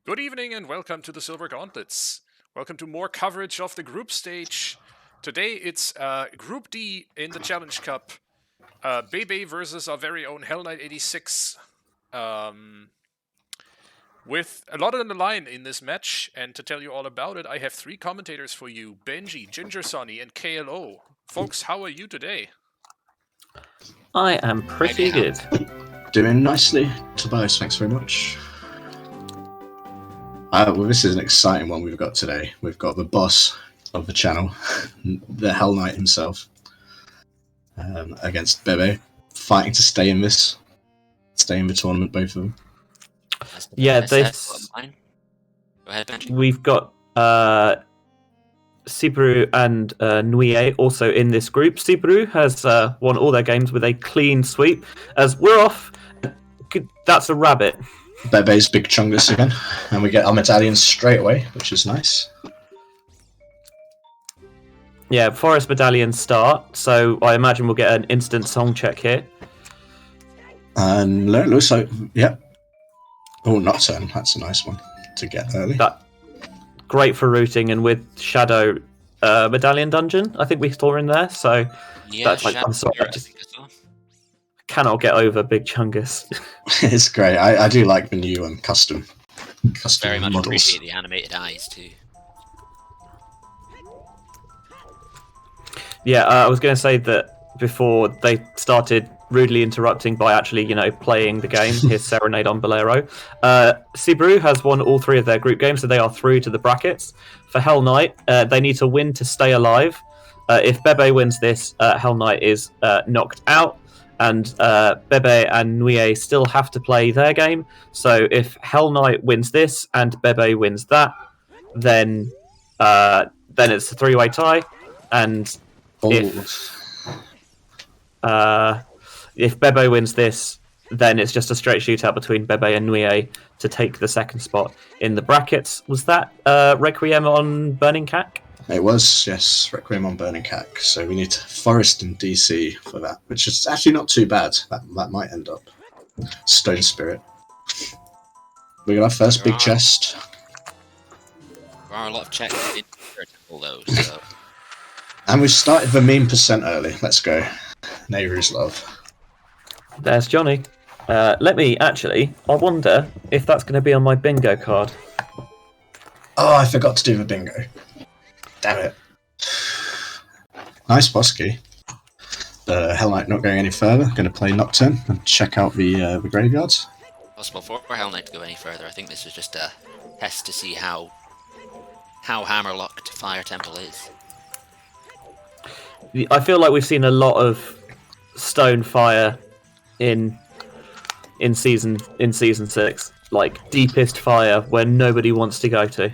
Good evening and welcome to the Silver Gauntlets. Welcome to more coverage of the group stage. Today it's Group D in the Challenge Cup. BéBé versus our very own Hellknight86. With a lot on the line in this match, and to tell you all about it, I have three commentators for you: Benjy, Gingersonny, and KLO. Folks, how are you today? I am pretty good. Doing nicely, Tobias, thanks very much. Well, this is an exciting one we've got today. We've got the boss of the channel, the Hell Knight himself, against BéBé, fighting to stay in the tournament, both of them. Yeah, Go ahead, Benjy. we've got Subaru and Nuye also in this group. Subaru has won all their games with a clean sweep. As we're off, that's a rabbit. BéBé's big chungus again, and we get our medallions straight away, which is nice. Yeah, forest medallions start, so I imagine we'll get an instant song check here. And it looks like, yep. Oh, Nocturne, that's a nice one to get early. That great for routing, and with Shadow medallion dungeon, I think we saw in there. So Yeah, that's like, I'm sorry, I just cannot get over Big Chungus. It's great. I do like the new custom very much models. appreciate the animated eyes too. Yeah, I was going to say that before they started rudely interrupting by actually, playing the game. Here's Serenade on Bolero. Subaru has won all three of their group games, so they are through to the brackets. For Hell Knight, they need to win to stay alive. If BéBé wins this, Hell Knight is knocked out, and BéBé and Nuye still have to play their game. So if Hell Knight wins this and BéBé wins that, then it's a three-way tie, and if BéBé wins this, then it's just a straight shootout between BéBé and Nuye to take the second spot in the brackets. Was that Requiem on Burning Cack? It was, yes, Requiem on Burning Cack. So we need Forest and DC for that, which is actually not too bad. That might end up Stone Spirit. We got our first big chest. There are a lot of checks in all those. So. And we've started the meme percent early. Let's go. Nehru's love. There's Johnny. I wonder if that's going to be on my bingo card. Oh, I forgot to do the bingo. Damn it. Nice boss key. Hell Knight not going any further. Going to play Nocturne and check out the graveyards. Possible for Hell Knight to go any further. I think this was just a test to see how hammerlocked Fire Temple is. I feel like we've seen a lot of Stone Fire in season 6, like deepest fire where nobody wants to go to.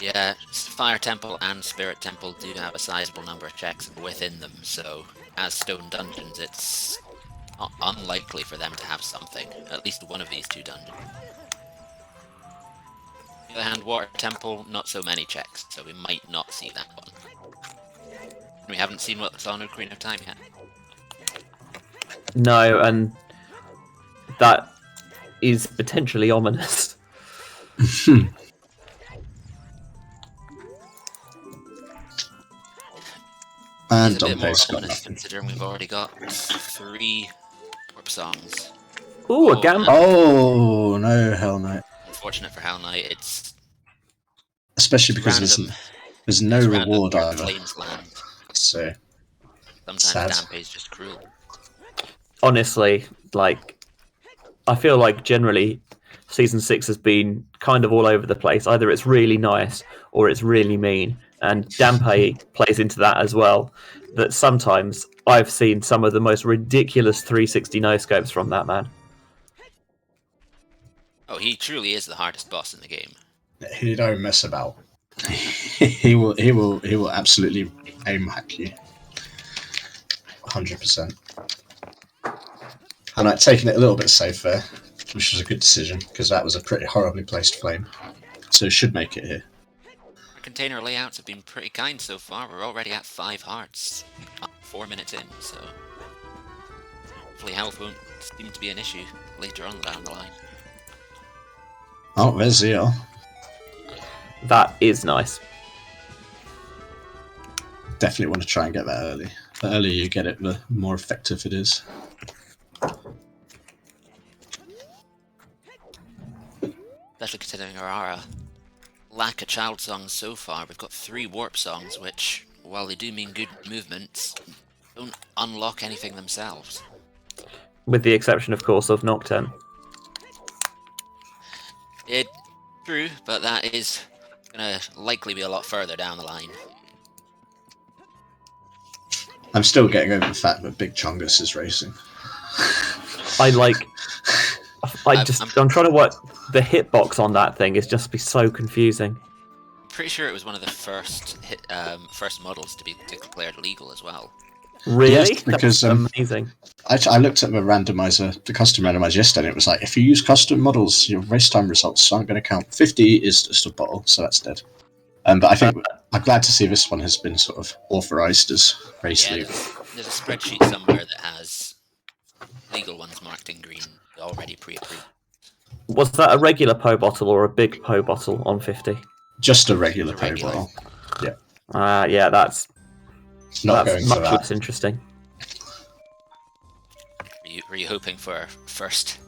Yeah, Fire Temple and Spirit Temple do have a sizable number of checks within them, so as Stone Dungeons, it's not unlikely for them to have something, at least one of these two dungeons. On the other hand, Water Temple, not so many checks, so we might not see that one. We haven't seen what's on Ocarina of Time yet. No, and that is potentially ominous. And It's a bit more Dompe's got ominous nothing. considering we've already got 3 warp songs. Ooh, a Gambit. Oh, no, Hell Knight. Unfortunate for Hell Knight, it's Especially because there's no reward random either. Flames land. So, Sometimes sad. Dampe is just cruel. Honestly, I feel like generally season 6 has been kind of all over the place. Either it's really nice or it's really mean, and Dampe plays into that as well. That sometimes I've seen some of the most ridiculous 360 no-scopes from that man. Oh, he truly is the hardest boss in the game. He don't mess about. he will absolutely aim hack you. 100%. And taking it a little bit safe there, which was a good decision, because that was a pretty horribly placed flame. So it should make it here. Our container layouts have been pretty kind so far. We're already at 5 hearts, 4 minutes in, so hopefully health won't seem to be an issue later on down the line. Oh, there's ZL. That is nice. Definitely want to try and get that early. The earlier you get it, the more effective it is. Especially considering our lack of child songs so far. We've got 3 warp songs, which, while they do mean good movements, don't unlock anything themselves. With the exception, of course, of Nocturne. True, but that is gonna likely be a lot further down the line. I'm still getting over the fact that Big Chungus is racing. I'm trying to work. The hitbox on that thing is just be so confusing. I'm pretty sure it was one of the first models to be declared legal as well. Really? Yes, because that's amazing. I looked at the randomizer, the custom randomizer yesterday, and it was like, if you use custom models, your race time results aren't going to count. 50 is just a bottle, so that's dead. But I think I'm glad to see this one has been sort of authorized as race legal. There's a spreadsheet somewhere that has legal ones marked in green, already pre-approved. Was that a regular Po bottle or a big Po bottle on 50? Just a regular Po bottle. Yeah. Yeah, that's Not going much for that. less interesting. Were you hoping for first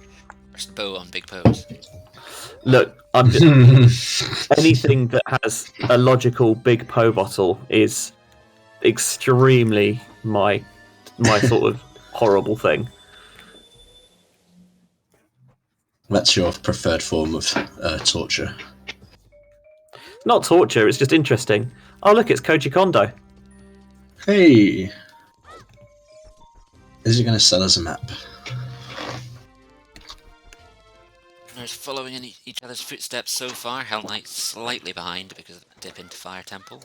bow on big pose? Look, I'm just, anything that has a logical big Po bottle is extremely my sort of horrible thing. That's your preferred form of torture. Not torture, it's just interesting. Oh, look, it's Koji Kondo. Hey! Is he going to sell us a map? There's following in each other's footsteps so far. Hellknight slightly behind because of the dip into Fire Temple.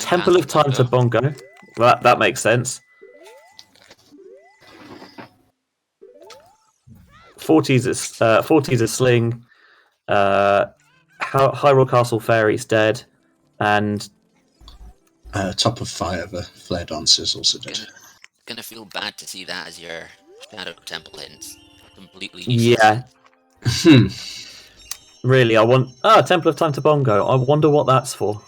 Temple of Time to Bongo. That makes sense. 40's a sling. Hyrule Castle Fairy's dead, and Top of Fire, the Flare Dance is also dead. Gonna feel bad to see that as your Shadow Temple hints. Completely useless. Yeah. Really, I want... Temple of Time to Bongo. I wonder what that's for.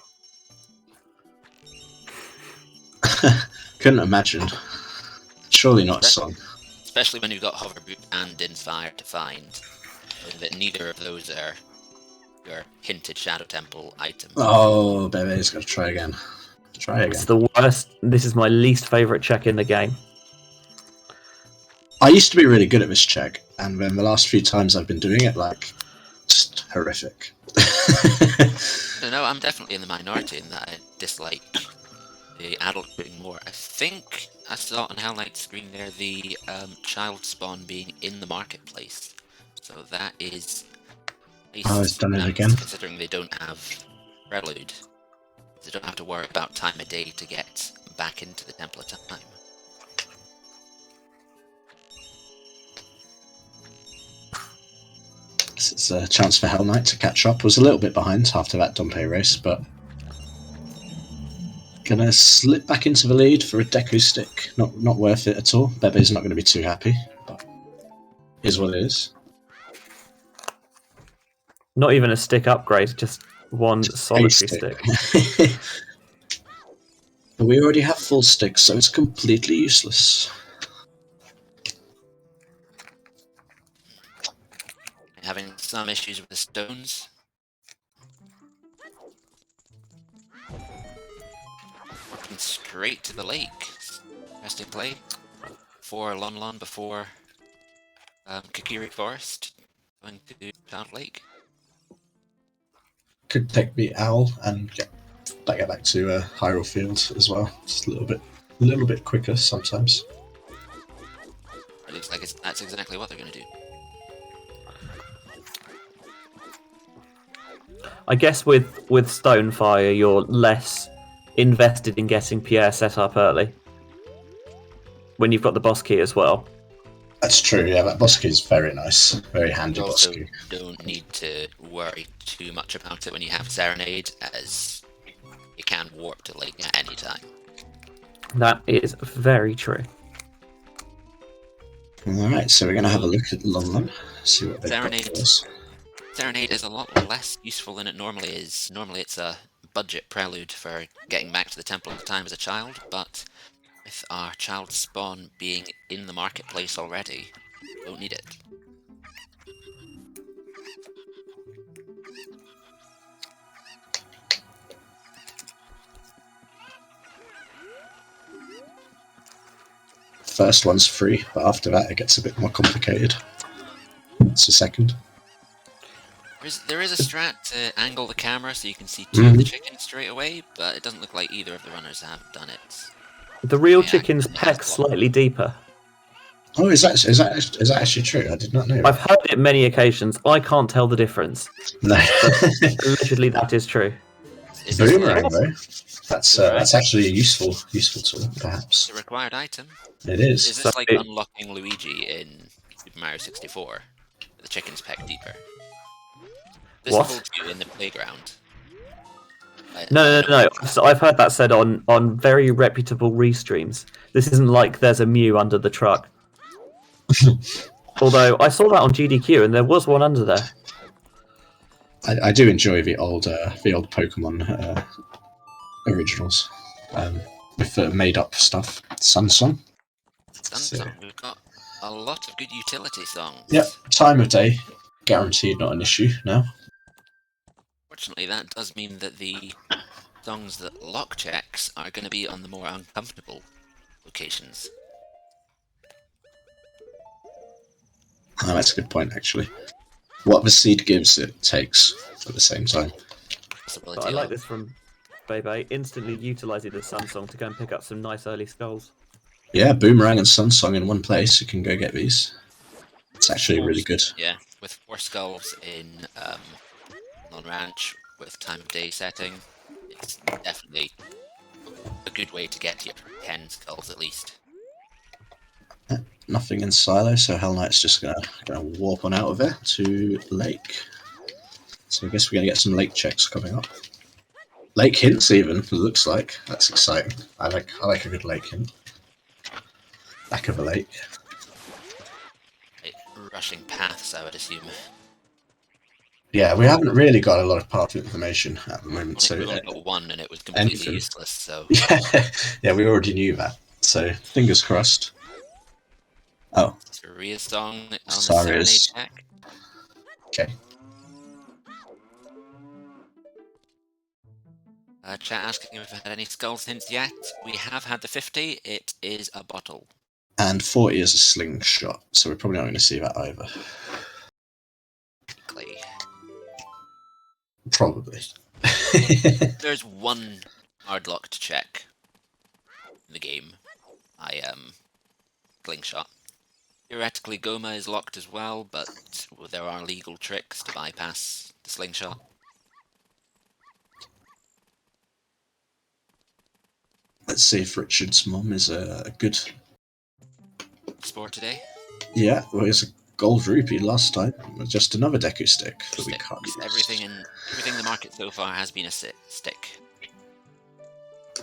Couldn't imagine. Surely not a song. Especially when you've got Hover Boot and Inspire to find. That neither of those are your hinted Shadow Temple items. Oh, BéBé's got to try again. Try again. It's the worst. This is my least favourite check in the game. I used to be really good at this check, and then the last few times I've been doing it, just horrific. No, I'm definitely in the minority in that I dislike the adult bit more. I think I saw on Hellknight's screen there the child spawn being in the marketplace. So that is... Oh, it's done it again. Considering they don't have Prelude. They don't have to worry about time of day to get back into the Temple of Time. This is a chance for Hellknight to catch up. Was a little bit behind after that Dompe race, but gonna slip back into the lead for a Deku stick. Not worth it at all. BéBé's not going to be too happy, but is what it is. Not even a stick upgrade, just one solitary stick. But we already have full sticks, so it's completely useless. Having some issues with the stones. Walking straight to the lake. Interesting play. For Lon Lon before Kakiri Forest. Going to Child Lake. Could take the owl and get back to Hyrule Field as well. Just a little bit quicker sometimes. It looks like that's exactly what they're going to do. I guess with Stonefire, you're less invested in getting Pierre set up early. When you've got the boss key as well. That's true, yeah, that boss key is very nice. Very handy You boss also key. don't need to worry too much about it when you have Serenade, as you can warp to Lake at any time. That is very true. Alright, so we're going to have a look at Lon, see what they've got for us. Serenade is a lot less useful than it normally is. Normally it's a budget prelude for getting back to the Temple of Time as a child, but with our child spawn being in the marketplace already, don't need it. First one's free, but after that it gets a bit more complicated. It's the second. There is a strat to angle the camera so you can see two of the chickens straight away, but it doesn't look like either of the runners have done it. The real chicken's peck slightly deeper. Oh, is that actually true? I did not know. I've heard it many occasions. I can't tell the difference. No. Allegedly, that is true. Boomerang, though. That's actually a useful tool, perhaps. It's a required item. It is. Is this like unlocking Luigi in Super Mario 64? The chicken's peck deeper. This holds you in the playground. No. So I've heard that said on very reputable restreams. This isn't like there's a Mew under the truck. Although I saw that on GDQ and there was one under there. I do enjoy the old Pokemon originals with made up stuff. Sunsong. We've got a lot of good utility songs. Yep, time of day guaranteed, not an issue now. Fortunately, that does mean that the songs that lock checks are going to be on the more uncomfortable locations. Oh, that's a good point, actually. What the seed gives, it takes at the same time. But I like this from BéBé, instantly utilising the Sunsong to go and pick up some nice early skulls. Yeah, Boomerang and Sunsong in one place, you can go get these. It's actually really good. Yeah, with 4 skulls in non-ranch with time of day setting, it's definitely a good way to get to your 10 skulls at least. Nothing in silo, so Hellknight's just gonna warp on out of there to Lake. So I guess we're gonna get some lake checks coming up. Lake hints even, it looks like. That's exciting. I like a good lake hint. Back of a lake. Rushing paths, I would assume. Yeah, we haven't really got a lot of path information at the moment. So we only got one, and it was completely useless. So yeah, we already knew that. So fingers crossed. Oh, Saria's song on the Serenade check. Okay. Chat asking if we've had any skulls hints yet. We have had the 50. It is a bottle. And 40 is a slingshot, so we're probably not going to see that either. Probably. There's one hard lock to check in the game. Slingshot. Theoretically, Goma is locked as well, but there are legal tricks to bypass the slingshot. Let's see if Richard's mom is a good sport today. Yeah, well, it's a gold rupee last time. Just another Deku stick that we can't use. Everything in the market so far has been a stick.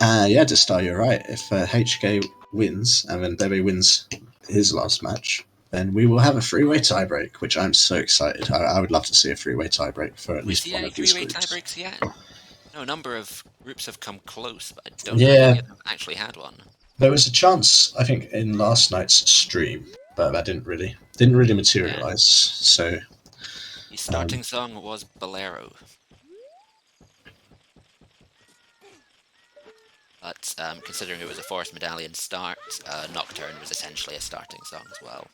Yeah, Distar, you're right. If HK wins, and then BéBé wins his last match, then we will have a three-way tiebreak, which I'm so excited. I would love to see a three-way tiebreak for at least one of these groups. Three-way tiebreaks yet? No, a number of groups have come close, but I don't think they've actually had one. There was a chance, I think, in last night's stream, but that didn't really materialize. So the starting song was Bolero. But considering it was a Forest Medallion start, Nocturne was essentially a starting song as well.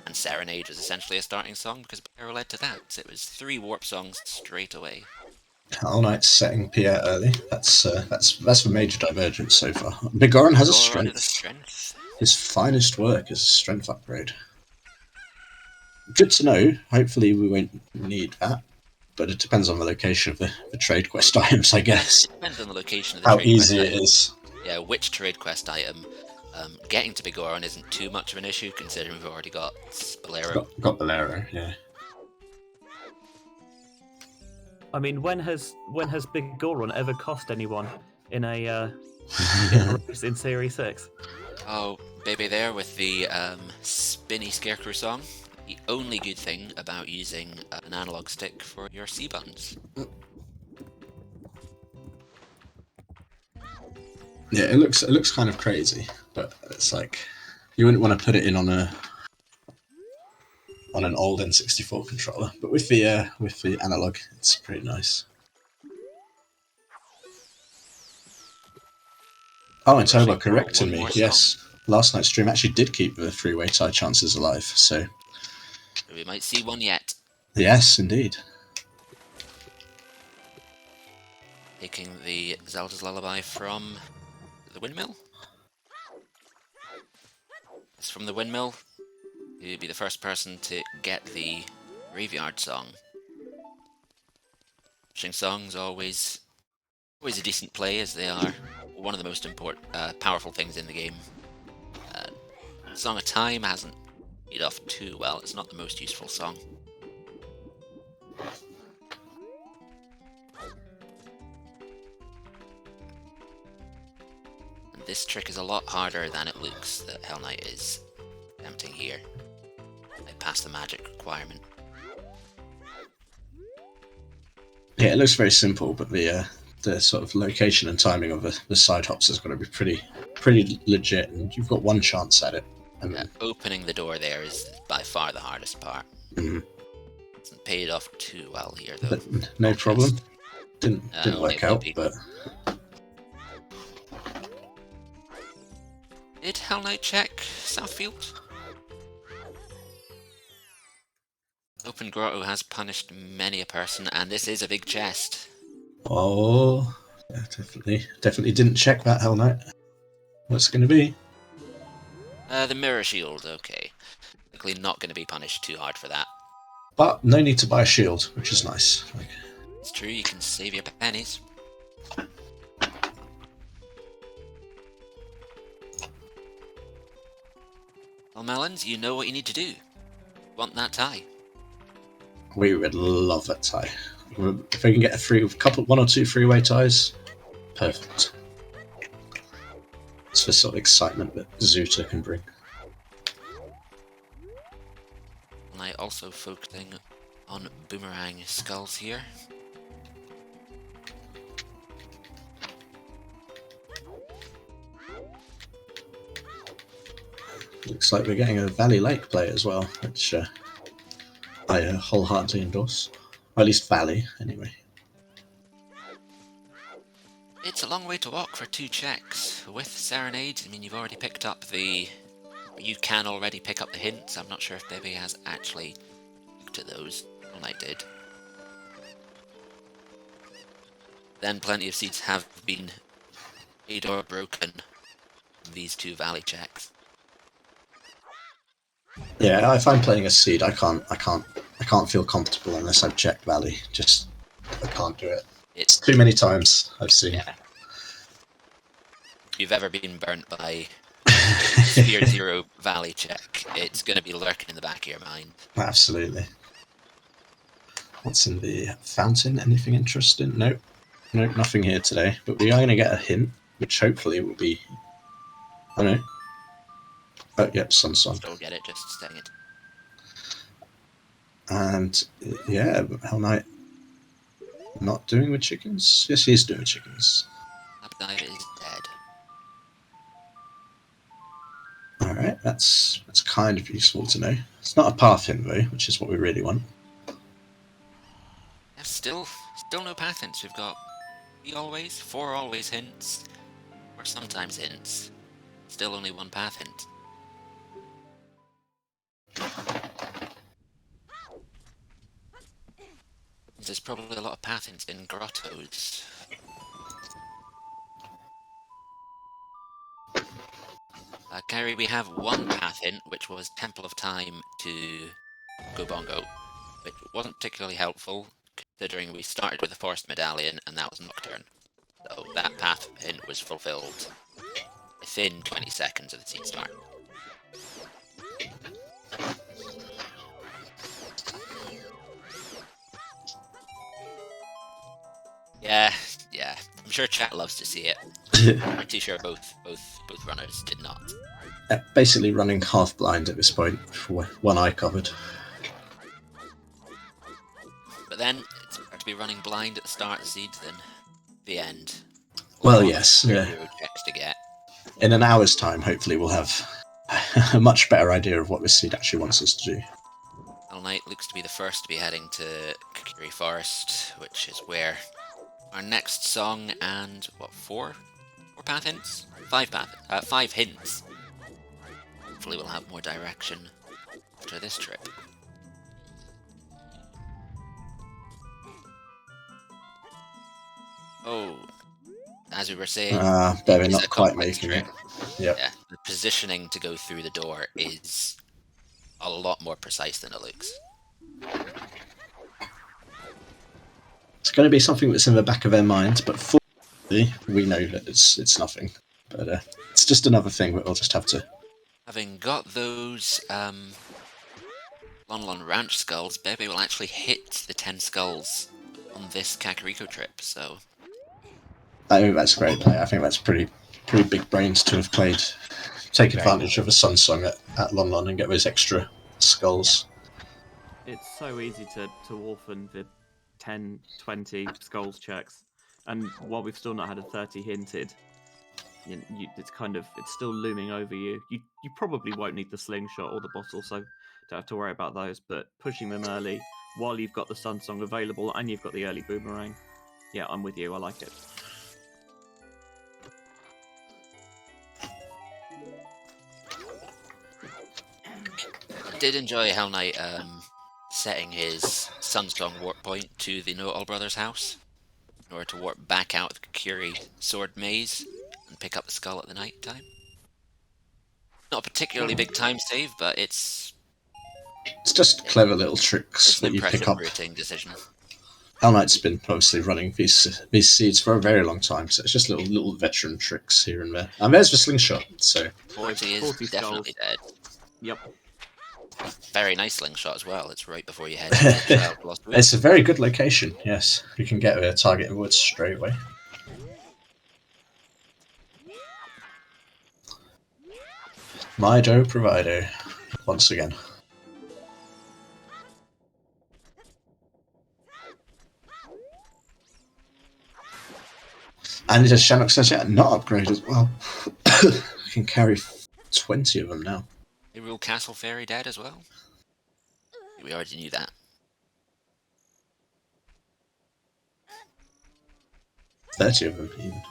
And Serenade was essentially a starting song because Bolero led to that. It was 3 warp songs straight away. All Night setting Pierre early. That's the major divergence so far. Bigoran has a strength. His finest work is a strength upgrade. Good to know. Hopefully we won't need that. But it depends on the location of the trade quest items, I guess. It depends on the location of the how trade easy quest it is. Yeah, which trade quest item. Getting to Bigoran isn't too much of an issue, considering we've already got Bolero. Got Bolero, yeah. I mean, when has Bigoran ever cost anyone in a race in Series 6? Oh, BéBé there with the spinny scarecrow song. The only good thing about using an analog stick for your C buttons. Yeah, it looks kind of crazy, but it's like you wouldn't want to put it in on an old N64 controller. But with the analog, it's pretty nice. Oh, and Toba corrected me. Yes, last night's stream actually did keep the three-way tie chances alive. So we might see one yet. Yes, indeed. Taking the Zelda's Lullaby from the windmill. It's from the windmill. You'd be the first person to get the graveyard song. Pushing songs always a decent play, as they are one of the most powerful things in the game. Song of Time hasn't paid off too well. It's not the most useful song. And this trick is a lot harder than it looks that Hellknight is attempting here. They pass the magic requirement. Yeah, it looks very simple, but the sort of location and timing of the side hops is going to be pretty legit, and you've got one chance at it. Yeah, opening the door there is by far the hardest part. Hasn't paid off too well here, though. But no problem. Didn't work out, but... Did Hellknight check Southfield? Open Grotto has punished many a person, and this is a big chest. Oh, yeah, definitely didn't check that, Hellknight. What's it going to be? The Mirror Shield, okay. Likely not going to be punished too hard for that. But no need to buy a shield, which is nice. It's true, you can save your pennies. Well, Melons, you know what you need to do. You want that tie. We would love that tie. If we can get one or two three-way ties, perfect. It's the sort of excitement that Zoota can bring. And I also focusing on boomerang skulls here. Looks like we're getting a Valley Lake play as well, which I wholeheartedly endorse. Or at least Valley, anyway. It's a long way to walk for 2 checks. With Serenade, I mean, you've already picked up the... You can already pick up the hints. I'm not sure if BéBé has actually looked at those. Well, I did. Then plenty of seeds have been made or broken from these 2 Valley checks. Yeah, if I'm playing a seed, I can't feel comfortable unless I've checked Valley. I can't do it. It's too many times I've seen. Yeah. If you've ever been burnt by Sphere 0 Valley check, it's going to be lurking in the back of your mind. Absolutely. What's in the fountain? Anything interesting? Nope, nothing here today. But we are going to get a hint, which hopefully will be... I don't know. Oh, yep, Sun Song. Still get it, just saying it. And, yeah, Hellknight not doing with chickens? Yes, he is doing chickens. That is dead. Alright, that's kind of useful to know. It's not a path hint, though, which is what we really want. Yeah, still no path hints. We've got 4 always hints, or sometimes hints. Still only 1 path hint. There's probably a lot of path hints in grottos. Gary, we have 1 path hint, which was Temple of Time to Go Bongo, which wasn't particularly helpful, considering we started with the Forest Medallion, and that was Nocturne. So that path hint was fulfilled within 20 seconds of the scene start. Yeah, I'm sure chat loves to see it. I'm pretty sure both runners did not. Basically running half blind at this point, with one eye covered. But then it's better to be running blind at the start of the seed than the end. Well, yes. Zero checks to get. In an hour's time, hopefully, we'll have a much better idea of what this seed actually wants us to do. Hellknight looks to be the first to be heading to Kakiri Forest, which is where our next song and four path hints? 5 hints. Hopefully we'll have more direction after this trip. Oh, as we were saying, they're not quite making it. Yep. Yeah, the positioning to go through the door is a lot more precise than it looks. It's going to be something that's in the back of their minds, but fortunately, we know that it's nothing. But it's just another thing that we'll just have to... Having got those Lon Ranch skulls, BéBé will actually hit the 10 skulls on this Kakariko trip, so... I think that's a great play. I think that's pretty big brains to have played. Take advantage of a Sun Song at Lon and get those extra skulls. It's so easy to orphan the 10, 20 skulls checks, and while we've still not had a 30 hinted, it's still looming over you. You probably won't need the slingshot or the bottle, so don't have to worry about those. But pushing them early while you've got the Sun Song available and you've got the early boomerang, yeah, I'm with you. I like it. I did enjoy Hellknight setting his Sunsong warp point to the Know All Brothers house in order to warp back out the Kakiri sword maze and pick up the skull at the night time. Not a particularly big time save, but it's just clever little tricks that you pick up. Routing decision. Hellknight's been obviously running these seeds for a very long time, so it's just little veteran tricks here and there. And there's the slingshot, so... 40 is 40 definitely skulls. dead. Yep. Very nice slingshot as well. It's right before you head to the Child Lost Woods. It's a very good location, yes. You can get a target in the woods straight away. Mido Provido, once again. And as Shannock says, yeah, not upgrade as well. I can carry 20 of them now. Hyrule Castle Fairy dead as well? We already knew that. 30 of them, even.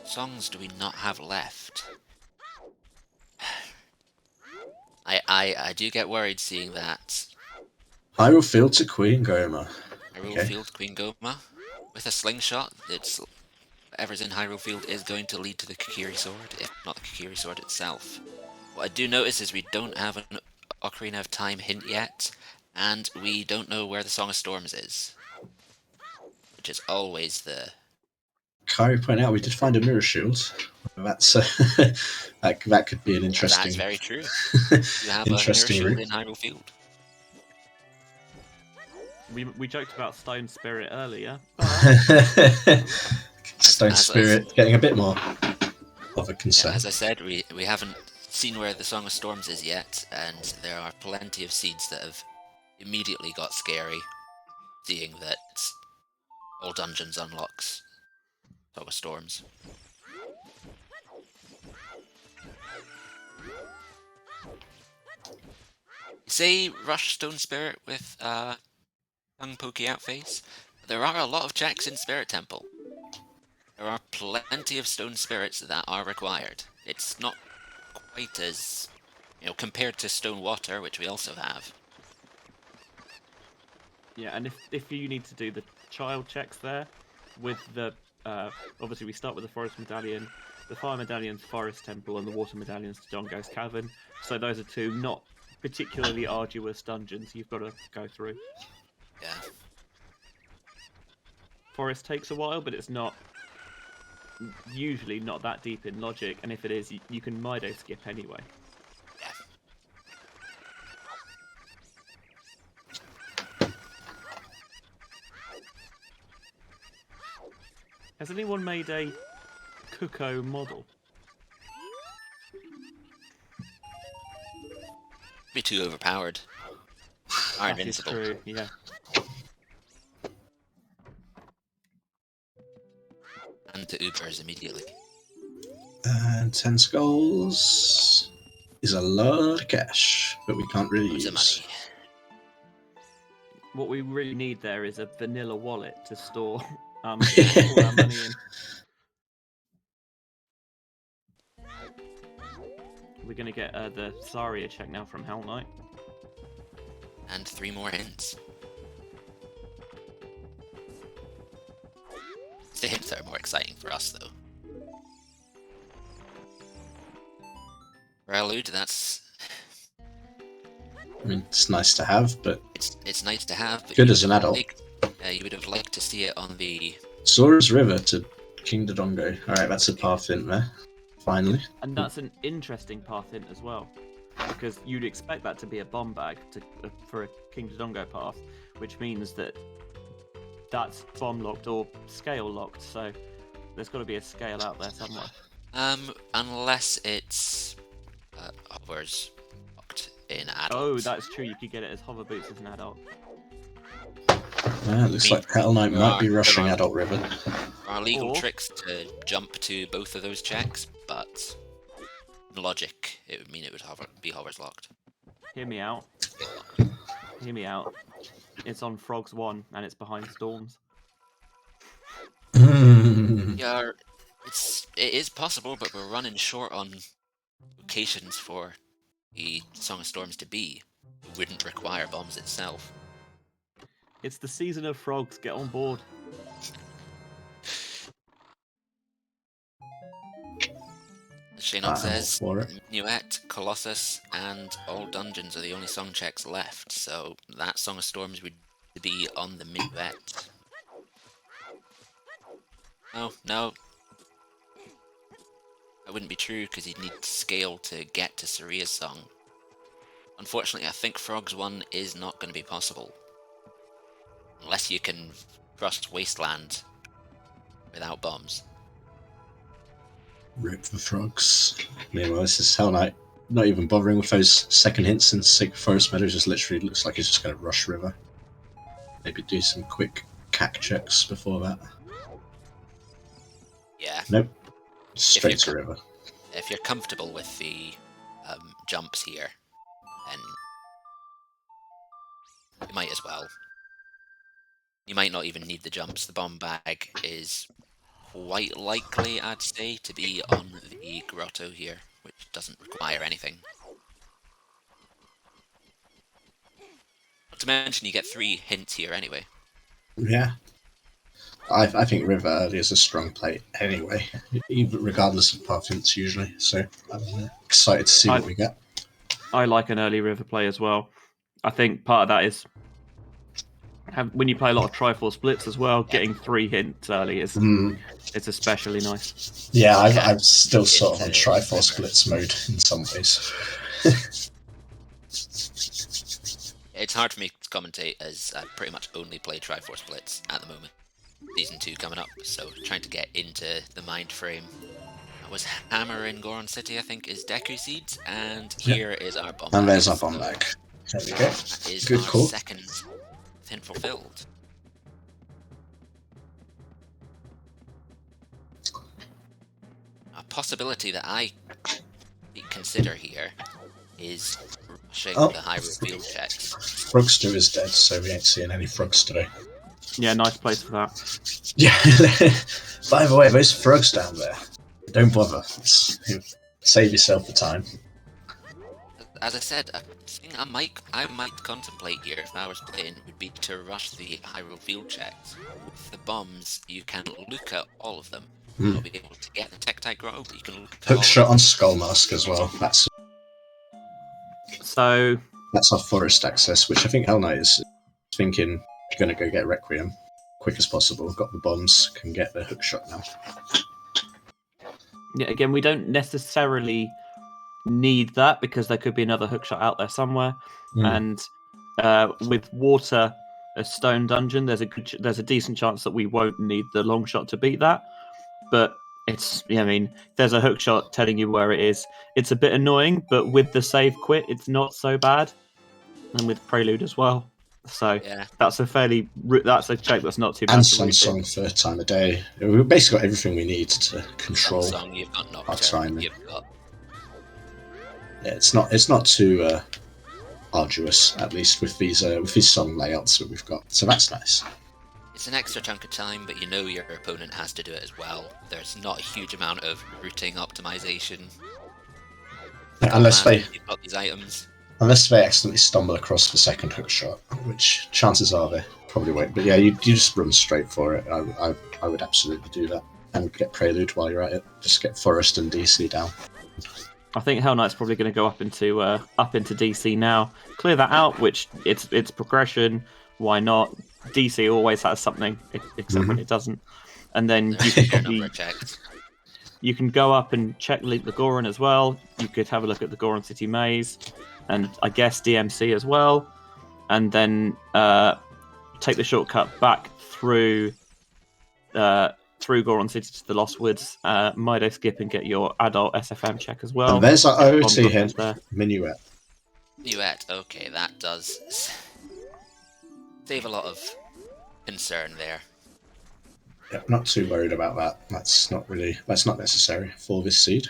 Songs do we not have left? I do get worried seeing that. Hyrule Field to Queen Goma. Hyrule Field, Queen Goma. With a slingshot, whatever's in Hyrule Field is going to lead to the Kakiri Sword, if not the Kakiri Sword itself. What I do notice is we don't have an Ocarina of Time hint yet, and we don't know where the Song of Storms is. Which is always the... Kyrie pointed out we did find a mirror shield. That's that could be an interesting... That's very true. You have a mirror shield in Hyrule Field. We joked about Stone Spirit earlier. Stone Spirit getting a bit more of a concern. Yeah, as I said, we haven't seen where the Song of Storms is yet, and there are plenty of seeds that have immediately got scary, seeing that all dungeons unlocks Song of Storms. Say rush Stone Spirit with tongue pokey out face. There are a lot of checks in Spirit Temple. There are plenty of Stone Spirits that are required. It's not quite as, compared to Stone Water, which we also have. Yeah, and if you need to do the child checks there, with the obviously we start with the Forest Medallion, the Fire Medallion's Forest Temple, and the Water Medallion's to John Ghost Cavern. So those are two not particularly arduous dungeons you've got to go through. Yeah. Forest takes a while, but it's not usually not that deep in logic, and if it is, you can Mido skip anyway. Has anyone made a Cuckoo model? Be too overpowered. Are That is invincible. true, yeah. And to Ubers immediately. And 10 skulls is a lot of cash, but we can't really Loads of use. money. What we really need there is a vanilla wallet to store all our money in. We're going to get the Zarya check now from Hellknight. And 3 more hints. It's the hints that are more exciting for us, though. Prelude, that's... I mean, it's nice to have, but It's nice to have, but good you as an would have adult. you would have liked to see it on the... Zora's River to King Dodongo. Alright, that's a path in there. Finally. And that's an interesting path hint as well, because you'd expect that to be a bomb bag for a King Dodongo path, which means that that's bomb locked or scale locked. So there's got to be a scale out there somewhere. Unless it's hovers locked in adults. Oh, that's true. You could get it as hover boots as an adult. It looks like Hellknight might be rushing there are- Adult River. There are legal Or- tricks to jump to both of those checks, but in logic, it would mean it would be hovers locked. Hear me out. Hear me out. It's on Frogs 1 and it's behind Storms. Yeah, it is possible, but we're running short on locations for the Song of Storms to be. It wouldn't require bombs itself. It's the season of frogs. Get on board. As Shaynon says, for it. Minuet, Colossus, and all dungeons are the only song checks left, so that Song of Storms would be on the Minuet. Oh, no. That wouldn't be true, because you'd need to scale to get to Saria's song. Unfortunately, I think Frogs 1 is not going to be possible. Unless you can cross Wasteland without bombs. Rip the frogs. Meanwhile, this is Hellknight. Not even bothering with those second hints in Sacred Forest Meadows, just literally looks like he's just going to rush River. Maybe do some quick cack checks before that. Yeah. Nope. Straight If to you're River. If you're comfortable with the jumps here, then you might as well. You might not even need the jumps. The bomb bag is quite likely, I'd say, to be on the grotto here, which doesn't require anything. Not to mention you get 3 hints here anyway. Yeah. I think River early is a strong play anyway, even regardless of path hints usually. So I'm excited to see what we get. I like an early river play as well. I think part of that is when you play a lot of Triforce splits as well, getting 3 hints early is it's especially nice. Yeah, I'm still sort of on Triforce splits mode in some ways. It's hard for me to commentate as I pretty much only play Triforce splits at the moment. Season 2 coming up, so trying to get into the mind frame. That was Hammer in Goron City, I think, is Deku Seeds, and here is our bomb bag. And there's our bomb bag. There we go. That is Good our call. second hint fulfilled. A possibility that I consider here is rushing the Hyrule field checks. Frogster is dead, so we ain't seeing any frogs today. Yeah, nice place for that. Yeah. By the way, those frogs down there, don't bother. Save yourself the time. As I said, a thing I might contemplate here if I was playing would be to rush the Hyrule field checks. With the bombs, you can look at all of them. You'll be able to get the Tektite Grotto, but you can look at all Hook of shot them. on Skull Mask as well. That's our forest access, which I think Hellknight is thinking going to go get Requiem quick as possible. Got the bombs, can get the hook shot now. Yeah, again, we don't necessarily need that because there could be another hookshot out there somewhere. And with water a stone dungeon, there's a decent chance that we won't need the long shot to beat that. But it's, I mean, there's a hook shot telling you where it is. It's a bit annoying, but with the save quit, it's not so bad, and with prelude as well. So Yeah. that's a check that's not too bad. And to root Song in. third time a day. We've basically got everything we need to control. Song, you've got our Nocturne, timing. you've got... Yeah, it's not too arduous, at least with these song layouts that we've got. So that's nice. It's an extra chunk of time, but you know your opponent has to do it as well. There's not a huge amount of routing optimization. Yeah, unless You've got these items. they accidentally stumble across the second hook shot, which chances are they probably won't. But yeah, you just run straight for it. I would absolutely do that. And get Prelude while you're at it. Just get Forest and DC down. I think Hellknight's probably going to go up into DC now. Clear that out, which it's progression. Why not? DC always has something, except when it doesn't. And then you can probably you can go up and check the Goron as well. You could have a look at the Goron City Maze, and I guess DMC as well. And then take the shortcut back through Goron City to the Lost Woods, Mido skip and get your adult SFM check as well. And there's our OoT hint, Minuet. Minuet, okay, that does save a lot of concern there. Yeah, not too worried about that. That's not necessary for this seed.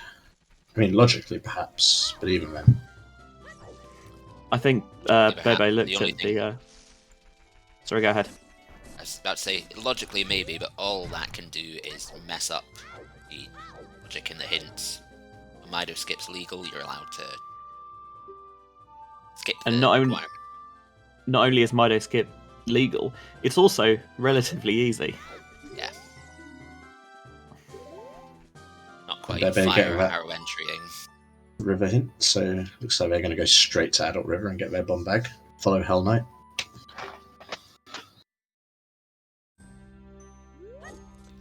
I mean, logically perhaps, but even then. I think BéBé looked at the... Sorry, go ahead. I was about to say, logically maybe, but all that can do is mess up the logic in the hints. When Mido skip's legal, you're allowed to skip the requirement. Not only is Mido skip legal, it's also relatively easy. Yeah. Not quite BéBé fire arrow entrying. River hint, so looks like they're going to go straight to Adult River and get their bomb bag. Follow Hellknight.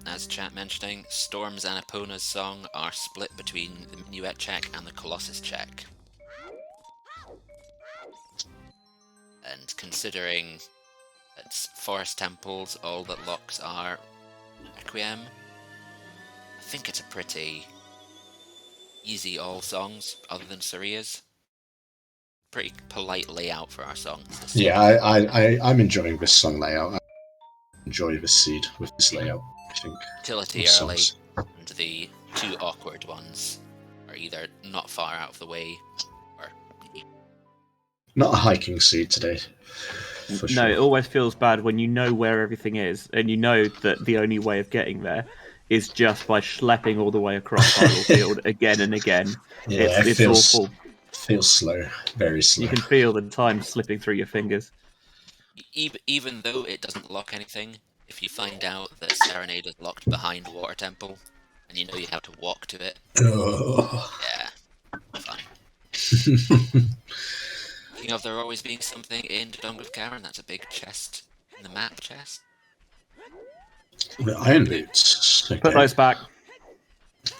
As chat mentioning, Storm's and Epona's song are split between the Minuet check and the Colossus check. And considering it's Forest Temples, all that locks are Requiem, I think it's a pretty easy all songs, other than Saria's. Pretty polite layout for our songs. Yeah, I'm enjoying this song layout. I enjoy this seed with this layout, I think. Utility early, and the two awkward ones are either not far out of the way, or... Not a hiking seed today. No, Sure. It always feels bad when you know where everything is, and you know that the only way of getting there is just by schlepping all the way across Hyrule Field again and again. Yeah, it's awful. Feels slow, very slow. You can feel the time slipping through your fingers. Even though it doesn't lock anything, if you find out that Serenade is locked behind Water Temple, and you know you have to walk to it, yeah, fine. Thinking of there always being something in Jungle of Cavern, that's a big chest in the map chest. The Iron Boots. Okay. Put those back.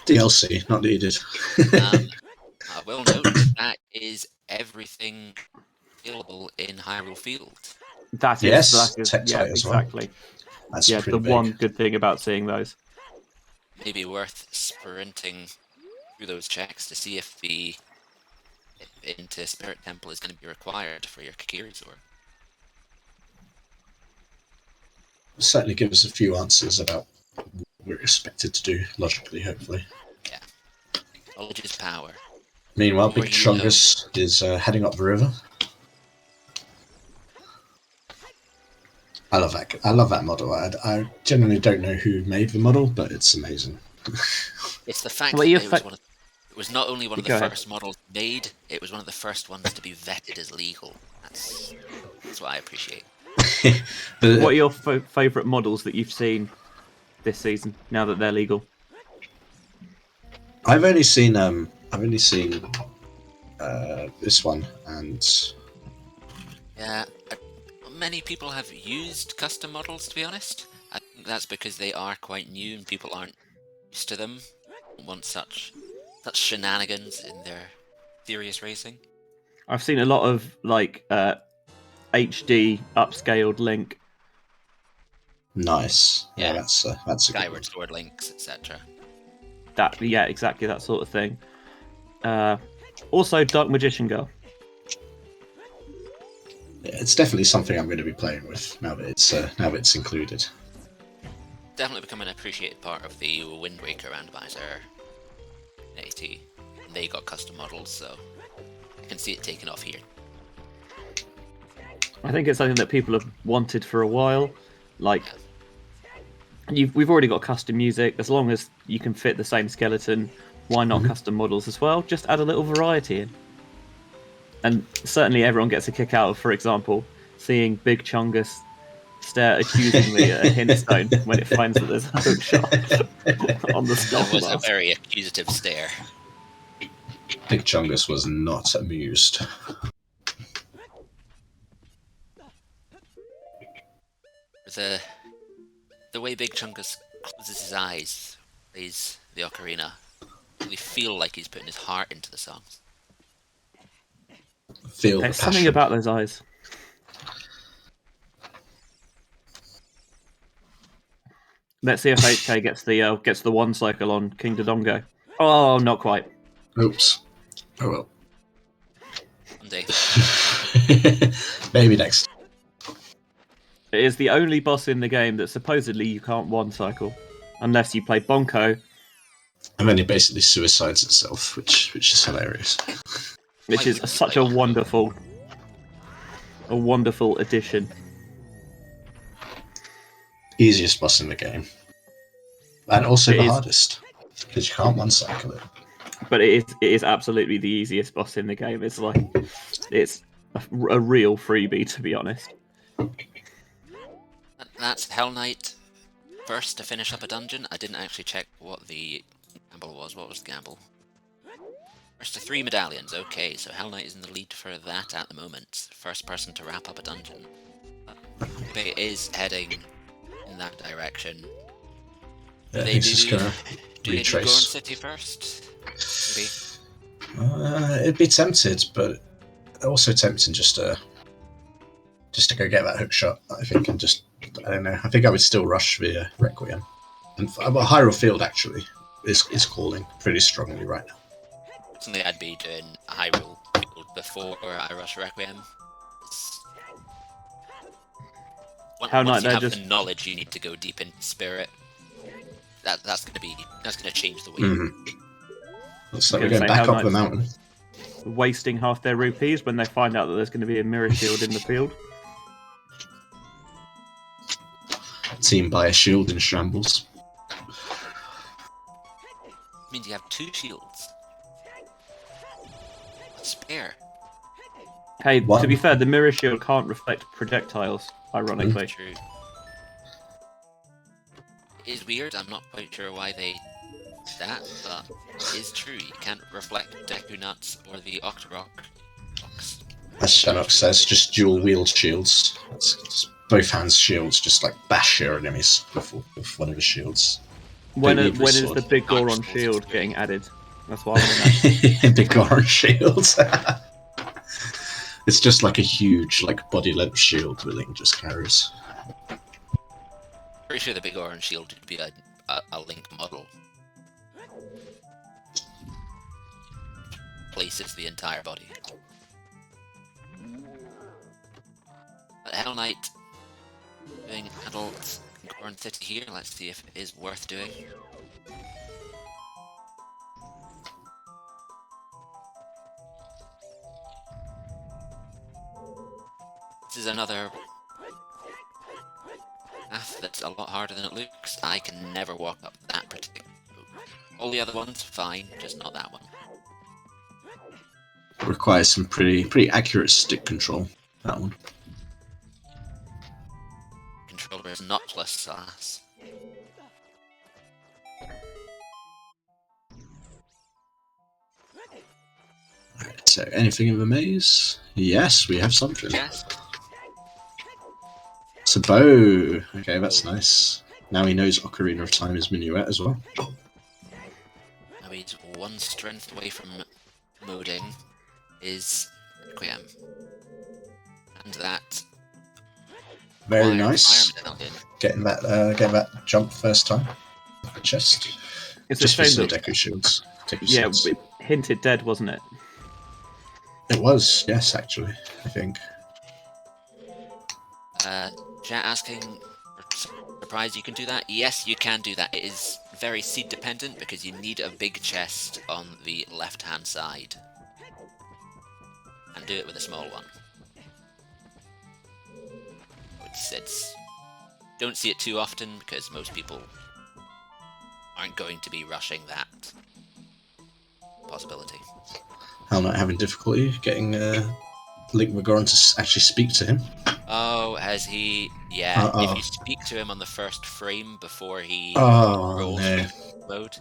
DLC, not needed. I will note that is everything available in Hyrule Field. That is, yes, yeah, exactly. Well. That's the big. one good thing about seeing those. Maybe worth sprinting through those checks to see if the into Spirit Temple is going to be required for your Kakiri Sword. Certainly give us a few answers about what we're expected to do logically, hopefully. Yeah. Knowledge is power. Meanwhile, Big Chungus is heading up the river. I love that model. I genuinely don't know who made the model, but it's amazing. It's the fact that it was not only one of the first models made, it was one of the first ones to be vetted as legal. That's what I appreciate. What are your favourite models that you've seen this season, now that they're legal? I've only seen this one, and yeah, many people have used custom models, to be honest. I think that's because they are quite new and people aren't used to them. Don't want such shenanigans in their serious racing. I've seen a lot of HD upscaled Link. Nice. Yeah. That's a good Skyward one. Sword links, etc. Yeah, exactly that sort of thing. Also, Dark Magician Girl. Yeah, it's definitely something I'm going to be playing with now that it's included. Definitely become an appreciated part of the Wind Waker Randomizer AT. They got custom models, so I can see it taking off here. I think it's something that people have wanted for a while. Like, we've already got custom music. As long as you can fit the same skeleton, why not custom models as well? Just add a little variety in. And certainly everyone gets a kick out of, for example, seeing Big Chungus stare accusingly at a hintstone when it finds that there's a hook shot on the skull That was a mask. very accusative stare. Big Chungus was not amused. The way Big Chungus closes his eyes, plays the ocarina, really feel like he's putting his heart into the songs. Feel There's the something passion. about those eyes. Let's see if HK gets the one cycle on King Dodongo. Oh, not quite. Oops. Oh well. One day. Maybe next. It is the only boss in the game that supposedly you can't one cycle, unless you play Bonko, And then it basically suicides itself, which is hilarious. which is such a wonderful addition. Easiest boss in the game. And also It the is. hardest. Because you can't one cycle it. But it is absolutely the easiest boss in the game. It's like it's a real freebie, to be honest. That's Hellknight first to finish up a dungeon. I didn't actually check what the gamble was. What was the gamble? First to 3 medallions. Okay, so Hellknight is in the lead for that at the moment. First person to wrap up a dungeon. BéBé is heading in that direction. Yeah, he's just gonna Do they do Gorn retrace. City first? Maybe. It'd be tempted, but also tempting just to go get that hook shot. I think, and just I don't know. I think I would still rush via Requiem. And well, Hyrule Field actually is calling pretty strongly right now. Something I'd be doing Hyrule Field before I rush Requiem. Hellknight, Once you they're have just the knowledge, you need to go deep into Spirit. That's gonna change the way. Looks like I we're was going gonna back say, up the Hellknight's mountain. wasting half their rupees when they find out that there's going to be a mirror shield in the field. Team by a shield in shambles. Means you have 2 shields. A spare. Hey, What? to be fair, the mirror shield can't reflect projectiles, ironically. True. It is weird. I'm not quite sure why they did that, but it is true. You can't reflect Deku Nuts or the Octorok. As Shannock says, just dual wield shields. It's both hands shields, just like bash your enemies with one of his shields. When Don't need is sword. the big Dark Goron Souls shield is getting great. added? That's what I want to know. Big orange shields. It's just like a huge, like body length shield that Link just carries. Pretty sure the big orange shield would be a Link model. Places the entire body. But Hellknight doing adult Gorn City here. Let's see if it is worth doing. This is another path that's a lot harder than it looks. I can never walk up that particular route. All the other ones, fine, just not that one. Requires some pretty accurate stick control. That one. Controller is not plus sass. Alright, so anything in the maze? Yes, we have something. Yes. It's a bow. Okay, that's nice. Now he knows Ocarina of Time is Minuet as well. Now he's 1 strength away from moding is Requiem. And that Very wired nice. fireman medallion. Getting that jump first time. Chest. It's Just a for shame some that Deku shields. Deku yeah, shields. it hinted dead, wasn't it? It was, yes, actually, I think. Chat asking, surprised you can do that? Yes, you can do that. It is very seed dependent because you need a big chest on the left hand side. And do it with a small one. It's don't see it too often because most people aren't going to be rushing that possibility. Hellknight having difficulty getting Link Magoran to actually speak to him. Oh, has he? Yeah, if you speak to him on the first frame before he rolls no. mode,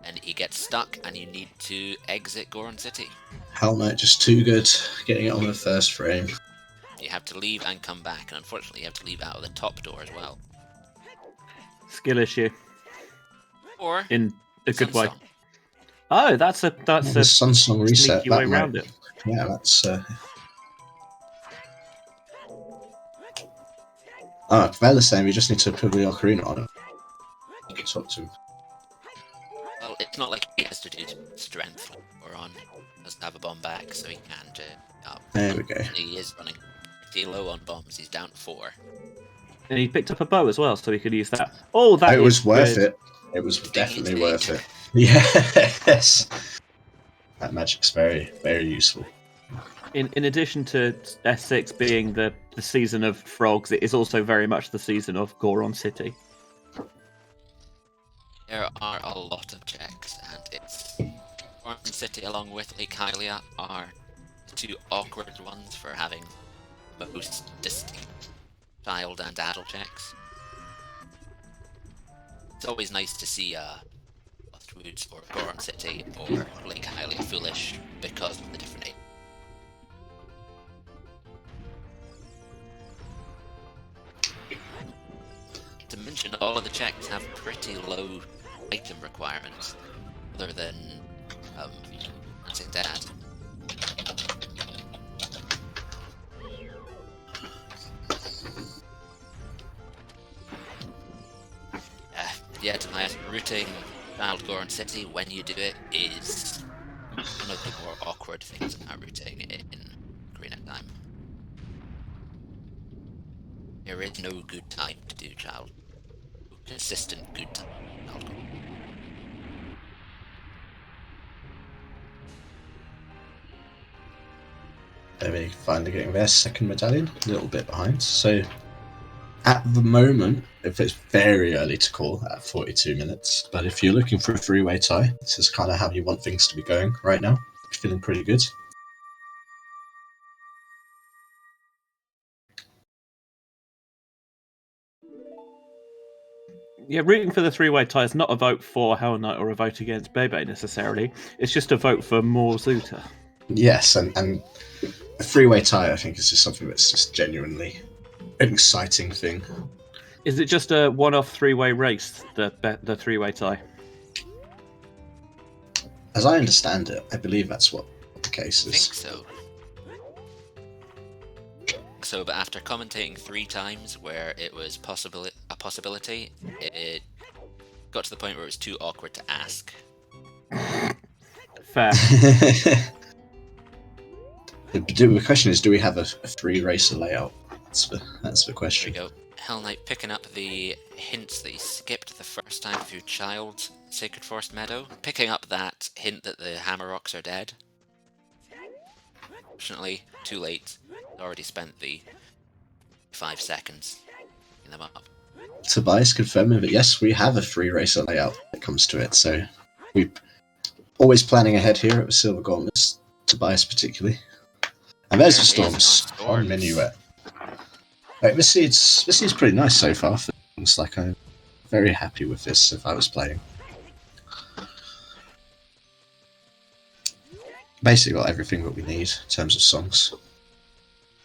and he gets stuck, and you need to exit Goron City. Hellknight just too good, getting it on the first frame. You have to leave and come back, and unfortunately you have to leave out of the top door as well. Skill issue. Or In a good way. Sunsong. Oh, that's a The Sunsong reset. sneaky way That around might, it. yeah, that's. Vella's saying we just need to put the Ocarina on him. Talk to him. Well, it's not like he has to do strength or on. He doesn't have a bomb back, so he can just up. There we go. He is running pretty low on bombs. He's down to 4. And he picked up a bow as well, so he could use that. Oh, that It was worth good. it. It was definitely Indeed. worth it. Yes. That magic's very, very useful. In addition to S6 being the season of frogs, it is also very much the season of Goron City. There are a lot of checks, and it's Goron City along with Hylia are the 2 awkward ones for having most distinct child and adult checks. It's always nice to see Lost Woods or Goron City or Lake Hylia Foolish because of the different age. To mention, all of the checks have pretty low item requirements, other than Dancing Dad. Yeah, Tobias, routing Child Goron City when you do it is one of the more awkward things about routing in Ocarina time. There is no good time to do Child. Consistent good time. Child Goron. They're finally getting their second medallion, a little bit behind. So at the moment, if it's very early to call at 42 minutes, but if you're looking for a 3-way tie, this is kind of how you want things to be going right now. Feeling pretty good. Yeah, rooting for the 3-way tie is not a vote for Hellknight or a vote against BéBé necessarily. It's just a vote for more Zuta. Yes, and a 3-way tie, I think, is just something that's just genuinely an exciting thing. Is it just a one-off 3-way race, the 3-way tie? As I understand it, I believe that's what the case I is. think so. So, but after commentating 3 times where it was a possibility, it got to the point where it was too awkward to ask. Fair. The question is, do we have a 3-racer layout? That's the There question. we go. Hellknight picking up the hints that he skipped the first time through Child Sacred Forest Meadow. Picking up that hint that the Hammer Rocks are dead. Fortunately, too late. He's already spent the 5 seconds in them up. Tobias confirming that yes, we have a 3-racer layout when it comes to it. So we're always planning ahead here at the Silver Gauntlets, Tobias particularly. And there's the storms on Minuet. Right, this seems pretty nice so far. Things like I'm very happy with this if I was playing. Basically got everything that we need in terms of songs.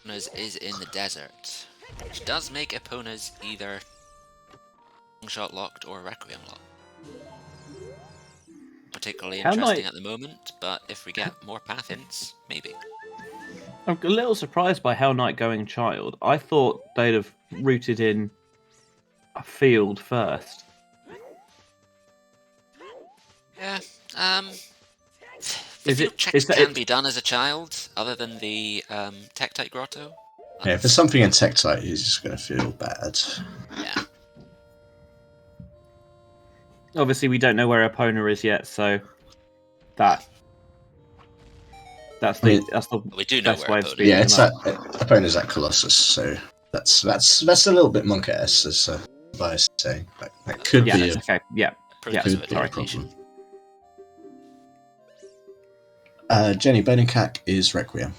Epona's is in the desert, which does make Epona's either shot locked or Requiem locked. Particularly interesting at the moment, but if we get more path hints, maybe. I'm a little surprised by Hellknight going child. I thought they'd have rooted in a field first. Yeah. Is field it- checks is that can it- be done as a child, other than the Tektite Grotto. Yeah, if there's something in Tektite, he's just going to feel bad. Yeah. Obviously, we don't know where Epona is yet, so that's I mean, the We do know best where way of Epona speeding Yeah, them it's up. Epona's at Colossus, so that's a little bit monk-esque, as Bias is saying. That could Yeah, be okay, yeah. Proof Yeah, of could be a adaptation. problem. Jenny Burning Cack is Requiem.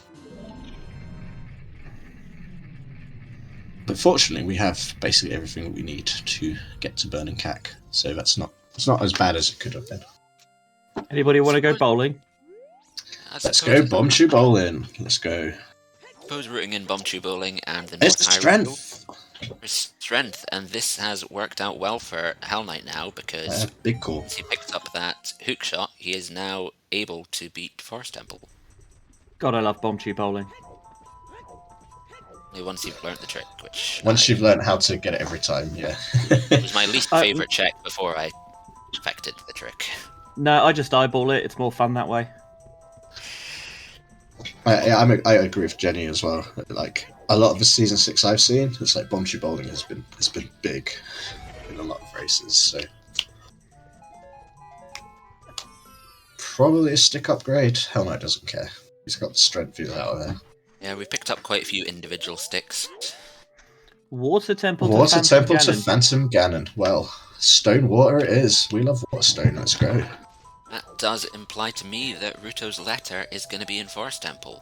But fortunately, we have basically everything we need to get to Burning Cack, so it's not as bad as it could have been. Anybody want to go bowling? Let's go Bombchu Bowling. Let's go. I suppose rooting in Bombchu Bowling and the It's North Hyrule strength. is strength, and this has worked out well for Hellknight now because Big call. once he picked up that hook shot, he is now able to beat Forest Temple. God, I love Bombchu bowling. Only once you've learnt the trick, which Once you've learned how to get it every time, yeah. was my least favourite check before I perfected the trick. No, I just eyeball it. It's more fun that way. I agree with Jenny as well. Like a lot of the season 6 I've seen, it's like Bombchu Bowling has been big in a lot of races. So probably a stick upgrade. Hellknight doesn't care. He's got the strength feel out of there. Yeah, we picked up quite a few individual sticks. Water Temple Water to Temple Phantom to Ganon. Phantom Ganon. Well, Stone Water it is. We love Waterstone. Let's go. That does imply to me that Ruto's letter is going to be in Forest Temple.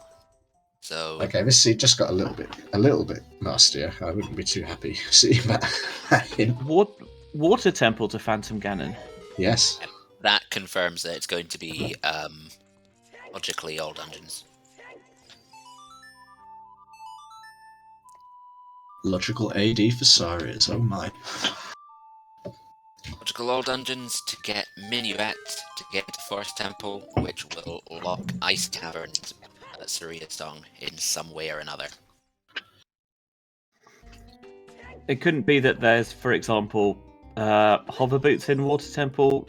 So Okay, this seed just got a little bit nastier. I wouldn't be too happy seeing that in. Water Temple to Phantom Ganon. Yes. that confirms that it's going to be logically all dungeons. Logical AD for Saris. Oh my. Logical all dungeons to get Minuet, to get to Forest Temple, which will lock Ice Caverns at Suria's Song in some way or another. It couldn't be that there's, for example, hover boots in Water Temple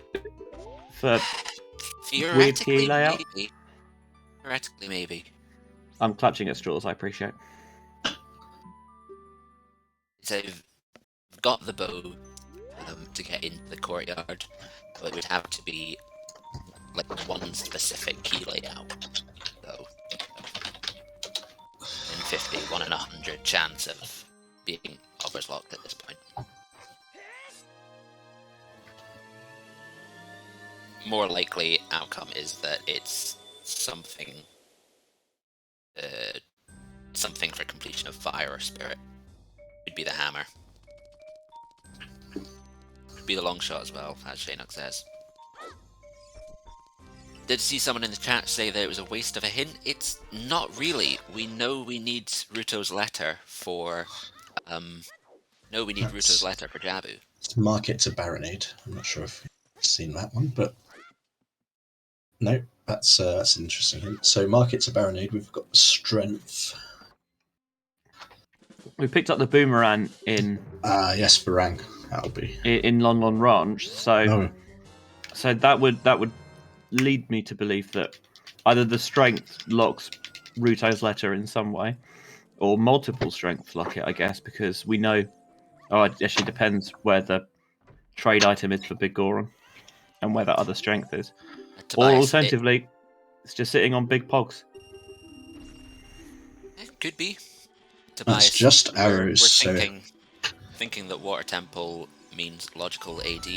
for weird key layout. Maybe. Theoretically, maybe. I'm clutching at straws, I appreciate. So they've got the bow to get into the courtyard, but it would have to be like one specific key layout. So, in 50, 1 in 100 chance of being overlocked at this point. More likely outcome is that it's something something for completion of fire or spirit. Would be the hammer. Could be the long shot as well, as Shaynuk says. Did see someone in the chat say that it was a waste of a hint? It's not really. We know we need Ruto's letter for Ruto's letter for Jabu. Mark it to Baronade. I'm not sure if you've seen that one, but no, that's an interesting hint. So mark it to Baronade. We've got strength. We picked up the boomerang in Yes, Varang. That'll be in Lon Lon Ranch, so no. so that would lead me to believe that either the strength locks Ruto's letter in some way, or multiple strengths lock it, I guess, because we know. Oh, it actually depends where the trade item is for Big Goron and where that other strength is. Or alternatively, it's just sitting on Big Pogs. It could be. That's just arrows. We're thinking that Water Temple means logical AD.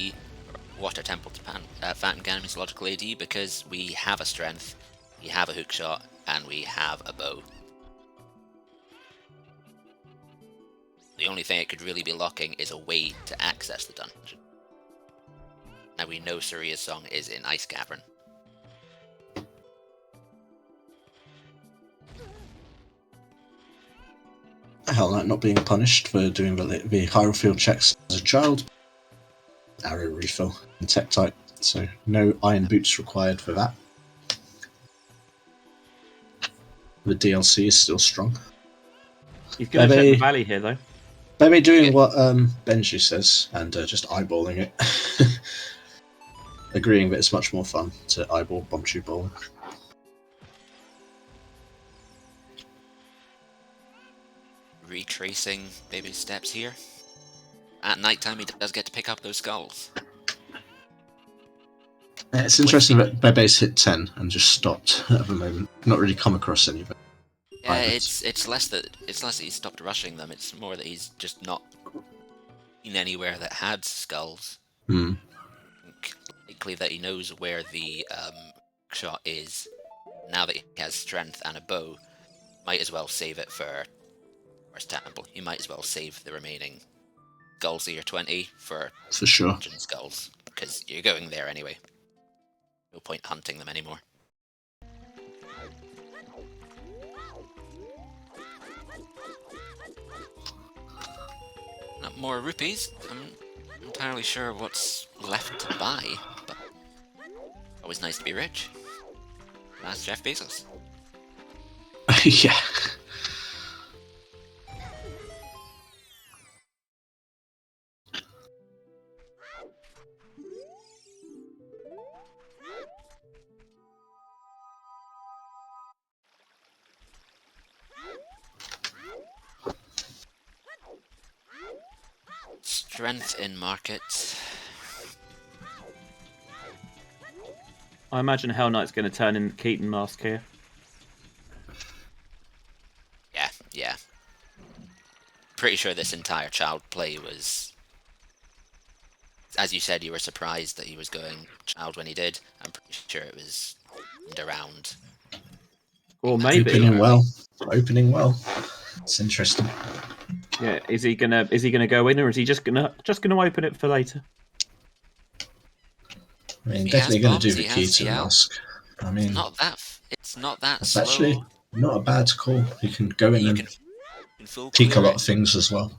Water Temple to Phantom Ganon means logical AD because we have a strength, we have a hook shot, and we have a bow. The only thing it could really be locking is a way to access the dungeon. Now we know Suria's Song is in Ice Cavern. Hellknight not being punished for doing the Hyrule Field checks as a child. Arrow refill and Tektite, so no iron boots required for that. The DLC is still strong. He's going to check BéBé- the valley here, though. BéBé doing what Benjy says and just eyeballing it. Agreeing that it's much more fun to eyeball Bombchu bowling. Retracing BéBé's steps here. At nighttime, he does get to pick up those skulls. Yeah, it's interesting that BéBé's hit 10 and just stopped at the moment. Not really come across any of it. Yeah, it's less that he's stopped rushing them. It's more that he's just not in anywhere that had skulls. Hmm. Likely that he knows where the shot is. Now that he has strength and a bow, might as well save it for First Temple. He might as well save the remaining skulls of your 20 for sure. dungeon skulls, because you're going there anyway. No point hunting them anymore. Not more rupees. I'm not entirely sure what's left to buy, but always nice to be rich. Ask Jeff Bezos. Yeah. Strength in market. I imagine Hellknight's going to turn in Keaton Mask here. Yeah. Pretty sure this entire child play was... As you said, you were surprised that he was going child when he did. I'm pretty sure it was around. Or maybe. Opening well. It's interesting. Yeah, is he gonna go in, or is he just gonna open it for later? I mean, He definitely has going to bombs, do he the has key to the CL. mask. I mean, It's not that it's slow. actually not a bad call. You can go in You and can full peek a clear lot it. of things as well.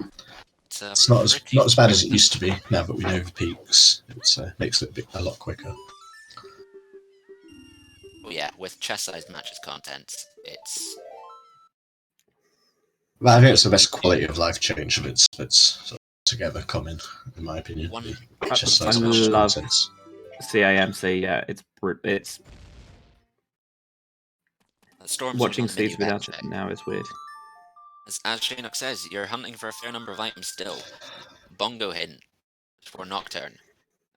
It's Not as bad as it used to be. Now that we know the peaks, it makes it a lot quicker. Oh yeah, with chess-sized matches content, it's... Well, I think it's the best quality of life change that's sort of together common, in my opinion. One- Just I size match love contents. CAMC. Yeah, it's Storm's watching on the menu Steve's without back it now is weird. As Shaynock says, you're hunting for a fair number of items still. Bongo hint for Nocturne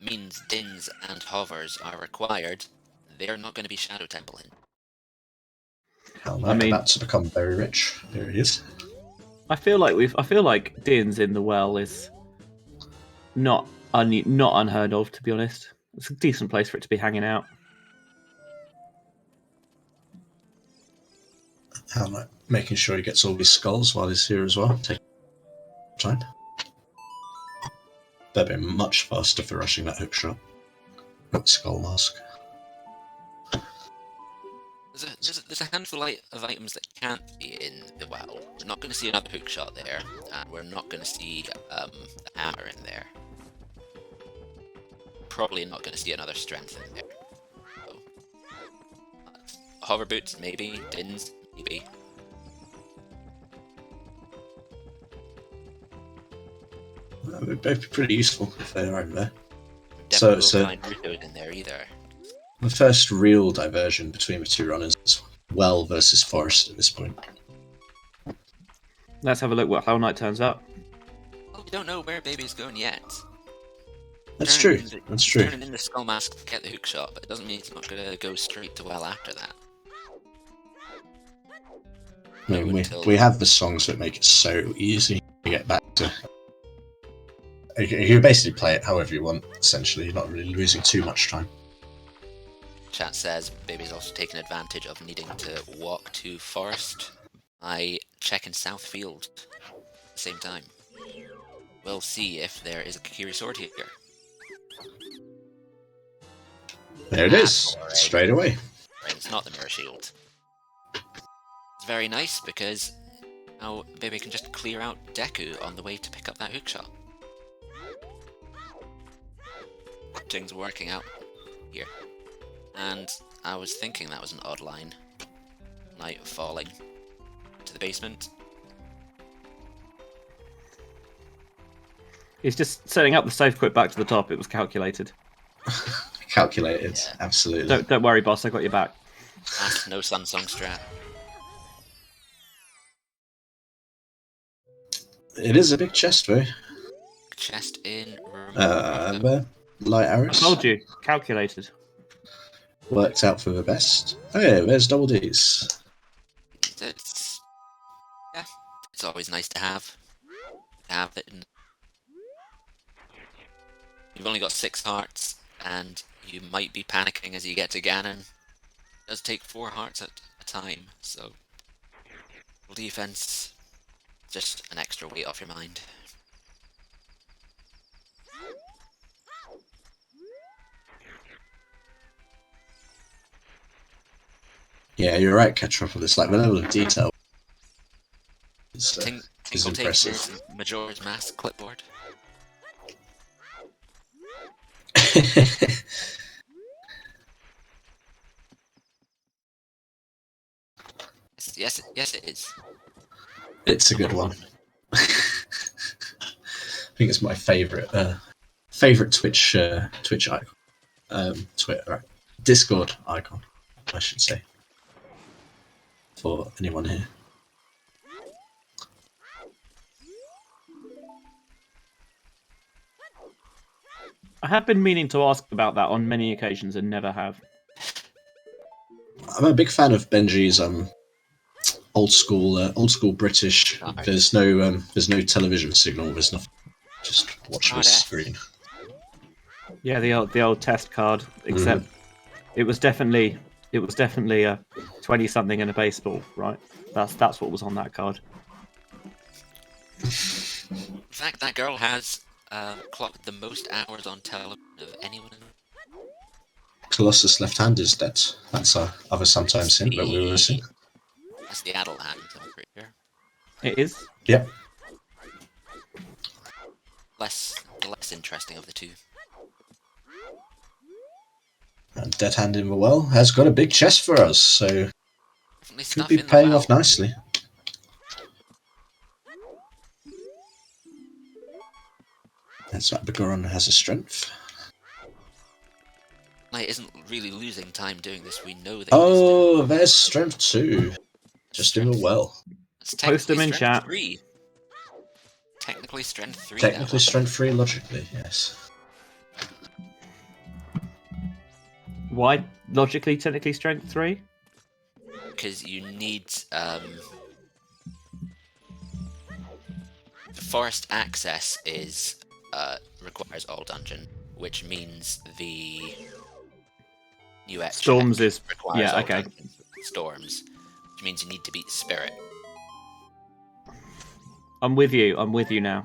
means dins and hovers are required. They're not going to be Shadow Temple hint. Hellknight about to become very rich. There he is. I feel like Din's in the well is not unheard of, to be honest. It's a decent place for it to be hanging out. Hellknight making sure he gets all his skulls while he's here as well. Take time. They'll be much faster for rushing that hook shot. Got skull mask. There's a handful of items that can't be in the well. We're not going to see another hook shot there, and we're not going to see a hammer in there. Probably not going to see another strength in there. So, hover boots, maybe. Dins, maybe. That would both be pretty useful if they're over there. Definitely So won't find Ruto's in there either. The first real diversion between the two runners is well versus Forest at this point. Let's have a look what Hellknight turns up. Well, we don't know where BéBé's going yet. That's true. He's turning in the skull mask to get the hook shot, but it doesn't mean he's not going to go straight to well after that. I mean, we have the songs that make it so easy to get back to. You basically play it however you want, essentially. You're not really losing too much time. Chat says BéBé's also taken advantage of needing to walk to Forest by checking South Field at the same time. We'll see if there is a Kikiri sword here. There it is, straight away. It's not the mirror shield. It's very nice because now BéBé can just clear out Deku on the way to pick up that hookshot. Things working out here. And I was thinking that was an odd line. Knight falling to the basement. He's just setting up the safe quit back to the top. It was calculated. Calculated, Yeah. absolutely. Don't worry, boss. I got your back. No Sun Song strat. It is a big chest, though. Chest in room. Light I arrows. told you, calculated. Worked out for the best. Oh yeah, there's double Ds. It's always nice to have it. You've only got 6 hearts, and you might be panicking as you get to Ganon. It does take 4 hearts at a time, so defense, just an extra weight off your mind. Yeah, you're right, Catropolis. Like the level of detail is Tinkle impressive. takes Majora's Mask clipboard. Yes, it is. It's a good one. I think it's my favorite Twitch icon. Twitter, Discord icon, I should say, for anyone here. I have been meaning to ask about that on many occasions and never have. I'm a big fan of Benjy's old school British. Alright. There's no television signal. There's nothing. Just watch Right, this screen. Yeah, the old test card, except it was definitely a 20-something and a baseball, right? That's what was on that card. In fact, that girl has clocked the most hours on television of anyone in Colossus left hand is dead. That's our other sometimes hint that we were missing. That's the adult hand, I'm pretty sure. It is. Yep. The less interesting of the two. And dead hand in the well has got a big chest for us, so Definitely could stuff be in the paying well. off nicely. That's right, Begoron has a strength. Knight isn't really losing time doing this. We know that. Oh, there's strength 2. Just in the well. It's Post them in strength chat. 3. Technically strength 3. Technically strength 3, logically, yes. Why logically, technically, strength 3? Because you need forest access is requires all dungeon, which means the new extra Storms is requires yeah, all okay. dungeon. Storms, which means you need to beat Spirit. I'm with you now.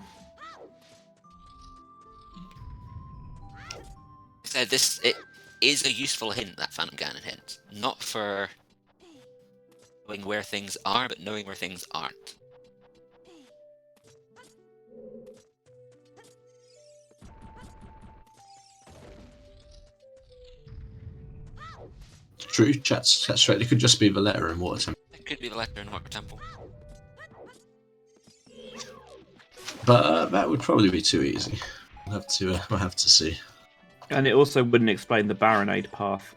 So it is a useful hint, that Phantom Ganon hint, not for knowing where things are, but knowing where things aren't. True, chat's right. It could just be the letter in Water Temple. It could be the letter in Water Temple. But that would probably be too easy. We'll have to see. And it also wouldn't explain the Baronade path.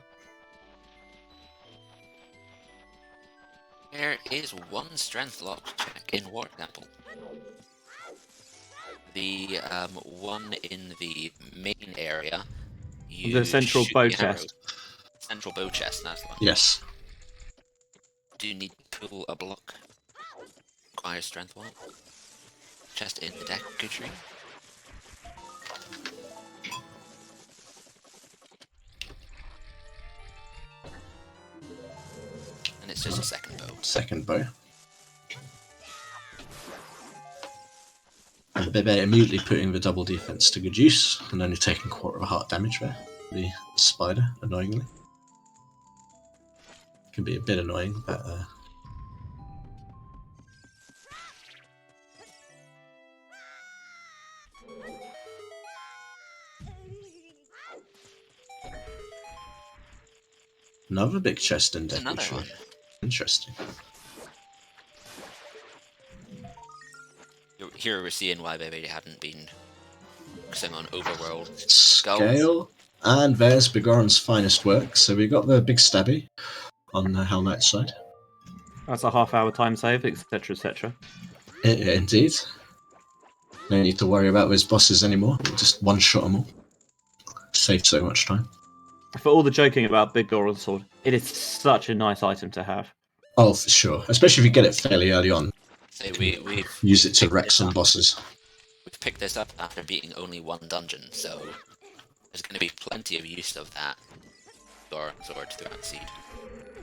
There is one strength lock check in Water Temple. The one in the main area. The central shoot bow the arrow. chest. Central bow chest, that's the one. Yes. Do you need to pull a block? Requires strength 1. Chest in the deck, good tree. And it's just a second bow. Second bow. And BéBé immediately putting the double defense to good use and only taking 1/4 heart damage there. The spider, annoyingly. Can be a bit annoying, but another big chest in deck. Another one. Interesting. Here we're seeing why BéBé hadn't been focusing on overworld Scale. And there's Bigoron's finest work. So we got the big stabby on the Hellknight side. That's a half-hour time save, etc., etc. Yeah, indeed. No need to worry about those bosses anymore. We'll just one-shot them all. Save so much time. For all the joking about Big Goron Sword, it is such a nice item to have. Oh, for sure. Especially if you get it fairly early on. So we've Use it to picked wreck this some up. bosses. We've picked this up after beating only one dungeon, so there's going to be plenty of use of that Goron Sword throughout the seed.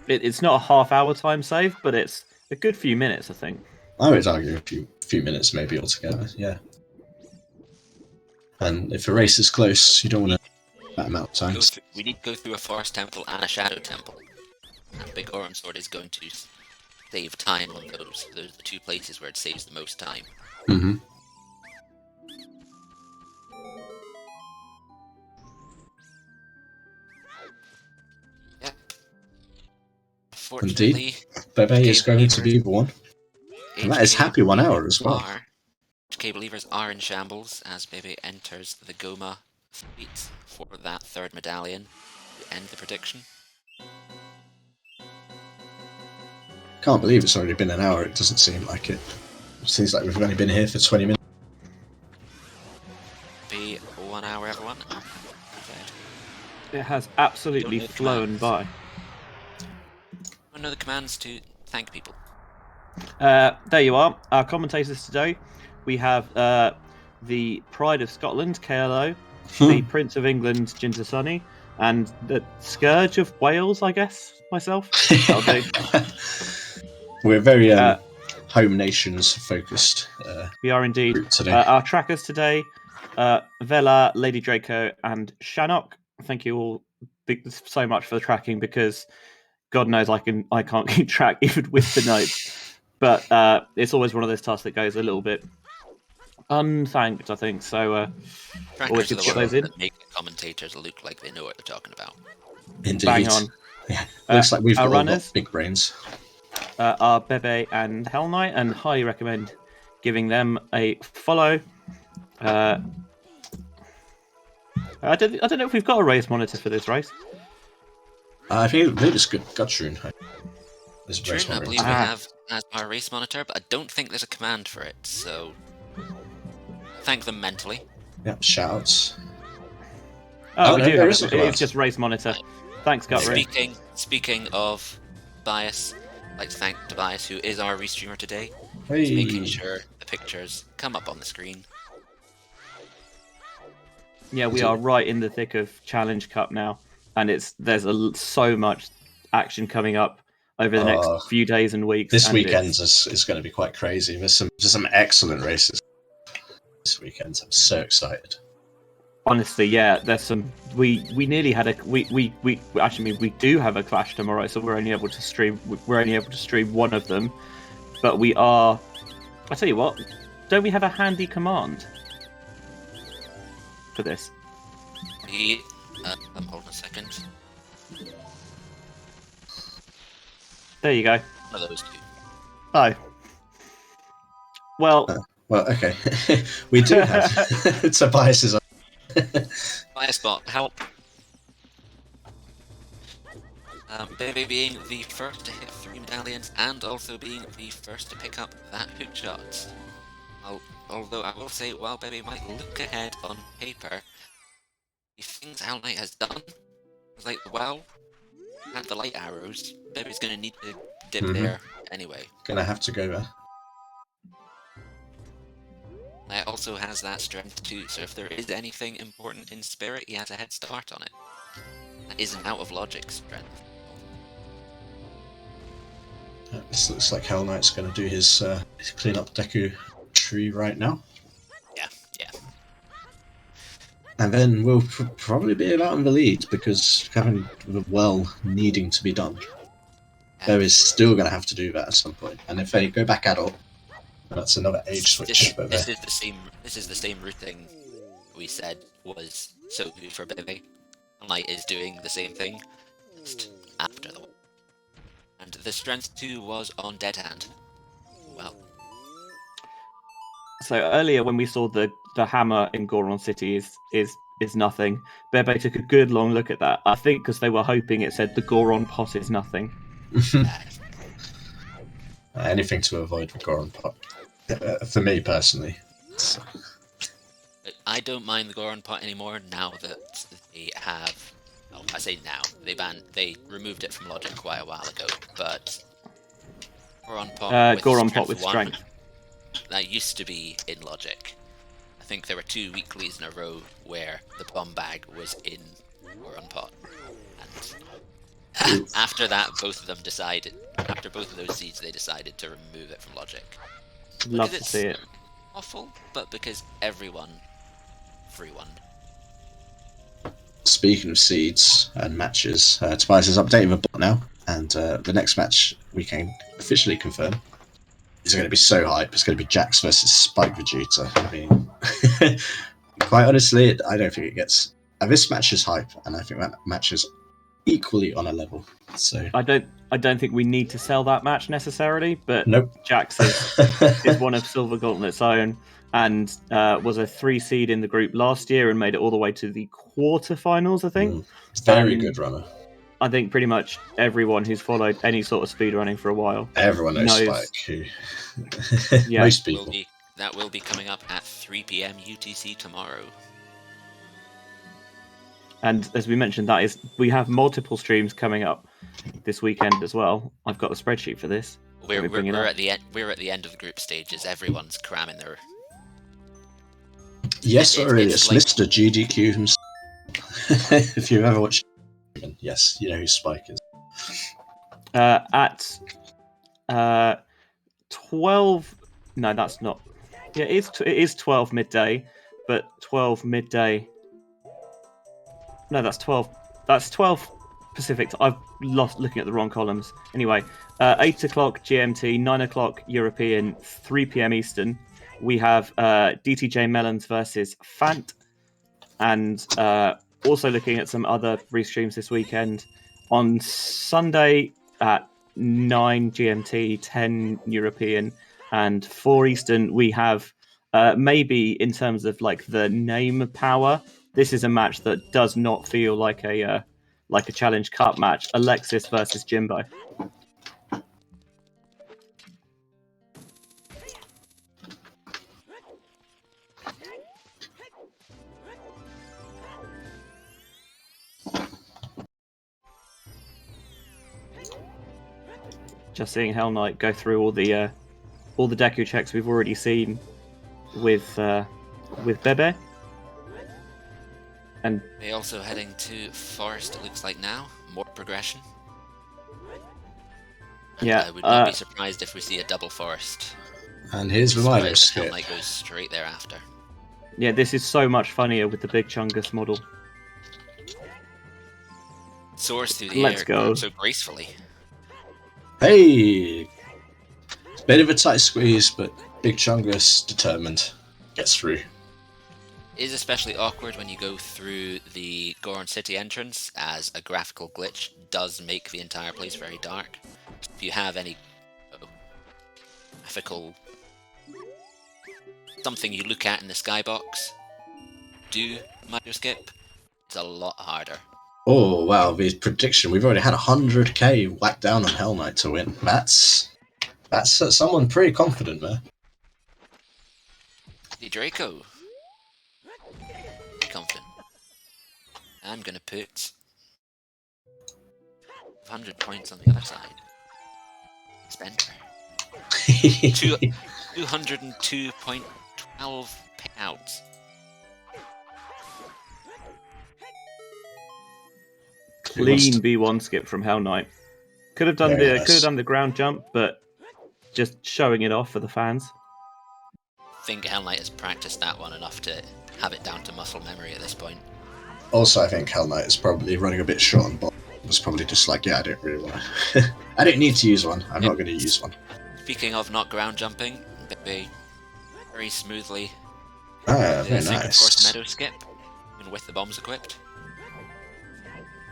It's not a half-hour time save, but it's a good few minutes, I think. I would argue a few minutes maybe altogether, yeah. And if a race is close, you don't want to that amount of time. We need to go through a forest temple and a shadow temple. And Big Goron Sword is going to save time on those. Those are the two places where it saves the most time. Mm-hmm. Yep. Fortunately, Indeed. BéBé is going to be the one. And that is happy 1 hour as well. HK believers are in shambles as BéBé enters the Goma fleet for that third medallion to end the prediction. Can't believe it's already been an hour. It doesn't seem like it. It seems like we've only been here for 20 minutes. Be 1 hour, everyone. It has absolutely flown by. I know the commands to thank people. There you are. Our commentators today. We have the Pride of Scotland, KLO, the Prince of England, Gingersonny, and the Scourge of Wales, I guess, myself. That'll do. We're very home nations focused. We are indeed. Group today. Our trackers today, Vela, Lady Draco, and Shannock. Thank you all so much for the tracking, because God knows I can't keep track even with the notes. But it's always one of those tasks that goes a little bit unthanked, I think. So always Trackers are good the to get those ones in. that make the commentators look like they know what they're talking about. Indeed. Bang on. Yeah. Looks like we've our all runners, got big brains. Are BéBé and Hellknight, and highly recommend giving them a follow. I don't know if we've got a race monitor for this race. I think it's good. Gutshroon. True, I believe we have as our race monitor, but I don't think there's a command for it, so thank them mentally. Yep, shouts. Oh, we no, do there have is a it. command. It's just race monitor. Thanks, Guthrie. Speaking of Tobias, I'd like to thank Tobias, who is our restreamer today, Hey. for making sure the pictures come up on the screen. Yeah, we are right in the thick of Challenge Cup now, and there's so much action coming up over the next few days and weeks. This weekend is going to be quite crazy. There's some excellent races this weekend. I'm so excited. Honestly, yeah, there's some. We nearly had we do have a clash tomorrow, so we're only able to stream one of them, but we are. I tell you what, don't we have a handy command for this? Hold on a second. There you go. One of those two. Oh. Well, okay. We do have Tobias's. Bias bot, help. BéBé being the first to hit 3 medallions and also being the first to pick up that hook shot. Although I will say, while BéBé might look ahead on paper, the things Hellknight has done, it's like, well, at the light arrows, BéBé's going to need to dip there anyway. Gonna have to go there. It also has that strength too, so if there is anything important in Spirit, he has a head start on it. That isn't out of logic strength. This looks like Hellknight's going to do his clean up Deku tree right now. Yeah. And then we'll probably be out in the lead because having the well needing to be done. There is still going to have to do that at some point. And if they go back adult, that's another age switch. This is the same routing we said was so good for BéBé. Hellknight is doing the same thing, just after the one. And the strength 2 was on Dead Hand. Well, So earlier when we saw the hammer in Goron City is nothing, BéBé took a good long look at that. I think because they were hoping it said the Goron pot is nothing. Anything to avoid the Goron pot. For me personally. I don't mind the Goron pot anymore now that they have. Oh, I say now. They removed it from Logic quite a while ago, but Goron pot with Goron strength pot with 1, strength. that used to be in Logic. I think there were 2 weeklies in a row where the bomb bag was in Goron pot, and after that, both of them decided. After both of those seeds, they decided to remove it from Logic. Love to see it. Awful, but because everyone. Speaking of seeds and matches, Tobias has updated the bot now, and the next match we can officially confirm is going to be so hype. It's going to be Jax versus Spike Vegeta. I mean, quite honestly, I don't think it gets. This match is hype, and I think that match is equally on a level. So I don't think we need to sell that match necessarily, but nope. Jax is one of Silver Gauntlet's own, and was a 3 seed in the group last year and made it all the way to the quarterfinals, I think. Very good runner. I think pretty much everyone who's followed any sort of speedrunning for a while. Everyone knows Spike. Yeah. Most people. That will be coming up at 3 PM UTC tomorrow. And as we mentioned, we have multiple streams coming up this weekend as well. I've got a spreadsheet for this. We're at the end of the group stages. Everyone's cramming their. Yes, Aurelius, like... Mr. GDQ himself. If you've ever watched, yes, you know who Spike is. At 12. No, that's not. Yeah, it is 12 midday, but 12 midday. No, that's 12. That's 12 Pacific. I've lost looking at the wrong columns. Anyway, 8 o'clock GMT, 9 o'clock European, 3 PM Eastern. We have DTJ Melons versus Fant, and also looking at some other restreams this weekend. On Sunday at 9 GMT, 10 European, and 4 Eastern, we have maybe in terms of like the name power. This is a match that does not feel like a Challenge Cup match. Alexis versus Jimbo. Just seeing Hellknight go through all the Deku checks we've already seen with BéBé. And they also heading to Forest, it looks like now. More progression. Yeah. I would not be surprised if we see a double Forest. And here's the minor skip. Hellknight goes straight thereafter. Yeah, this is so much funnier with the big Chungus model. Soars through the Let's air go. So gracefully. Hey! Bit of a tight squeeze, but Big Chungus, determined, gets through. It is especially awkward when you go through the Goron City entrance, as a graphical glitch does make the entire place very dark. If you have any graphical something you look at in the skybox, do minor skip, it's a lot harder. Oh wow, the prediction, we've already had 100k whacked down on Hellknight to win. That's someone pretty confident there. Hey Draco. Confident. I'm gonna put 100 points on the other side. Spender. 202.12 payouts. Clean B1 skip from Hellknight. Could have done the ground jump, but just showing it off for the fans. I think Hellknight has practiced that one enough to have it down to muscle memory at this point. Also, I think Hellknight is probably running a bit short on bot. Was probably just like, yeah, I don't really want to. I don't need to use one. I'm not going to use one. Speaking of not ground jumping, BéBé very smoothly. Very nice. Meadow skip, even with the bombs equipped.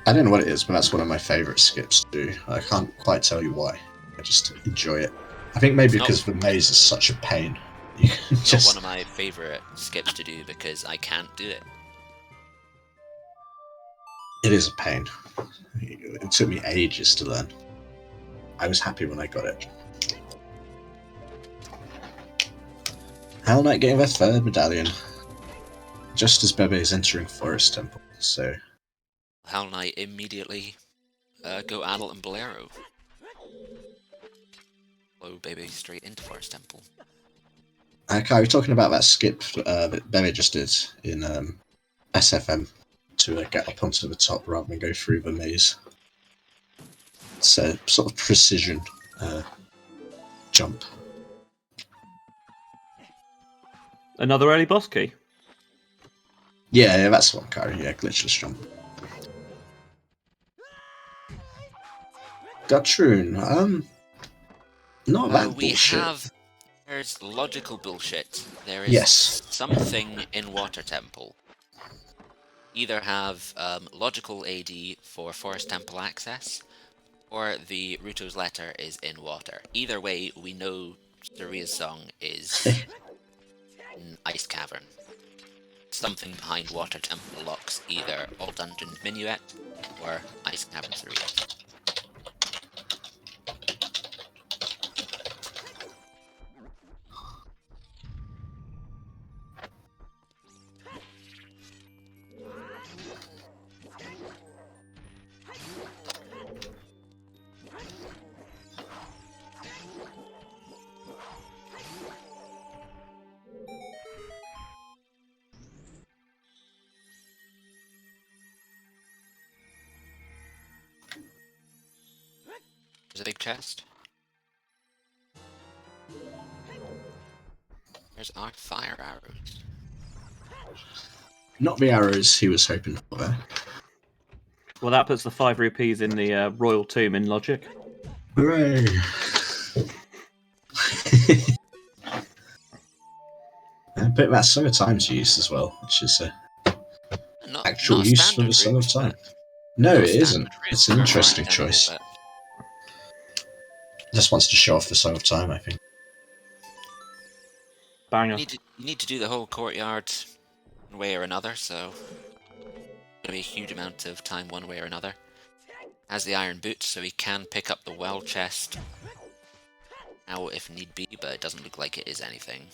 I don't know what it is, but that's one of my favourite skips to do. I can't quite tell you why. I just enjoy it. I think maybe because the maze is such a pain. You can It's just... not one of my favourite skips to do because I can't do it. It is a pain. It took me ages to learn. I was happy when I got it. Hellknight getting their third medallion. Just as BéBé is entering Forest Temple, so... Hellknight immediately go Adult and Bolero. Blow BéBé straight into Forest Temple. Okay, we're talking about that skip that BéBé just did in SFM to get up onto the top rather than go through the maze. It's a sort of precision jump. Another early boss key. Yeah, that's one, Kyrie. Yeah, glitchless jump. Gatroon, not that we bullshit. have... There's logical bullshit. There is Yes. something in Water Temple. Either have logical AD for Forest Temple access, or the Ruto's letter is in water. Either way, we know Saria's song is in Ice Cavern. Something behind Water Temple locks either All Dungeon Minuet or Ice Cavern Saria. There's a big chest. There's our fire arrows. Not the arrows he was hoping for there. Well, that puts the 5 rupees in the Royal Tomb in Logic. Hooray! A bit of that Song of Time's used as well, which is actual not a use for the standard Song of route, Time. but No, not a it isn't. standard route It's an for interesting Forest Temple, choice. but Just wants to show off the Song of Time, I think. Banger. You need to do the whole courtyard one way or another, so gonna be a huge amount of time one way or another. Has the iron boot, so he can pick up the well chest now if need be, but it doesn't look like it is anything.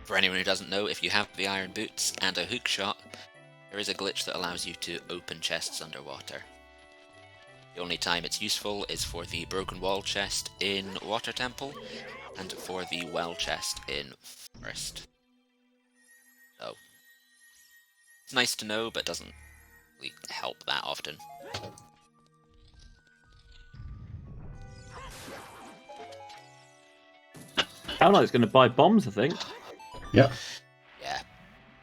For anyone who doesn't know, if you have the iron boots and a hook shot, there is a glitch that allows you to open chests underwater. The only time it's useful is for the broken wall chest in Water Temple, and for the well chest in Forest. So, it's nice to know, but doesn't really help that often. Hellknight's going to buy bombs, I think. Yep, Yeah,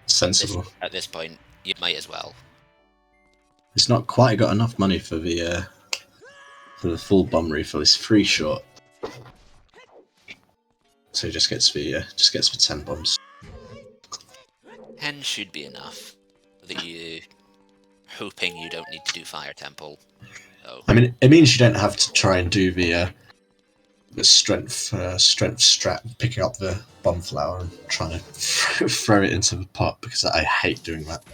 sensible. at this point, you might as well. It's not quite got enough money for the full bomb refill. It's free short, so he just gets the 10 bombs. 10 should be enough. That you hoping you don't need to do Fire Temple. So. I mean, it means you don't have to try and do the strength strat, picking up the bomb flower and trying to throw it into the pot, because I hate doing that.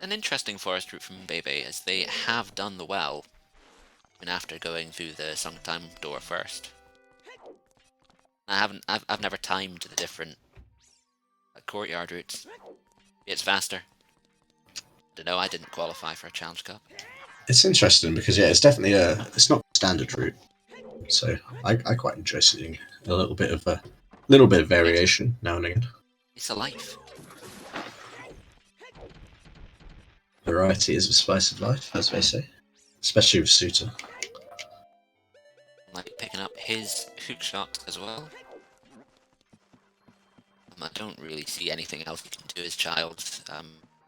An interesting forest route from BéBé is they have done the well, and after going through the Songtime door first. I've never timed the different courtyard routes. It's faster. I don't know, I didn't qualify for a Challenge Cup. It's interesting because it's definitely it's not a standard route, so I quite enjoy seeing a little bit of variation now and again. It's a life. Variety is the spice of life, as they say, especially with Suta. Like picking up his hook shot as well. I don't really see anything else he can do as child.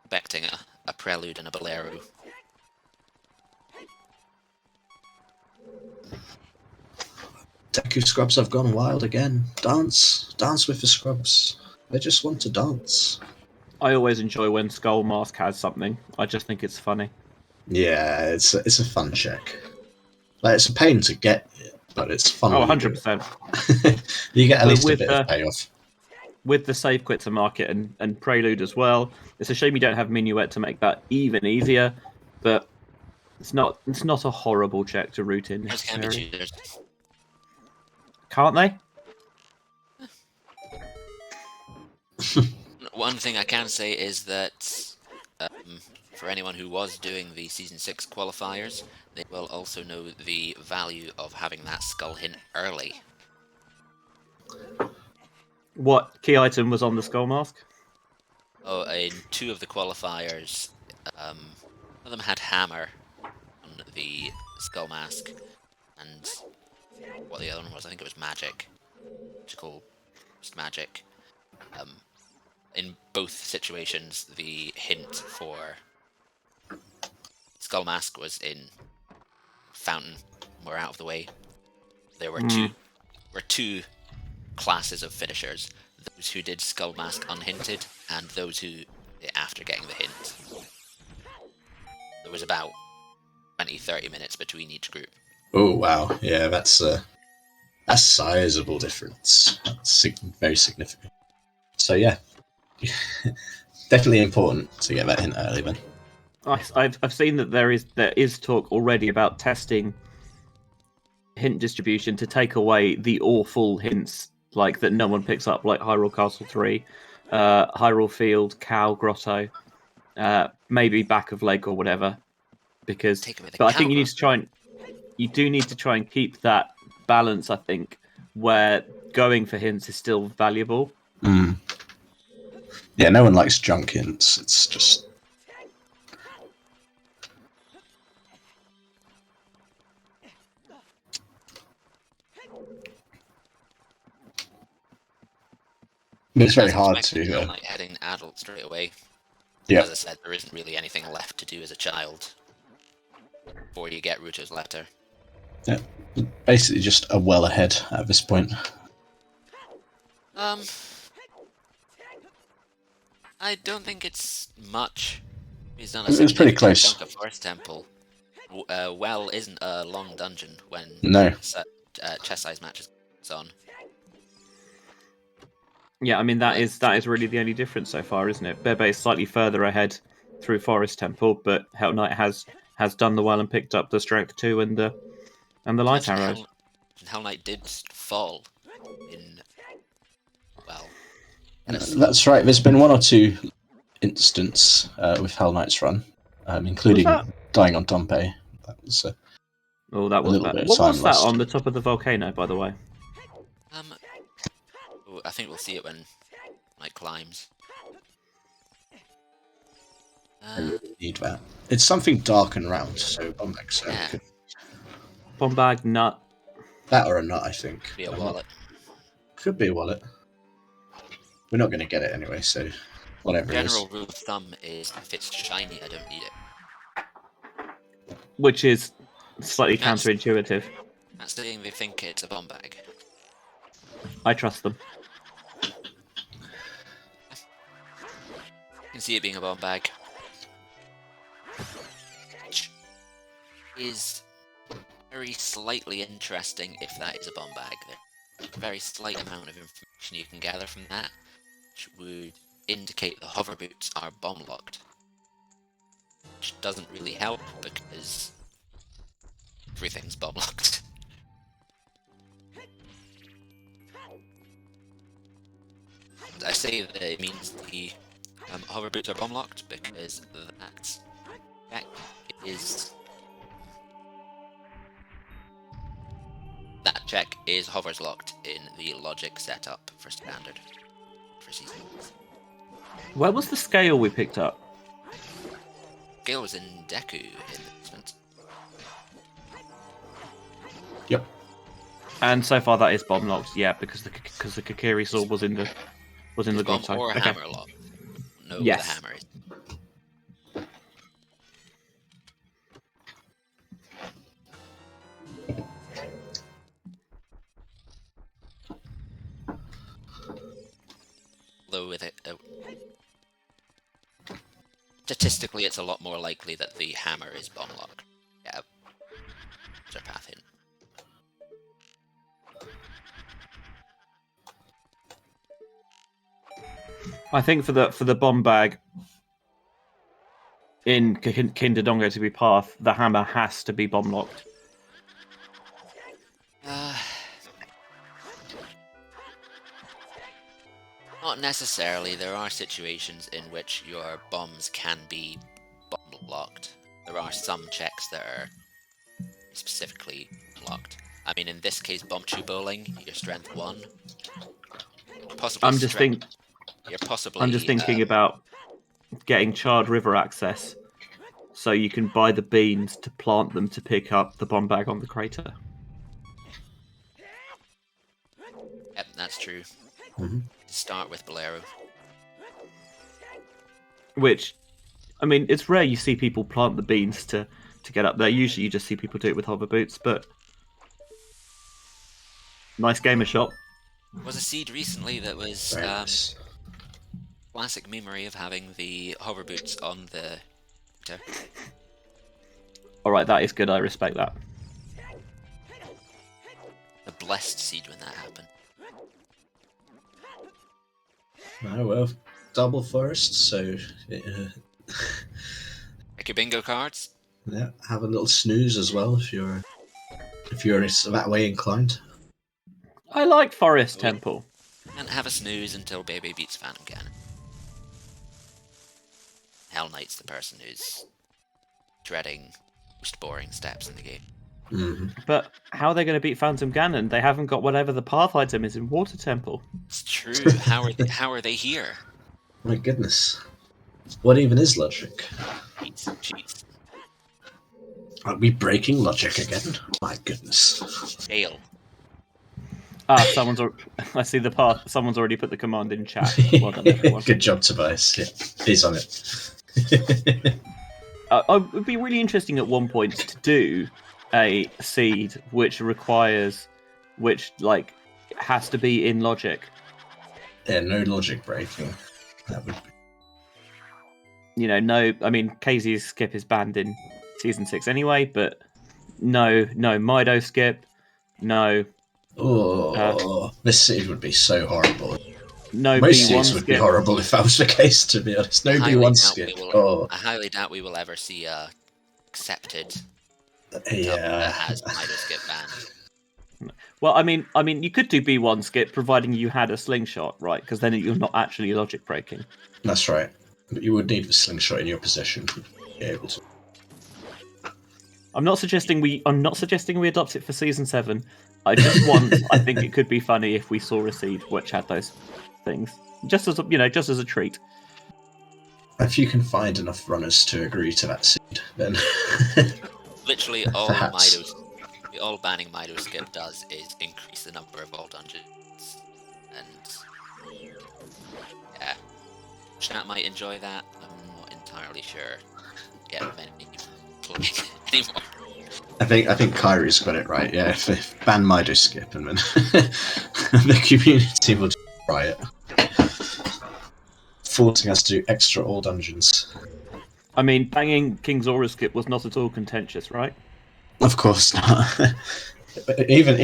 Expecting a prelude and a bolero. Deku scrubs have gone wild again. Dance with the scrubs. They just want to dance. I always enjoy when Skull Mask has something. I just think it's funny. Yeah, it's a fun check. Like, it's a pain to get it, but it's fun. Oh, when you do 100%. it. You get at But least a with bit of payoff. With the save quit to market and Prelude as well, it's a shame you don't have Minuet to make that even easier, but it's not a horrible check to root in Those can be necessarily. choosers. Can't they? One thing I can say is that for anyone who was doing the Season 6 qualifiers, they will also know the value of having that skull hint early. What key item was on the Skull Mask? Oh, in 2 of the qualifiers, one of them had hammer on the skull mask, and what the other one was, I think it was magic. Magical magic. In both situations, the hint for Skull Mask was in Fountain. We're out of the way. There were two classes of finishers: those who did Skull Mask unhinted, and those who did after getting the hint. There was about 20-30 minutes between each group. Oh wow, yeah, that's a sizable difference. That's very significant. So yeah, definitely important to get that hint early. Then I've seen that there is talk already about testing hint distribution to take away the awful hints like that no one picks up, like Hyrule Castle 3, Hyrule Field, Cow Grotto, maybe Back of Lake or whatever. But I think you do need to try and keep that balance. I think where going for hints is still valuable. Yeah, no one likes junk hints. It's just. It's very hard to. Like heading adult straight away. Yeah. As I said, there isn't really anything left to do as a child before you get Ruto's letter. Yeah, basically just a well ahead at this point. I don't think it's much. He's done a It was pretty significant close. chunk of Forest Temple. Well isn't a long dungeon when chess size matches on. Yeah, I mean that is really the only difference so far, isn't it? BéBé is slightly further ahead through Forest Temple, but Hellknight has done the well and picked up the Strength 2 and the Light Arrows. Hellknight did fall in. Well, that's right. There's been one or two instances with Hellknight's run, including dying on Dompe. That was that was bad. What was that on the top of the volcano, by the way? I think we'll see it when Mike climbs. Need that. It's something dark and round, so Bombag. Yeah. Bombag, nut. That or a nut, I think. Could be a wallet. Could be a wallet. We're not going to get it anyway, so whatever. General rule of thumb is if it's shiny, I don't need it. Which is slightly counterintuitive. That's saying they think it's a bomb bag. I trust them. You can see it being a bomb bag. Which is very slightly interesting if that is a bomb bag. There's a very slight amount of information you can gather from that, which would indicate the hover boots are bomb locked. Which doesn't really help because everything's bomb locked. I say that it means the hover boots are bomb locked because that check is hovers locked in the logic setup for standard for season. Where was the scale we picked up? Scale was in Deku in the basement. Yep. And so far that is bomb locked, yeah, because the Kakiri sword was in the bomb grotto. or hammer lock. No, yes. The hammer is. Although Statistically, it's a lot more likely that the hammer is bomb locked. Yeah. There's our path in. I think for the bomb bag in Kinder Dongo to be path, the hammer has to be bomb locked. Not necessarily. There are situations in which your bombs can be bomb locked. There are some checks that are specifically locked. I mean, in this case, bomb chew bowling, your strength 1. Possibly I'm just thinking about getting Charred River access, so you can buy the beans to plant them to pick up the bomb bag on the crater. Yep, that's true. Mm-hmm. Start with Bolero. Which, I mean, it's rare you see people plant the beans to get up there. Usually you just see people do it with hover boots, but nice gamer shot. Was a seed recently that was Nice. classic memory of having the hover boots on the... Alright, that is good, I respect that. The blessed seed when that happened. Oh, well, double forest, so Like your bingo cards? yeah, have a little snooze as well if you're that way inclined. I like Forest Temple. And have a snooze until BéBé beats Phantom Cannon. Hellknight's the person who's dreading most boring steps in the game. Mm-hmm. But how are they going to beat Phantom Ganon? They haven't got whatever the path item is in Water Temple. It's true. How are they here? My goodness, what even is logic? Jeez. Are we breaking logic again? My goodness. Fail. I see the path. Someone's already put the command in chat. Well done, everyone. Good job, Tobias. Yeah, he's on it. It would be really interesting at one point to do a seed which has to be in logic. Yeah, no logic breaking. That would be... No. I mean, KZ's skip is banned in season 6 anyway, but no Mido skip, no. Oh, this seed would be so horrible. No Most B1 seeds would be skip. horrible if that was the case, to be honest. No B1 skip. Oh, I highly doubt we will ever see a accepted yeah. that has Mido skip banned. Well, I mean, you could do B1 skip providing you had a slingshot, right? Because then you're not actually logic breaking. That's right. But you would need the slingshot in your possession to be able to. I'm not suggesting we adopt it for season 7. I think it could be funny if we saw a seed which had those things, just as a treat. If you can find enough runners to agree to that seed, then Literally all Perhaps. all banning Mido skip does is increase the number of all dungeons, and yeah, chat might enjoy that. I'm not entirely sure. Yeah, anymore. I think Kyrie's got it right. Yeah, if ban Mido skip and then the community will just riot, forcing us to do extra all dungeons. I mean, banging King's Aura skip was not at all contentious, right? Of course not. even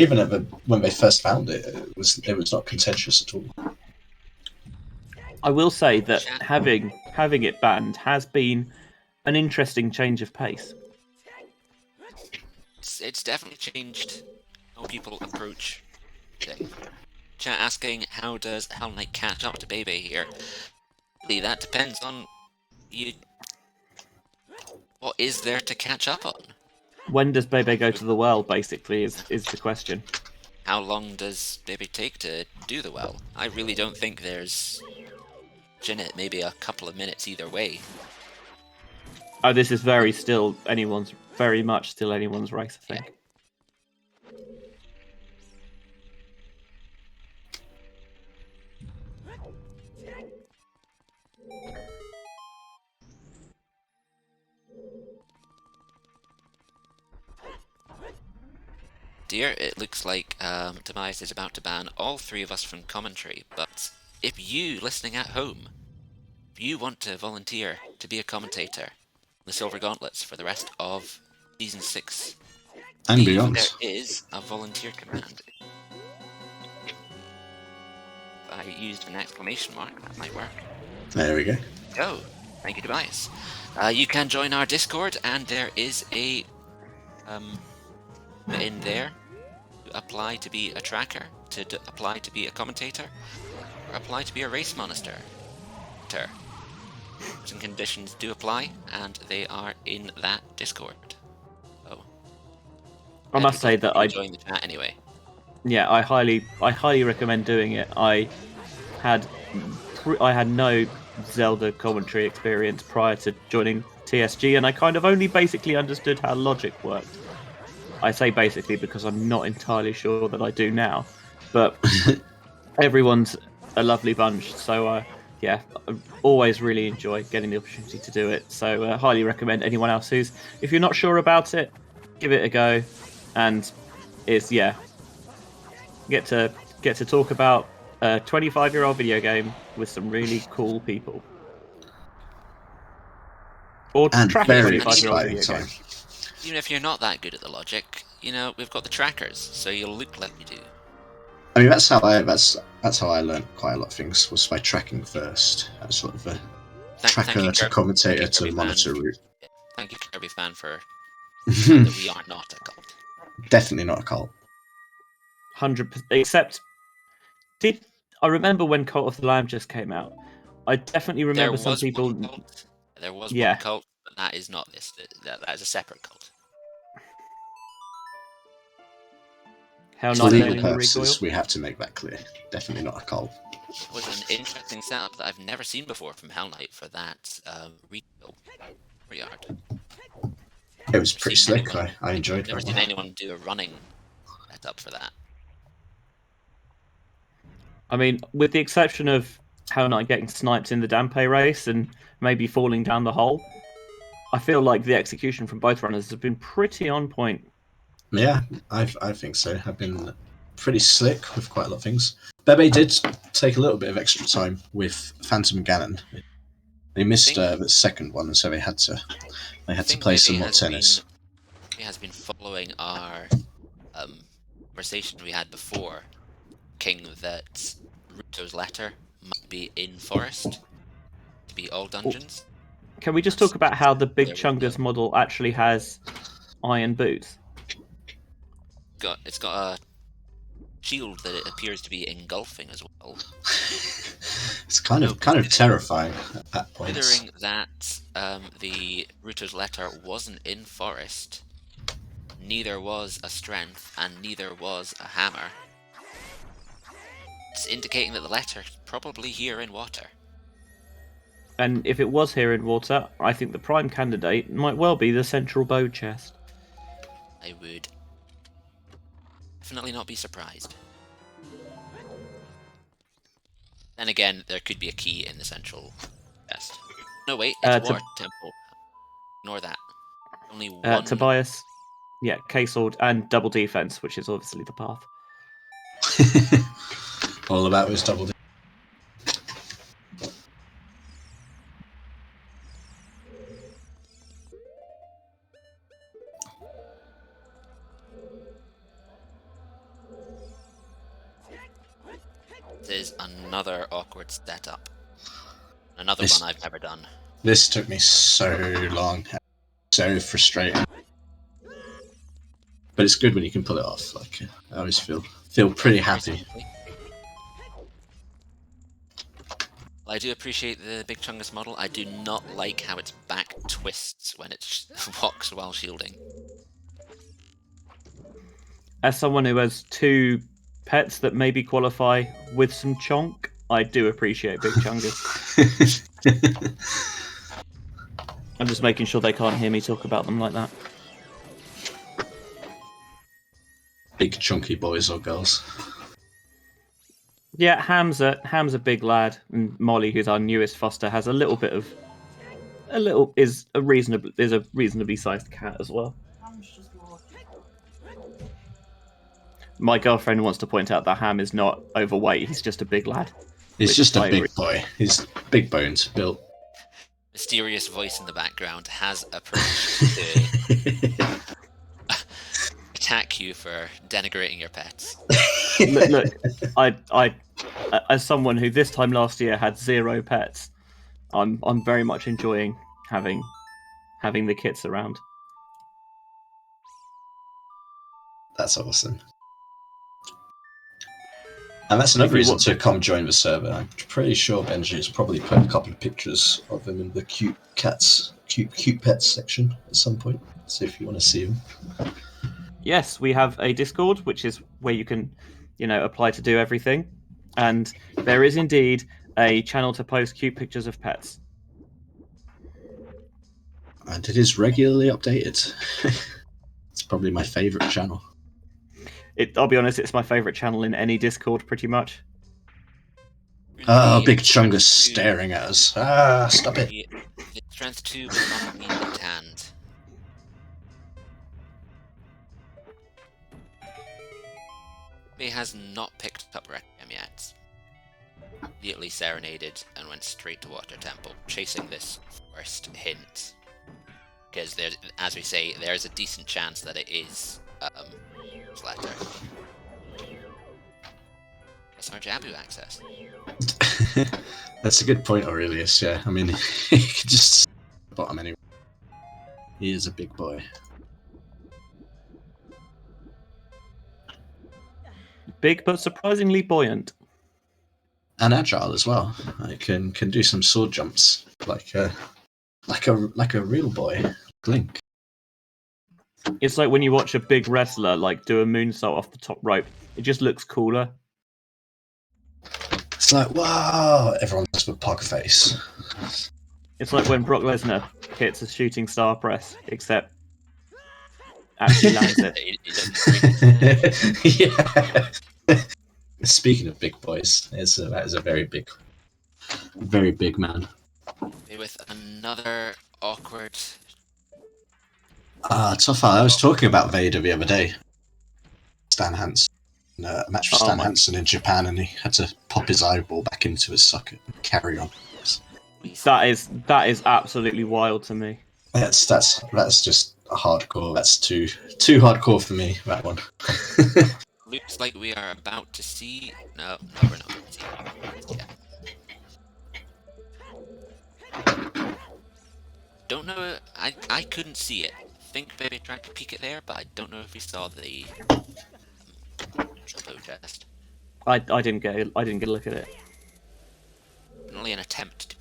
when they first found it, it was not contentious at all. I will say that having it banned has been an interesting change of pace. It's definitely changed how people approach things. Chat asking, how does Hellknight catch up to BéBé here? Really, that depends on you. What is there to catch up on? When does BéBé go to the well, basically, is the question. How long does BéBé take to do the well? I really don't think there's in it. Maybe a couple of minutes either way. Oh, this is very much still anyone's race, I think. Dear, it looks like Tobias is about to ban all 3 of us from commentary, but if you, listening at home, you want to volunteer to be a commentator on the Silver Gauntlets for the rest of Season 6, And beyond. there is a volunteer command. If I used an exclamation mark, that might work. There we go. Oh, thank you, Tobias. You can join our Discord, and there is a in there to apply to be a tracker, to apply to be a commentator, or apply to be a race monitor. Terms and conditions do apply, and they are in that Discord. So, I must say that I join the chat anyway. Yeah, I highly recommend doing it. I had no Zelda commentary experience prior to joining TSG, and I kind of only basically understood how logic worked. I say basically because I'm not entirely sure that I do now, but everyone's a lovely bunch, so yeah, I always really enjoy getting the opportunity to do it. So highly recommend anyone else if you're not sure about it, give it a go, and it's get to talk about a 25-year-old video game with some really cool people. Or And track a very 25-year-old video exciting game. Even if you're not that good at the logic, we've got the trackers, so you'll look like you do. I mean, that's how I learned quite a lot of things, was by tracking first. As sort of a tracker to commentator to monitor route. Thank you, Kirby fan, for that we are not a cult. Definitely not a cult. 100%. Except, I remember when Cult of the Lamb just came out? I definitely remember some people. There was one cult, but that is not this. That is a separate cult. For legal purposes, we have to make that clear. Definitely not a cult. It was an interesting setup that I've never seen before from Hellknight for that retail yard. It was pretty slick. I enjoyed it. I've never seen anyone do a running setup for that. I mean, with the exception of Hellknight getting sniped in the Dampe race and maybe falling down the hole, I feel like the execution from both runners has been pretty on point. Yeah, I think so. I've been pretty slick with quite a lot of things. BéBé did take a little bit of extra time with Phantom Ganon. They missed the second one, so they had to play some more tennis. He has been following our conversation we had before, King, that Ruto's letter might be in forest to be all dungeons. Can we just talk about how the Big Chungus model actually has iron boots? It's got a shield that it appears to be engulfing as well. It's kind of terrifying at points. Considering that the Ruto's letter wasn't in forest, neither was a strength, and neither was a hammer, it's indicating that the letter's probably here in water. And if it was here in water, I think the prime candidate might well be the central bow chest. I would definitely not be surprised. Then again, there could be a key in the central chest. No, wait, it's a water temple. Ignore that. Only one. Tobias, yeah, K-Sword and double defense, which is obviously the path. All about was double defense. This is another awkward setup. Another one I've never done. This took me so long. So frustrating. But it's good when you can pull it off. Like, I always feel pretty happy. Well, I do appreciate the Big Chungus model. I do not like how its back twists when it walks while shielding. As someone who has two pets that maybe qualify with some chonk, I do appreciate Big Chungus. I'm just making sure they can't hear me talk about them like that. Big chunky boys or girls. Yeah, Ham's a big lad, and Molly, who's our newest foster, has is a reasonably sized cat as well. My girlfriend wants to point out that Ham is not overweight; he's just a big lad. He's just a big boy. He's big bones built. Mysterious voice in the background has approached to attack you for denigrating your pets. Look, I, as someone who this time last year had 0 pets, I'm very much enjoying having the kits around. That's awesome. And that's another reason to come join the server. I'm pretty sure Benjy has probably put a couple of pictures of him in the cute pets section at some point. So if you want to see him. Yes, we have a Discord, which is where you can, apply to do everything. And there is indeed a channel to post cute pictures of pets. And it is regularly updated. It's probably my favourite channel. I'll be honest, it's my favourite channel in any Discord, pretty much. Big Chungus staring at us. Stop it. The strength 2 will not be in hand. He has not picked up Requiem yet. Immediately serenaded and went straight to Water Temple, chasing this first hint. Because, as we say, there's a decent chance that it is Slatter. That's our Jabu access. That's a good point, Aurelius, yeah. I mean, he could just bottom anyway. He is a big boy. Big but surprisingly buoyant. And agile as well. I can do some sword jumps like a real boy. Link. It's like when you watch a big wrestler do a moonsault off the top rope. It just looks cooler. It's like, wow, everyone does with pug face. It's like when Brock Lesnar hits a shooting star press, except actually lands it. Yeah. Speaking of big boys, that is a very big man. With another awkward. Toffa, I was talking about Vader the other day. Stan Hansen. A match with Stan Hansen in Japan, and he had to pop his eyeball back into his socket and carry on. That is absolutely wild to me. That's just hardcore. That's too hardcore for me, that one. Looks like we are about to see. No, we're not about to see. Yeah. Don't know. I couldn't see it. I think BéBé tried to peek it there, but I don't know if he saw the bow chest. I didn't get a look at it. Only an attempt to.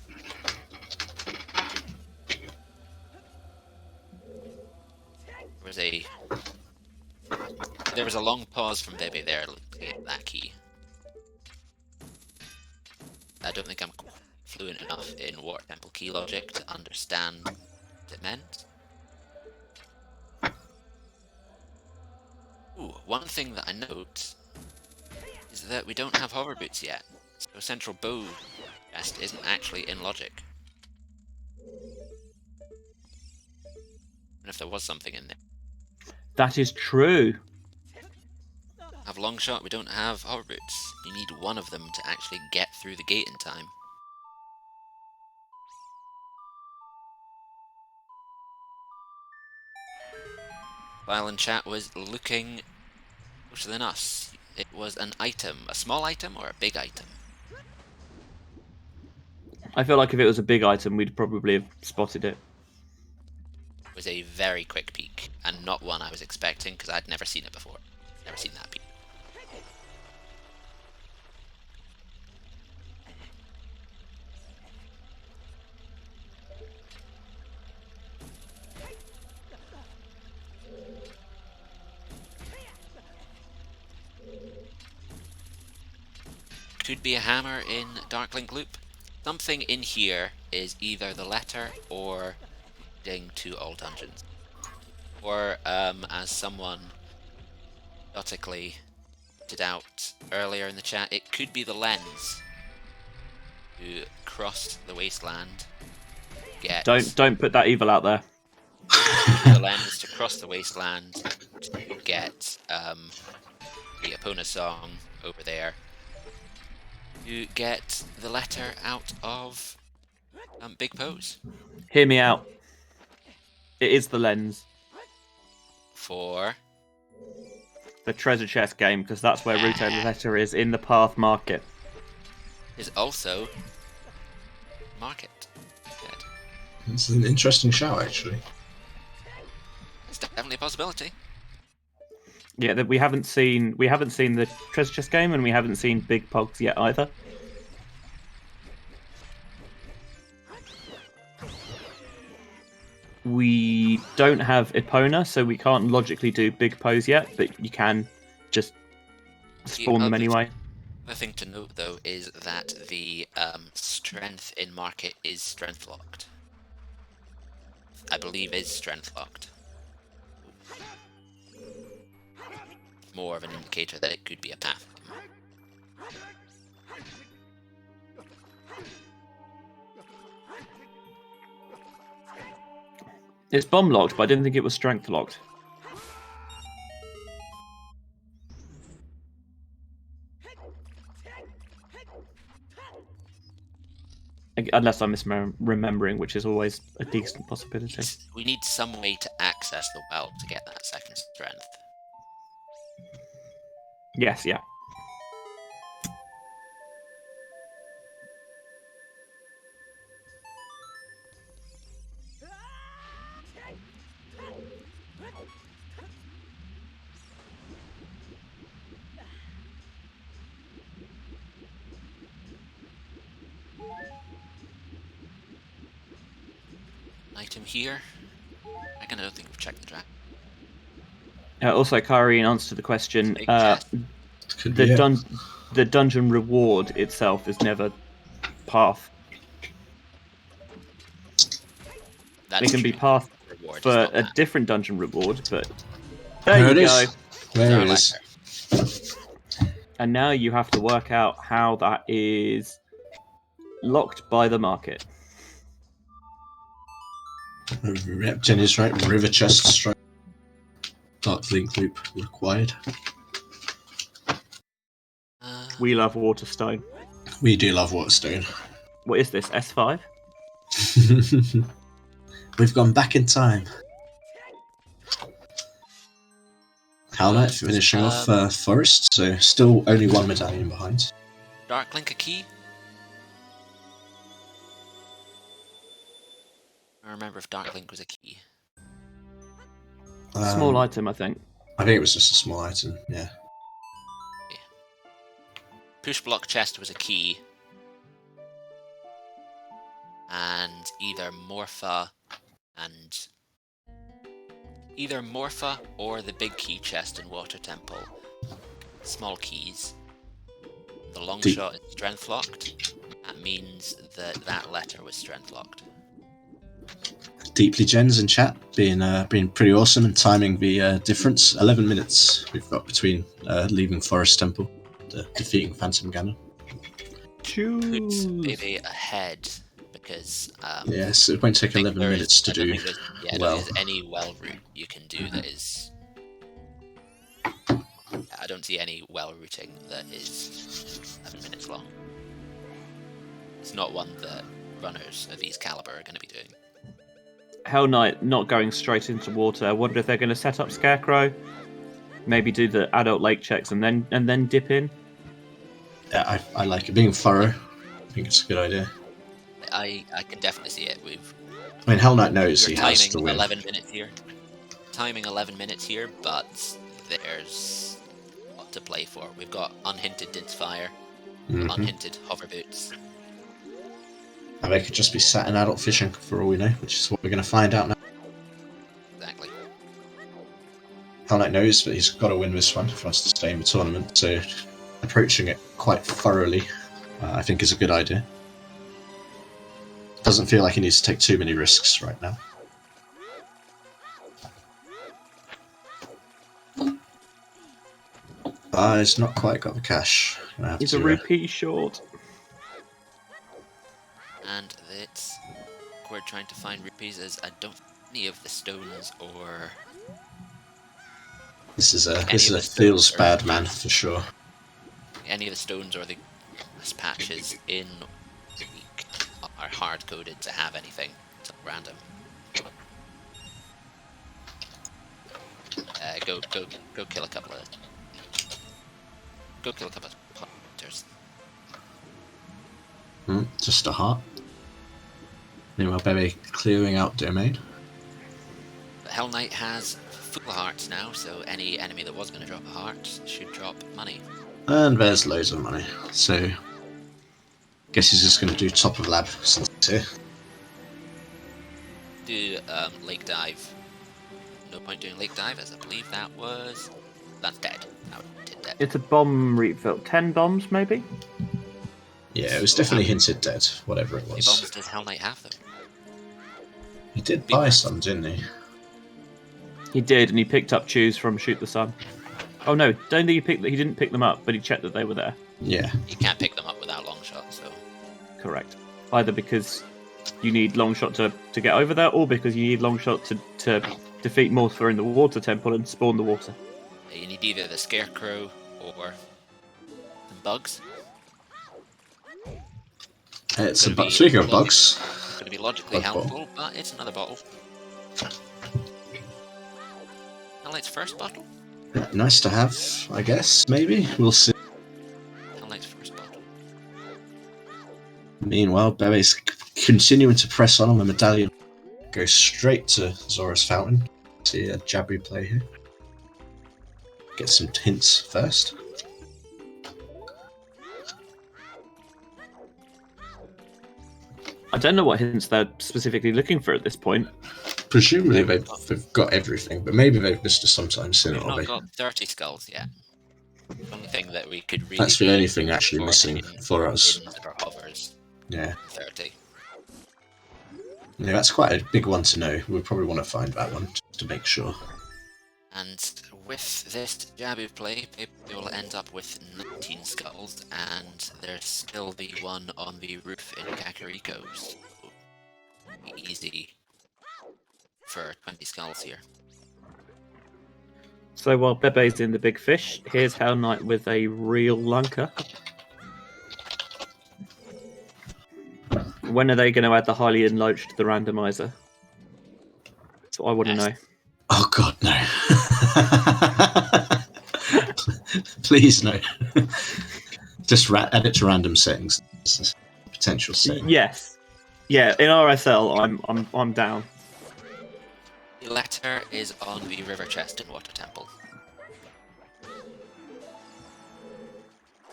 There was a long pause from BéBé there looking at that key. I don't think I'm fluent enough in Water Temple key logic to understand what it meant. Ooh, one thing that I note is that we don't have hover boots yet, so central bow chest isn't actually in logic. And if there was something in there. That is true. Have long shot, we don't have hover boots. You need one of them to actually get through the gate in time. While in chat was looking closer than us. It was an item. A small item or a big item? I feel like if it was a big item, we'd probably have spotted it. It was a very quick peek, and not one I was expecting, because I'd never seen it before. Never seen that peek. Could be a hammer in Darklink Loop. Something in here is either the letter or leading to all dungeons. Or, as someone chaotically pointed out earlier in the chat, it could be the lens to cross the wasteland. Don't put that evil out there. The lens to cross the wasteland to get the Epona song over there. You get the letter out of Big Pose. Hear me out. It is the lens. For The treasure chest game, because that's where Route letter is in the path market. is also market. Good. It's an interesting shout, actually. It's definitely a possibility. Yeah, we haven't seen the treasure chest game, and we haven't seen Big Pogs yet either. We don't have Epona, so we can't logically do Big Pose yet, but you can just spawn them anyway. The thing to note, though, is that the strength in market is strength locked. I believe is strength locked. More of an indicator that it could be a path. It's bomb locked, but I didn't think it was strength locked. Unless I'm misremembering, which is always a decent possibility. We need some way to access the well to get that second strength. Yes, yeah. Item here. I don't think we've checked the draft. Also, Kari, in answer to the question, Big chest. Could be it. the dungeon reward itself is never path. That's It can be true. path Reward is for not a that. different dungeon reward, but There there you it go. is. There it is. And now you have to work out how that is locked by the market. Yep, Jenny's right. River chest strike. Dark link loop required. We love Waterstone. We do love Waterstone. What is this, S5? We've gone back in time. Hellknight finishing off Forest, so still only one medallion behind. Dark Link a key? I remember if Dark Link was a key. Small item, I think. I think it was just a small item, yeah. Push block chest was a key. And either Morpha or the big key chest in Water Temple. Small keys. The long shot is strength locked. That means that letter was strength locked. Deeply Gens in chat, being pretty awesome and timing the difference. 11 minutes we've got between leaving Forest Temple to defeating Phantom Ganon. Puts BéBé ahead because Yes, it won't take 11 minutes to do I don't well. think there's any well route you can do that is. I don't see any well routing that is 11 minutes long. It's not one that runners of these caliber are going to be doing. Hellknight not going straight into water. I wonder if they're going to set up Scarecrow. Maybe do the adult lake checks and then dip in. Yeah, I like it. Being thorough, I think it's a good idea. I can definitely see it. I mean, Hellknight knows he We're has to timing win. 11 minutes here. Timing 11 minutes here, but there's a lot to play for. We've got unhinted Din's Fire, unhinted Hover Boots. And they could just be sat in adult fishing for all we know, which is what we're going to find out now. Exactly. Hellknight knows that he's got to win this one for us to stay in the tournament, so approaching it quite thoroughly, I think, is a good idea. Doesn't feel like he needs to take too many risks right now. He's not quite got the cash. He's a rupee short. And it's we're trying to find rupees as I don't any of the stones or This is a feels bad man for sure. any of the stones or the grass patches in Week are hard coded to have anything random. Go kill a couple of. Go kill a couple of hunters. Just a heart. Meanwhile, BéBé clearing out domain. The Hell Knight has full hearts now, so any enemy that was going to drop a heart should drop money. And there's loads of money. So, guess he's just going to do top of lab since it's here. Do lake dive. No point doing lake dive, as I believe that's dead. That did dead. It's a bomb refill. 10 bombs, maybe? Yeah, it was definitely hinted dead, whatever it How many was. bombs does Hell Knight have, though? He did buy some, didn't he? He did, and he picked up Choose from Shoot the Sun. Oh no, don't think he didn't pick them up, but he checked that they were there. Yeah. You can't pick them up without long shot, so... Correct. Either because you need long shot to get over there, or because you need long shot to defeat Morpher in the water temple and spawn the water. You need either the Scarecrow or the bugs. Speaking of bugs... It's going to be logically Bug helpful, bottle. but it's another bottle. Hell Knight's first bottle? Nice to have, I guess, maybe? We'll see. Hell Knight's first bottle. Meanwhile, BéBé's continuing to press on the medallion. Goes straight to Zora's Fountain. See a Jabu play here. Get some hints first. I don't know what hints they're specifically looking for at this point. Presumably they've got everything, but maybe they've missed us sometimes soon. We've not got 30 skulls yet. The only thing that we could really... That's the only thing actually missing for us. Or hovers. Yeah. 30. Yeah, that's quite a big one to know. We'll probably want to find that one just to make sure. And with this Jabu play, they will end up with 19 skulls, and there's still the one on the roof in Kakariko. So easy for 20 skulls here. So while BéBé's in the big fish, here's Hell Knight with a real lunker. When are they going to add the highly enlarged to the randomizer? That's what I want to know. Oh god, no. Please no. Just add it to random settings. It's a potential setting. Yes. Yeah, in RSL, I'm down. The letter is on the river chest in Water Temple.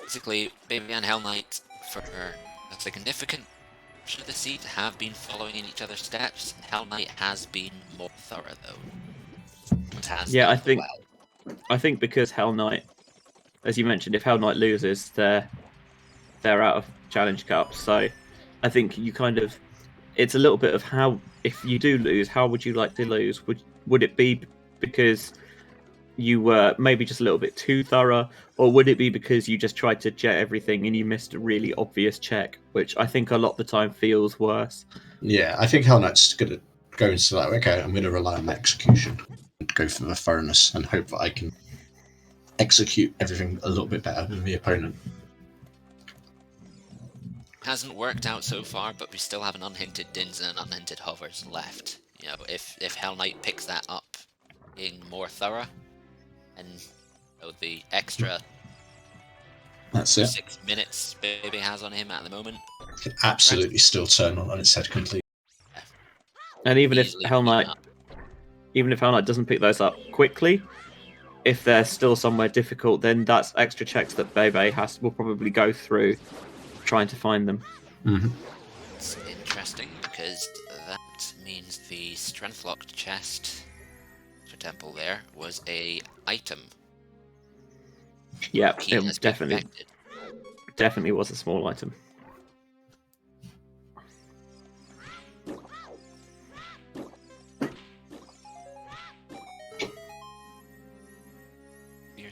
Basically, BéBé and Hell Knight, for a significant portion of the seat, have been following in each other's steps. Hell Knight has been more thorough, though. Yeah, I think because Hell Knight, as you mentioned, if Hell Knight loses, they're out of Challenge Cup. So I think you kind of, it's a little bit of how, if you do lose, how would you like to lose? Would it be because you were maybe just a little bit too thorough, or would it be because you just tried to jet everything and you missed a really obvious check, which I think a lot of the time feels worse? Yeah, I think Hell Knight's going to go into that. Okay, I'm going to rely on my execution and go for the thoroughness and hope that I can execute everything a little bit better than the opponent. Hasn't worked out so far, but we still have an unhinted Dinza and unhinted Hovers left. You know, if Hell Knight picks that up, being more thorough, and the extra That's it. 6 minutes BéBé has on him at the moment, Can absolutely still turn on its head completely. And even if easily Hell Knight, doesn't pick those up quickly, if they're still somewhere difficult, then that's extra checks that BéBé will probably go through trying to find them. Mm-hmm. It's interesting because that means the strength locked chest for Temple there was a item. Yeah, He has it been affected. definitely was a small item. Fear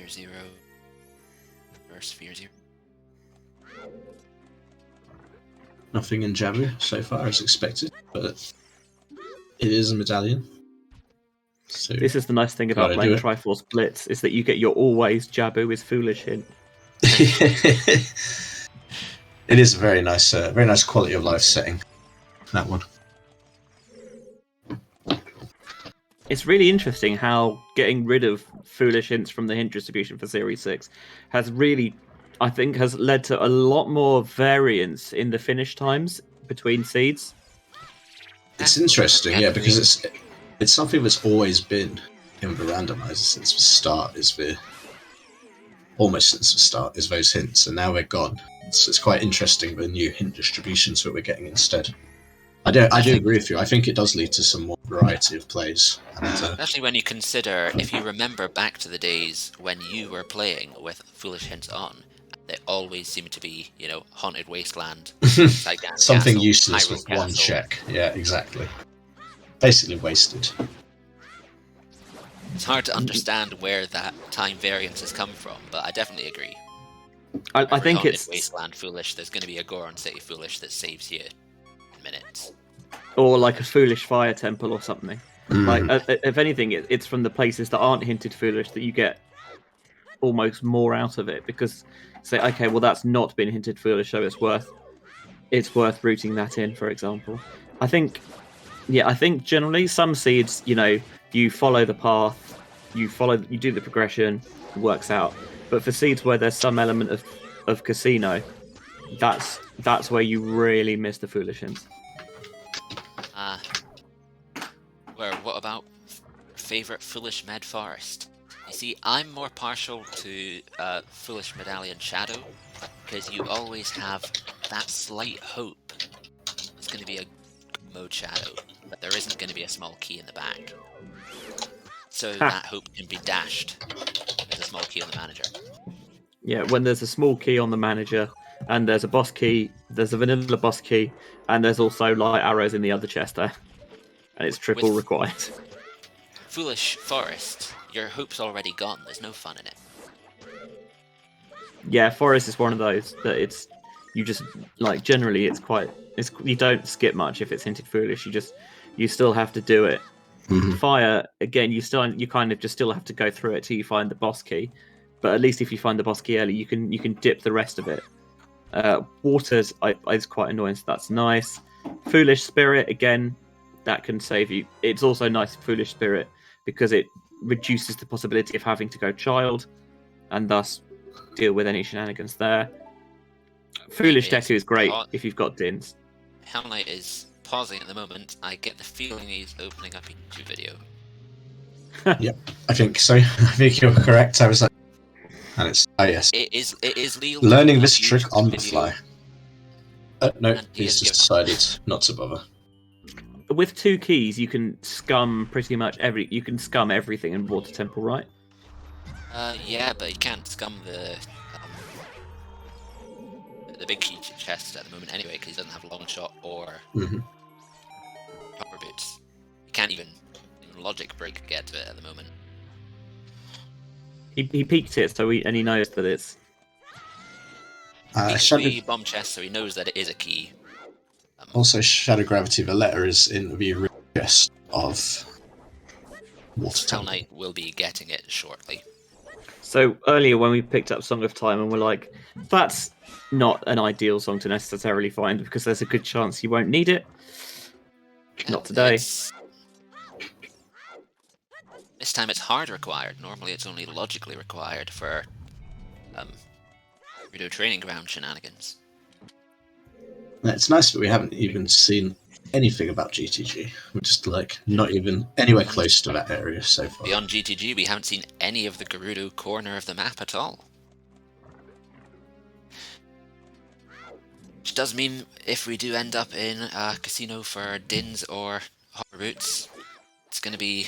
zero. Reverse fear zero. Nothing in Jabu so far as expected, but it is a medallion. So This is the nice thing about Gotta playing do it. Triforce Blitz, is that you get your always Jabu is foolish hint. It is a very nice quality of life setting. That one. It's really interesting how getting rid of foolish hints from the hint distribution for Series 6 has really, I think, has led to a lot more variance in the finish times between seeds. It's interesting, yeah, because it's something that's always been in the randomizer since the start. Almost since the start is those hints, and now they're gone. It's quite interesting the new hint distributions that we're getting instead. I do agree with you. I think it does lead to some more variety of plays. Especially when you consider, if you remember back to the days when you were playing with foolish hints on, they always seem to be, haunted wasteland, something castle, useless Hyrule with one Castle. check. Yeah, exactly. Basically wasted. It's hard to understand where that time variance has come from, but I definitely agree. I think Haunted it's wasteland foolish. There's going to be a Goron City foolish that saves you in minutes. or like a foolish fire temple or something. Like, if anything, it's from the places that aren't hinted foolish that you get almost more out of it, because say, okay, well that's not been hinted foolish, so it's worth rooting that in, for example. I think generally some seeds, you follow the path, you do the progression, it works out. But for seeds where there's some element of casino, that's where you really miss the foolish hints. What about favorite foolish med forest? You see, I'm more partial to foolish medallion shadow, because you always have that slight hope it's going to be a mode shadow, but there isn't going to be a small key in the back. So that hope can be dashed with a small key on the manager. Yeah, when there's a small key on the manager, and there's a boss key, there's a vanilla boss key, and there's also light arrows in the other chest there. And it's triple required. Foolish Forest, your hope's already gone, there's no fun in it. Yeah, Forest is one of those that generally you don't skip much if it's hinted foolish, you still have to do it. Mm-hmm. Fire, again, you kind of just still have to go through it till you find the boss key. But at least if you find the boss key early, you can dip the rest of it. Waters is quite annoying, so that's nice. Foolish Spirit, again, that can save you. It's also nice, Foolish Spirit, because it reduces the possibility of having to go child, and thus deal with any shenanigans there. Foolish Deku is great if you've got Dins. Hellknight is pausing at the moment. I get the feeling he's opening up a YouTube video. Yep, I think so. I think you're correct. I was like, and it's yes. It is legal. Learning this trick on the fly. No, he's just decided not to bother. With 2 keys, you can scum pretty much everything in Water Temple, right? Yeah, but you can't scum the big key chest at the moment anyway, because he doesn't have a long shot or proper boots. You can't even in logic break get to it at the moment. He peeked it, so he knows that it's. The bomb chest, so he knows that it is a key. Also, Shadow Gravity, the letter is in the original chest of Water Temple. Hellknight will be getting it shortly. So earlier when we picked up Song of Time and we're like, that's not an ideal song to necessarily find because there's a good chance you won't need it. Not today. This time it's hard required. Normally it's only logically required for Rudo Training Ground shenanigans. It's nice that we haven't even seen anything about GTG. We're just not even anywhere close to that area so far. Beyond GTG, we haven't seen any of the Gerudo corner of the map at all. Which does mean if we do end up in a casino for Dins or Hopper Boots, it's going to be...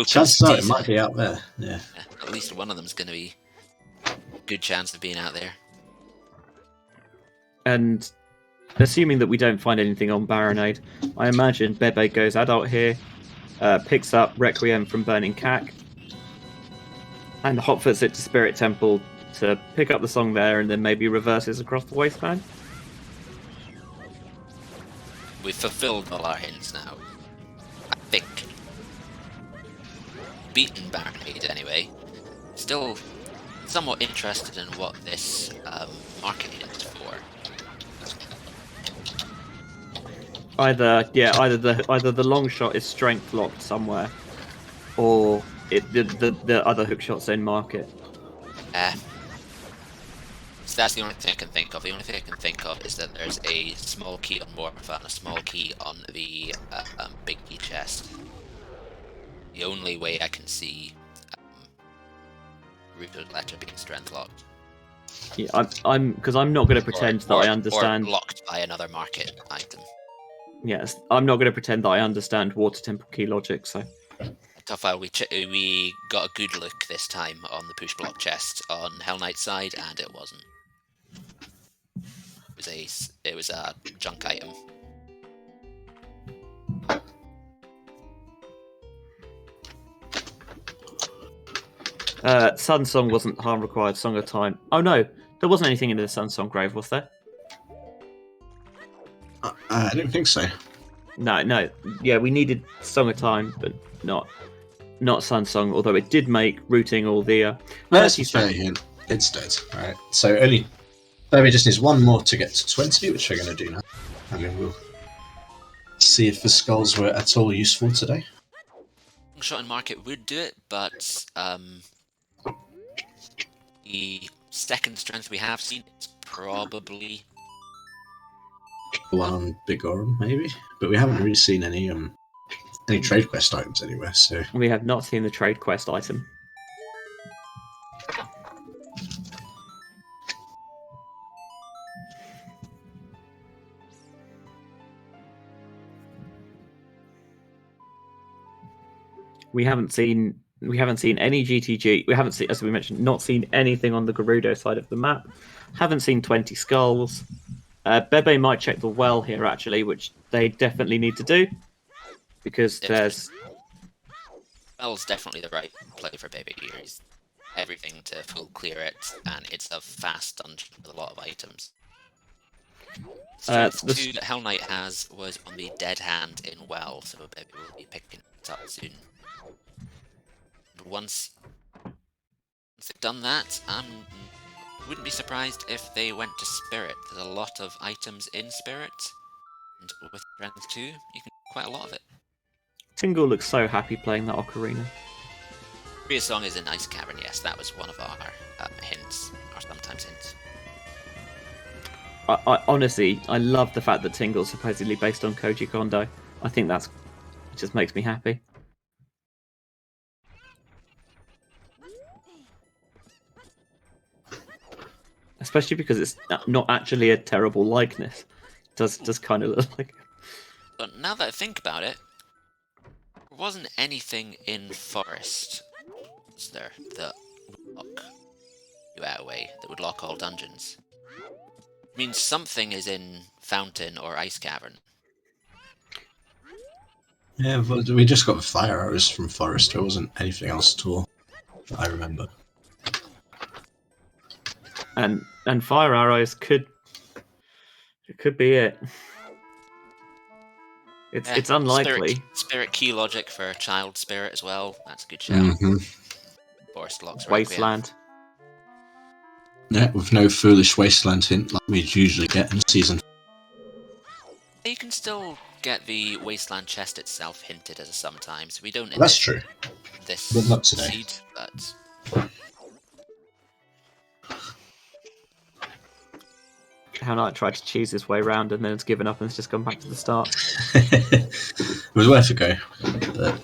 Chances are it might be out there, yeah. At least one of them is going to be a good chance of being out there. And assuming that we don't find anything on Baronade, I imagine BéBé goes adult here, picks up Requiem from Burning Cack, and hotfoots it to Spirit Temple to pick up the song there, and then maybe reverses across the wasteland. We've fulfilled all our hints now. I think. Beaten Baronade anyway. Still somewhat interested in what this market is for. Either the long shot is strength locked somewhere, or the other hook shot's in market. So that's the only thing I can think of. The only thing I can think of is that there's a small key on Morpha and a small key on the big key chest. The only way I can see Rooted Letter being strength locked. Yeah, I'm not going to pretend that I understand. Or locked by another market item. Yes, I'm not going to pretend that I understand Water Temple key logic. So. Tough file. We got a good look this time on the push block chest on Hellknight's side, and it wasn't. It was a junk item. Sun Song wasn't harm required. Song of Time. Oh no, there wasn't anything in the Sun Song grave, was there? I don't think so. No. Yeah, we needed Song of Time, but not Sun Song. Although it did make routing all the. That's fair hint. It's dead. Alright. So Bébé just needs one more to get to 20, which we're going to do now. And then we'll see if the skulls were at all useful today. Shot in market would do it, but the second strength we have seen is probably one on Big Orum, maybe, but we haven't really seen any trade quest items anywhere. So we have not seen the trade quest item. We haven't seen any GTG. We haven't seen, as we mentioned, not seen anything on the Gerudo side of the map. Haven't seen 20 skulls. BéBé might check the well here, actually, which they definitely need to do. Because there's... Well's definitely the right play for BéBé here. He's everything to full clear it, and it's a fast dungeon with a lot of items. Strength 2 that Hellknight has was on the dead hand in well, so BéBé will be picking it up soon. But once they've done that, wouldn't be surprised if they went to Spirit. There's a lot of items in Spirit, and with Strength 2, you can do quite a lot of it. Tingle looks so happy playing that Ocarina. Korea Song is in Ice Cavern, yes, that was one of our hints, or sometimes hints. I honestly, I love the fact that Tingle's supposedly based on Koji Kondo. I think it just makes me happy. Especially because it's not actually a terrible likeness. It does kind of look like it. But now that I think about it, there wasn't anything in Forest, was there, that would lock you out away, that would lock all dungeons? I mean, something is in Fountain or Ice Cavern. Yeah, but we just got fire arrows from Forest. There wasn't anything else at all that I remember. And fire arrows could be it. It's unlikely. Spirit key logic for Child Spirit as well. That's a good shout. Forest locks Wasteland. Yeah, with no foolish Wasteland hint like we usually get in season. You can still get the Wasteland chest itself hinted as sometimes. We don't. That's true. This but not today. seed, but. Hellknight tried to choose his way around and then it's given up and it's just gone back to the start. It was worth a go. But...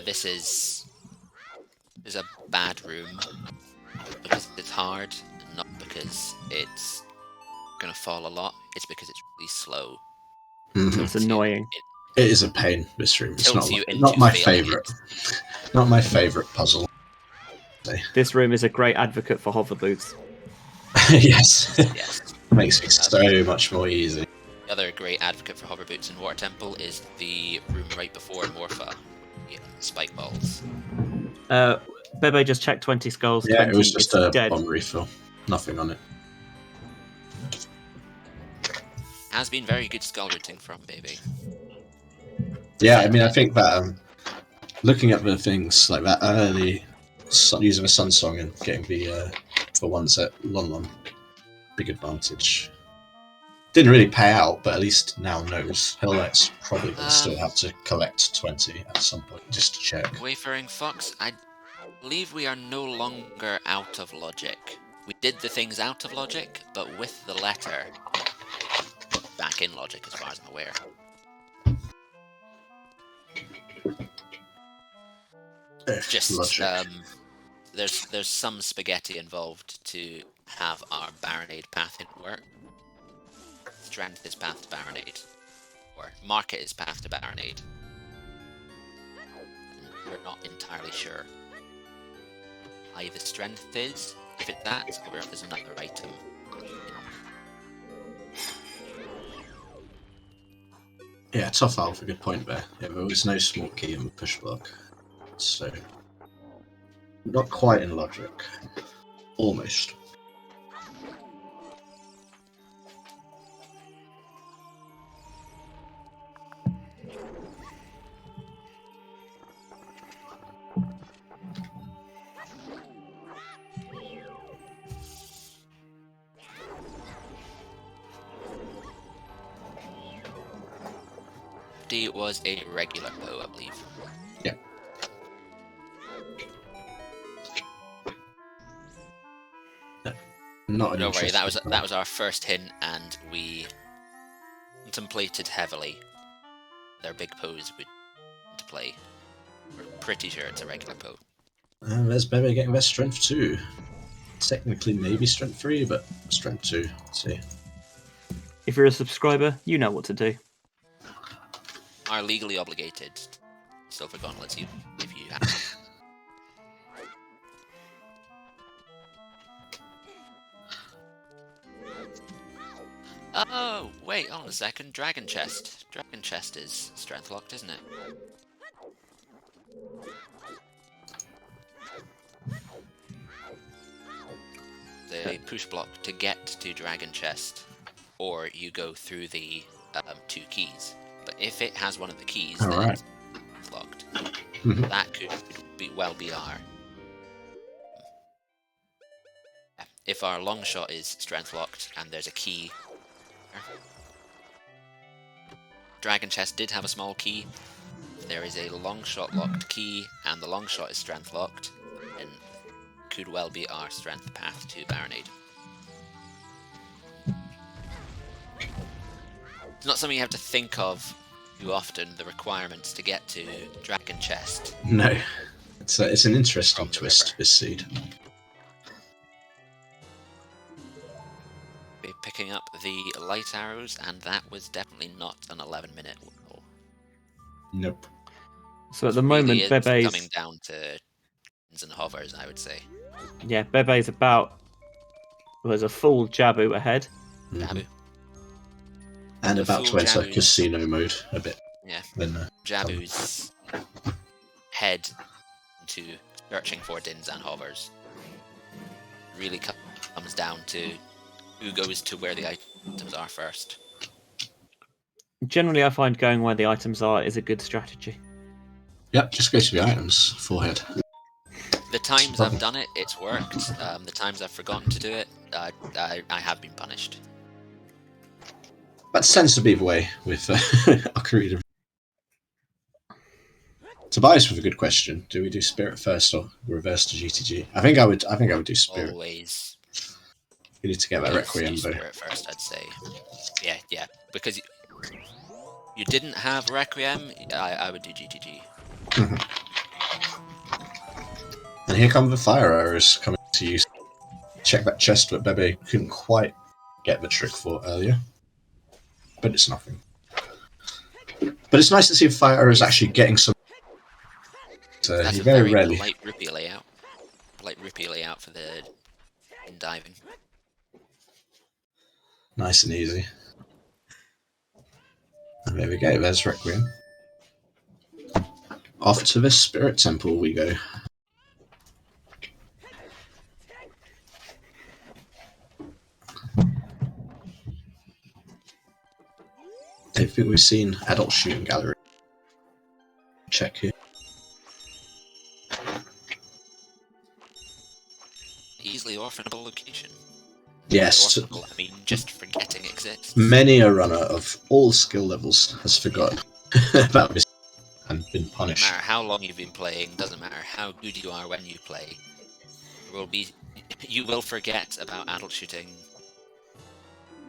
this is a bad room because it's hard, not because it's gonna fall a lot. It's because it's really slow. It's annoying. It is a pain. This room. It's not my favourite. Not my favourite puzzle. This room is a great advocate for hover boots. Yes. Yes. Makes it so much more easy. The other great advocate for hover boots in Water Temple is the room right before Morpha. Yeah, spike balls. BéBé just checked 20 skulls. Yeah, 20, it was just a dead. bomb refill. Nothing on it. Has been very good skull routing from BéBé. Yeah, I mean, I think that looking at the things like that early using a Sun Song and getting the one set Lon Lon. Big advantage. Didn't really pay out, but at least now knows. Hellknight's probably going to still have to collect 20 at some point, just to check. Wayfaring Fox, I believe we are no longer out of logic. We did the things out of logic, but with the letter back in logic, as far as I'm aware. Just there's some spaghetti involved to have our Baronade path work. Strength is path to Baronade, or Market is path to Baronade. We're not entirely sure. Either Strength is, if it's that, or if there's another item. Yeah, tough Alpha, good point there. Yeah, there was no small key in the push block, so not quite in logic. Almost. D was a regular bow, I believe. Yeah. Not an Don't worry, that interesting was our first hint, and we contemplated heavily their big pose would to play. We're pretty sure it's a regular bow. And there's BéBé getting their strength 2. Technically maybe strength 3, but strength 2. Let's see. If you're a subscriber, you know what to do. Are legally obligated silver gauntlets if you have. Oh, wait, hold on a second. Dragon Chest. Dragon Chest is strength locked, isn't it? The push block to get to Dragon Chest, or you go through the 2 keys. But if it has one of the keys, then it's locked. That could well be our... If our long shot is strength locked and there's a key... Dragon Chest did have a small key. There is a long shot locked key, and the long shot is strength locked, and could well be our strength path to Baronade. It's not something you have to think of too often, the requirements to get to Dragon Chest. No. It's an interesting twist, this seed. Be picking up the light arrows, and that was definitely not an 11-minute whirl. Nope. So at the moment, It's BéBé's coming down to and hovers, I would say. Yeah, BéBé's about... Well, there's a full Jabu ahead. Jabu. And The about to full enter Jabu's- casino mode a bit. Yeah. Then, Jabu's head into searching for Dins and hovers really comes down to who goes to where the items are first. Generally, I find going where the items are is a good strategy. Yep, just go to the items. Forehead. The times I've done it, it's worked. The times I've forgotten to do it, I have been punished. That tends to be the way with Ocarina. Tobias with a good question. Do we do Spirit first or reverse to GTG? I think I would do Spirit. Always. You need to get that do Requiem though. Spirit first, I'd say. Yeah, because you didn't have Requiem, I would do GTG. And here come the fire arrows coming to use. Check that chest that BéBé couldn't quite get the trick for earlier. But it's nothing. But it's nice to see fire arrows actually getting some. That's He a very rarely. light rupee layout. Light rupee layout for the diving. Nice and easy. And there we go, there's Requiem. Off to the Spirit Temple we go. I don't think we've seen adult shooting gallery. Check here. easily orphanable location. Yes. Orphanable, I mean, just forgetting exists. Many a runner of all skill levels has forgotten about this and been Doesn't punished. matter how long you've been playing, doesn't matter how good you are when you play. You will forget about adult shooting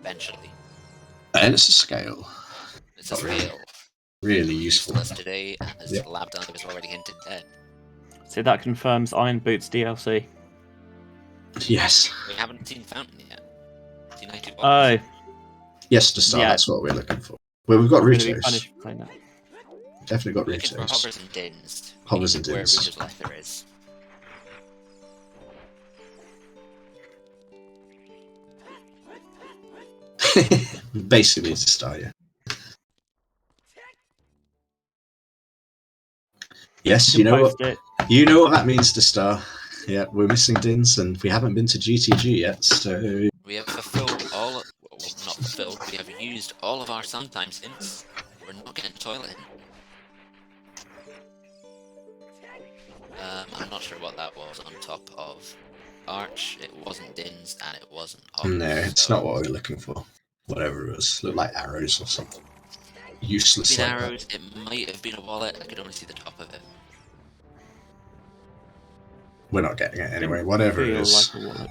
eventually. And it's a scale. It's a Not really. scale. Really useful. Useless today, as Yeah. Lab Dive has already hinted then. So that confirms Iron Boots DLC. Yes. We haven't seen Fountain yet. United Oh, Yes, to start, Yeah. that's what we're looking for. Well, we've got I'm going to be Rutos. punished for playing that. Definitely got Looking for Rutos. hovers and dins. Hovers and Where dins. Router's Letter is. Basically, it's a star, yeah. Yes, you know what? Post it. You know what that means to star. Yeah, we're missing Dins, and we haven't been to GTG yet, so We have fulfilled all. Well, not fulfilled. We have used all of our sometimes hints. We're not getting toilet in. I'm not sure what that was on top of Arch. It wasn't Dins, and it wasn't Hovers. no, it's so not what we're looking for. Whatever it was, looked like arrows or something. Useless Been like that. arrows. It might have been a wallet. I could only see the top of it. We're not getting it anyway, whatever it Feel is. like a wallet.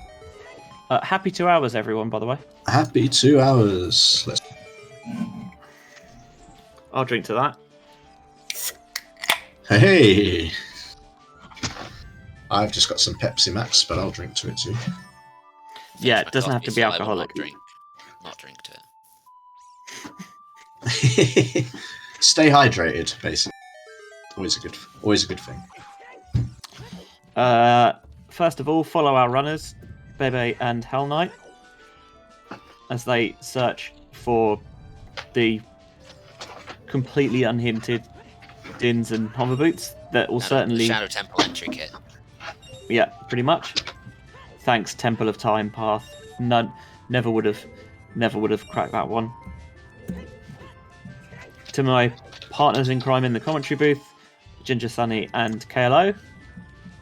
Happy 2 hours, everyone, by the way. Happy 2 hours. Let's... I'll drink to that. Hey! I've just got some Pepsi Max, but I'll drink to it too. Yeah, My it doesn't have coffee, to be so I will alcoholic. Not drink to it. Stay hydrated, basically. Always a good thing. First of all, follow our runners, BéBé and Hellknight, as they search for the completely unhinted Dins and hover boots that will certainly... Shadow Temple entry kit. Yeah, pretty much. Thanks, Temple of Time path. Never would have cracked that one. To my partners in crime in the commentary booth, Gingersonny and KLO,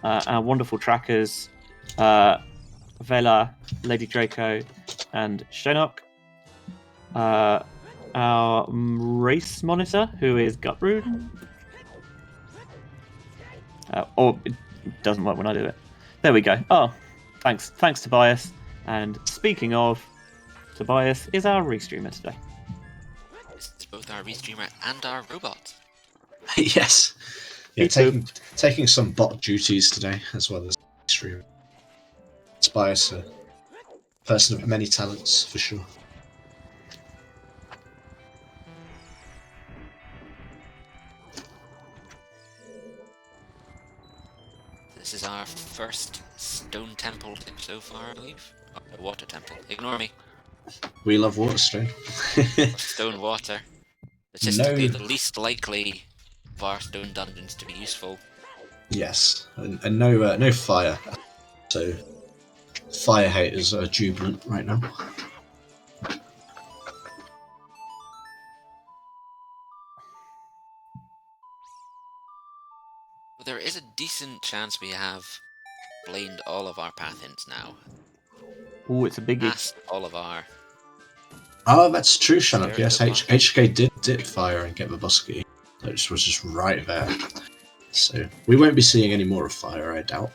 our wonderful trackers, Vela, Lady Draco, and Shenok. Our race monitor, who is Gutrood. Or it doesn't work when I do it. There we go. Oh, thanks, Tobias. And speaking of, Tobias is our restreamer today. This is both our restreamer and our robot. Yes. Yeah, Me too. taking some bot duties today, as well as stream. Tobias, a person of many talents, for sure. This is our first stone temple tip so far, I believe. Or water temple. Ignore me. We love Waterstone. Or stone water. Statistically, No. the least likely of our stone dungeons to be useful. Yes, and no fire. So, fire haters are jubilant right now. But there is a decent chance we have blamed all of our path hints now. Oh, it's a biggie. Past all of our... Oh, that's true, Shannon. Yes, Very good HK did fire and get Babusky. That was just right there. So, we won't be seeing any more of fire, I doubt.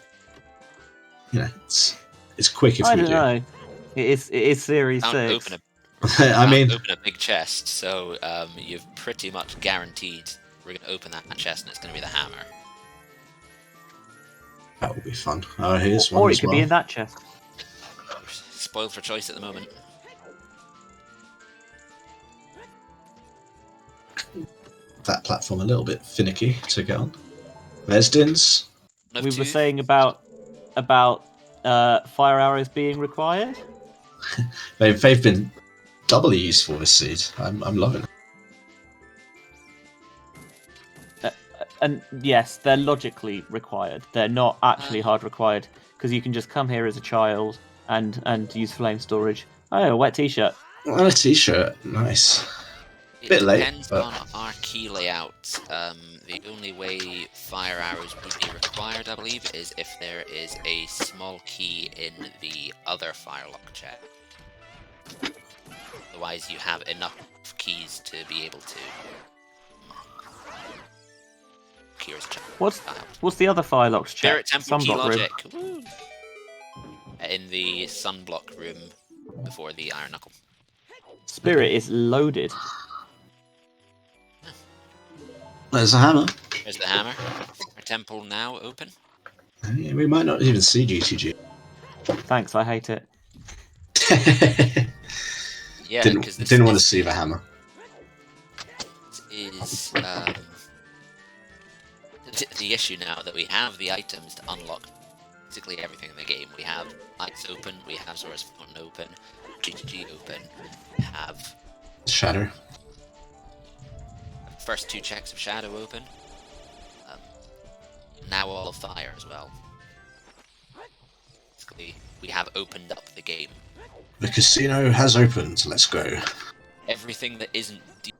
You know, it's quick if I we don't do. know. It is Series Can't 6. I mean, open a big chest, so you've pretty much guaranteed we're going to open that chest and it's going to be the hammer. that will be fun. Oh, here's one Or it as could well. be in that chest. Spoiled for choice at the moment. That platform a little bit finicky to get on. There's Dins. No We two. were saying about fire arrows being required. They've been doubly useful this seed. I'm loving it. And yes, they're logically required. They're not actually hard required because you can just come here as a child and use flame storage. Oh, a wet t-shirt. Oh, a t-shirt. Nice. It bit late, depends but- on our key layout, the only way fire arrows would be required, I believe, is if there is a small key in the other firelock check. Otherwise, you have enough keys to be able to. Kira's check. What's the other firelock's check? Spirit Temple key Sunblock room. logic. Woo. In the sunblock room before the Iron Knuckle. Spirit is loaded. There's a hammer. There's the hammer. Our temple now open. Yeah, we might not even see GTG. Thanks, I hate it. Yeah, didn't because this want to see the hammer. Is the issue now that we have the items to unlock basically everything in the game. We have lights open, we have Zora's Fountain open, GTG open, we have Shadow. first 2 checks of Shadow open. Now all of Fire as well. Basically, we have opened up the game. The casino has opened. Let's go. Everything that isn't deep.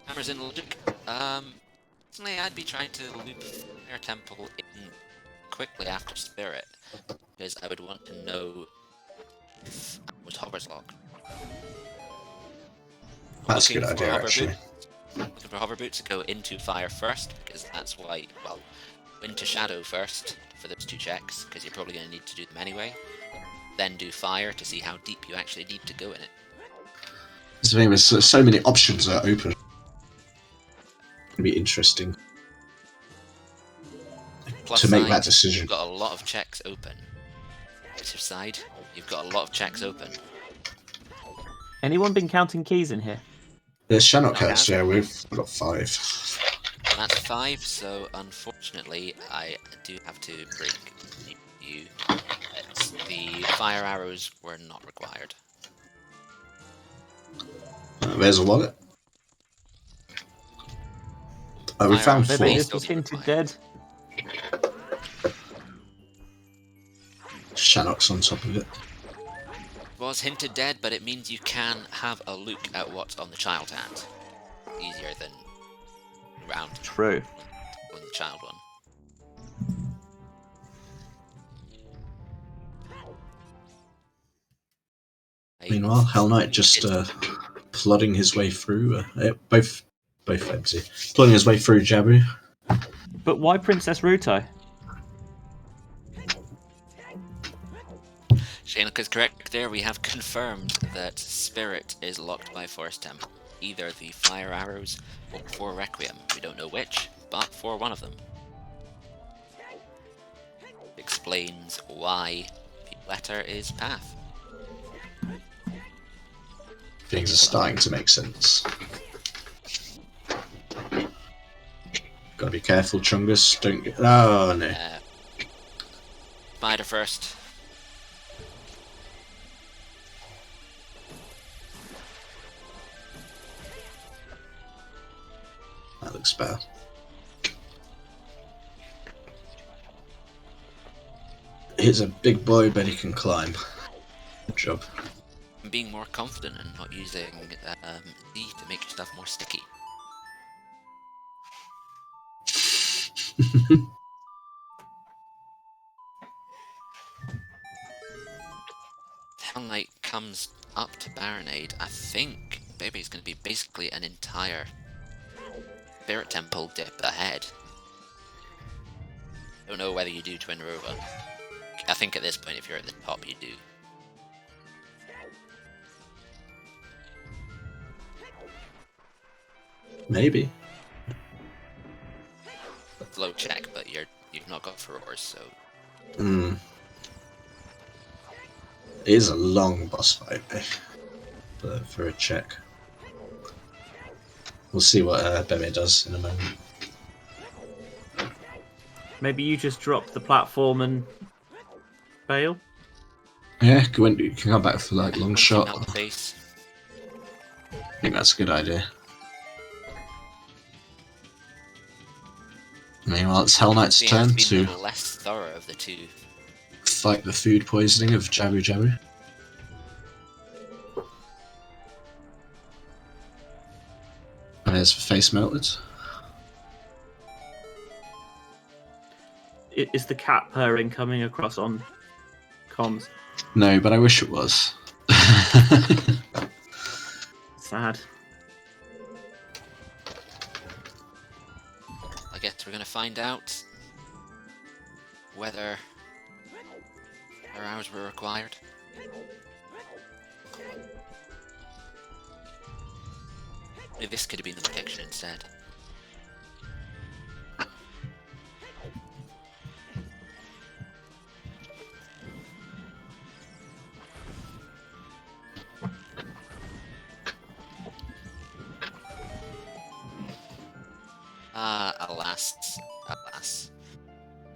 Hammers in logic. Personally, I'd be trying to loop Fire Temple in quickly after Spirit, because I would want to know if was Hover's lock. That's a good idea, actually. Looking for Hover Boots to go into Fire first, because that's why, well, into Shadow first for those 2 checks, because you're probably going to need to do them anyway. Then do Fire to see how deep you actually need to go in it. It's the thing, there's so many options that are open. It'll be interesting Plus to make side, that decision. You've got a lot of checks open. Positive side, you've got a lot of checks open. Anyone been counting keys in here? There's Shannock Hurts, yeah, we've got 5. That's 5, so unfortunately I do have to break you. The fire arrows were not required. There's a wallet. Oh, we Fire found arrows 4. may This still was be hinted required. dead. Shannock's on top of it. Was hinted dead, but it means you can have a look at what's on the child hand. Easier than round True. on the child one. Meanwhile, Hellknight just plodding his way through. Both empty. Plodding his way through Jabu. But why Princess Ruto? Shanika is correct there. We have confirmed that Spirit is locked by Forest Temple. Either the Fire Arrows or for Requiem. We don't know which, but for one of them. Explains why letter is path. Things are starting to make sense. Gotta be careful, Chungus. Don't get. Oh no. Spider first. That looks better. He's a big boy, but he can climb. Good job. Being more confident and not using D to make your stuff more sticky. Hellknight comes up to Baronade. I think BéBé's going to be basically an entire Spirit Temple dip ahead. Don't know whether you do Twin Rover. I think at this point, if you're at the top, you do. Maybe. Low check, but you've not got furrows, so Hmm. It is a long boss fight, but for a check. We'll see what BéBé does in a moment. Maybe you just drop the platform and bail? Yeah, you can come back for like long shot. Out the base. I think that's a good idea. Meanwhile, it's Hellknight's Yeah, turn it's been to the less thorough of the two. fight the food poisoning of Jabu Jabu. Prepares for face melted. Is the cat purring coming across on comms? No, but I wish it was. Sad. I guess we're gonna find out whether our hours were required. Maybe this could have been the prediction instead. Alas.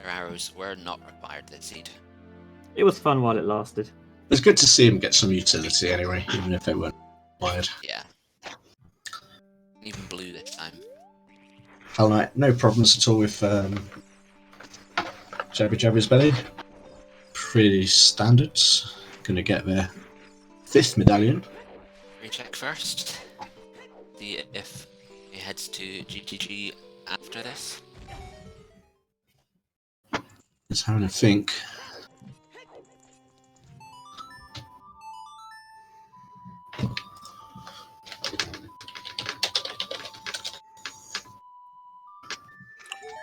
Our arrows were not required this seed. It was fun while it lasted. It's good to see him get some utility anyway, even if they weren't required. Yeah. Even blue this time. Hellknight, no problems at all with Jabby Jabby's belly. Pretty standard. Gonna get their 5th medallion. Recheck first. See if he heads to GGG after this. Just having a think.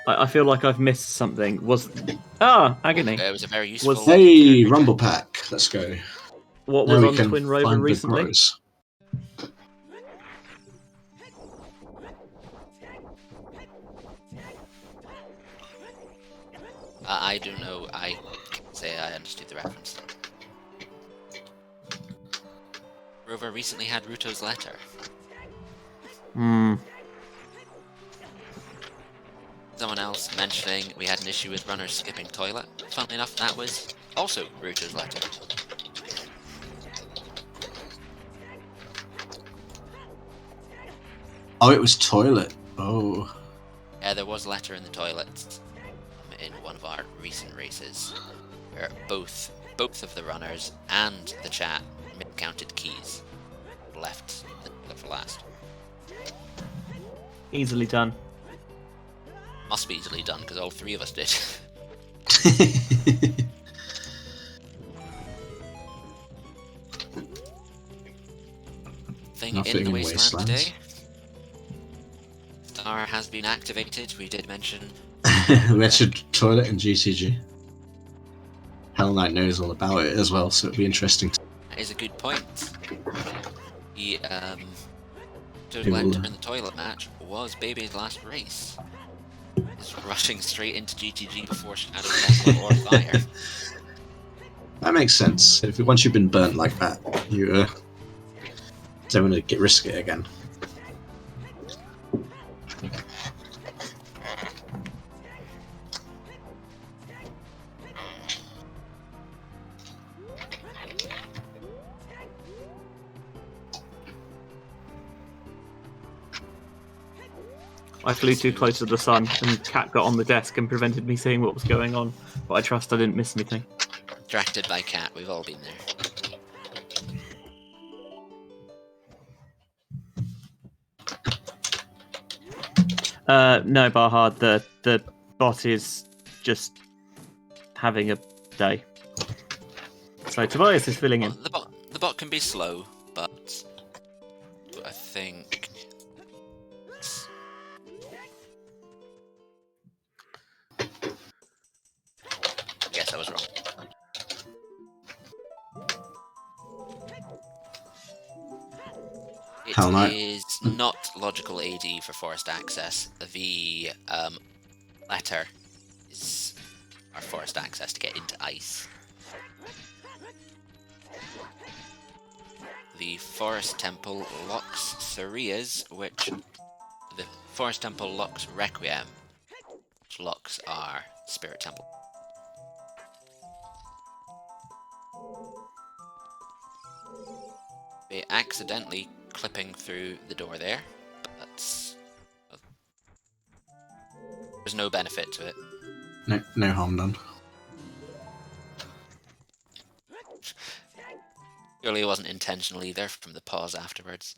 I feel like I've missed something. Agony. It was a very useful. Hey, Rumble Pack, let's go. What Now was we on can Twin Rover find the recently? grows. I don't know. I can't say I understood the reference. Rover recently had Ruto's letter. Someone else mentioning we had an issue with runners skipping toilet. Funnily enough, that was also Ruto's letter. Oh, it was toilet. Oh. Yeah, there was a letter in the toilet in one of our recent races, where both of the runners and the chat counted keys. Left the toilet for last. Easily done. Must be easily done because all 3 of us did. Thing Nothing in the in wasteland Wastelands. today. Star has been activated. We did mention. We should toilet in GTG. Hellknight knows all about it as well, so it'll be interesting. That is a good point. The took People- lecture in the toilet match was BéBé's last race. He's rushing straight into GTG before Shadow Temple or Fire. That makes sense. Once you've been burnt like that, you don't want to risk it again. I flew too close to the sun, and Cat got on the desk and prevented me seeing what was going on. But I trust I didn't miss anything. Directed by Cat, we've all been there. No, Barhard, the bot is just having a day. So Tobias is filling in. The bot can be slow, but I think I guess I was wrong. It Hellknight. is not logical AD for forest access. The letter is our forest access to get into ice. The forest temple locks Saria's, which the forest temple locks Requiem, which locks our spirit temple. They accidentally clipping through the door there, but there's no benefit to it. No harm done. Surely it wasn't intentional either from the pause afterwards.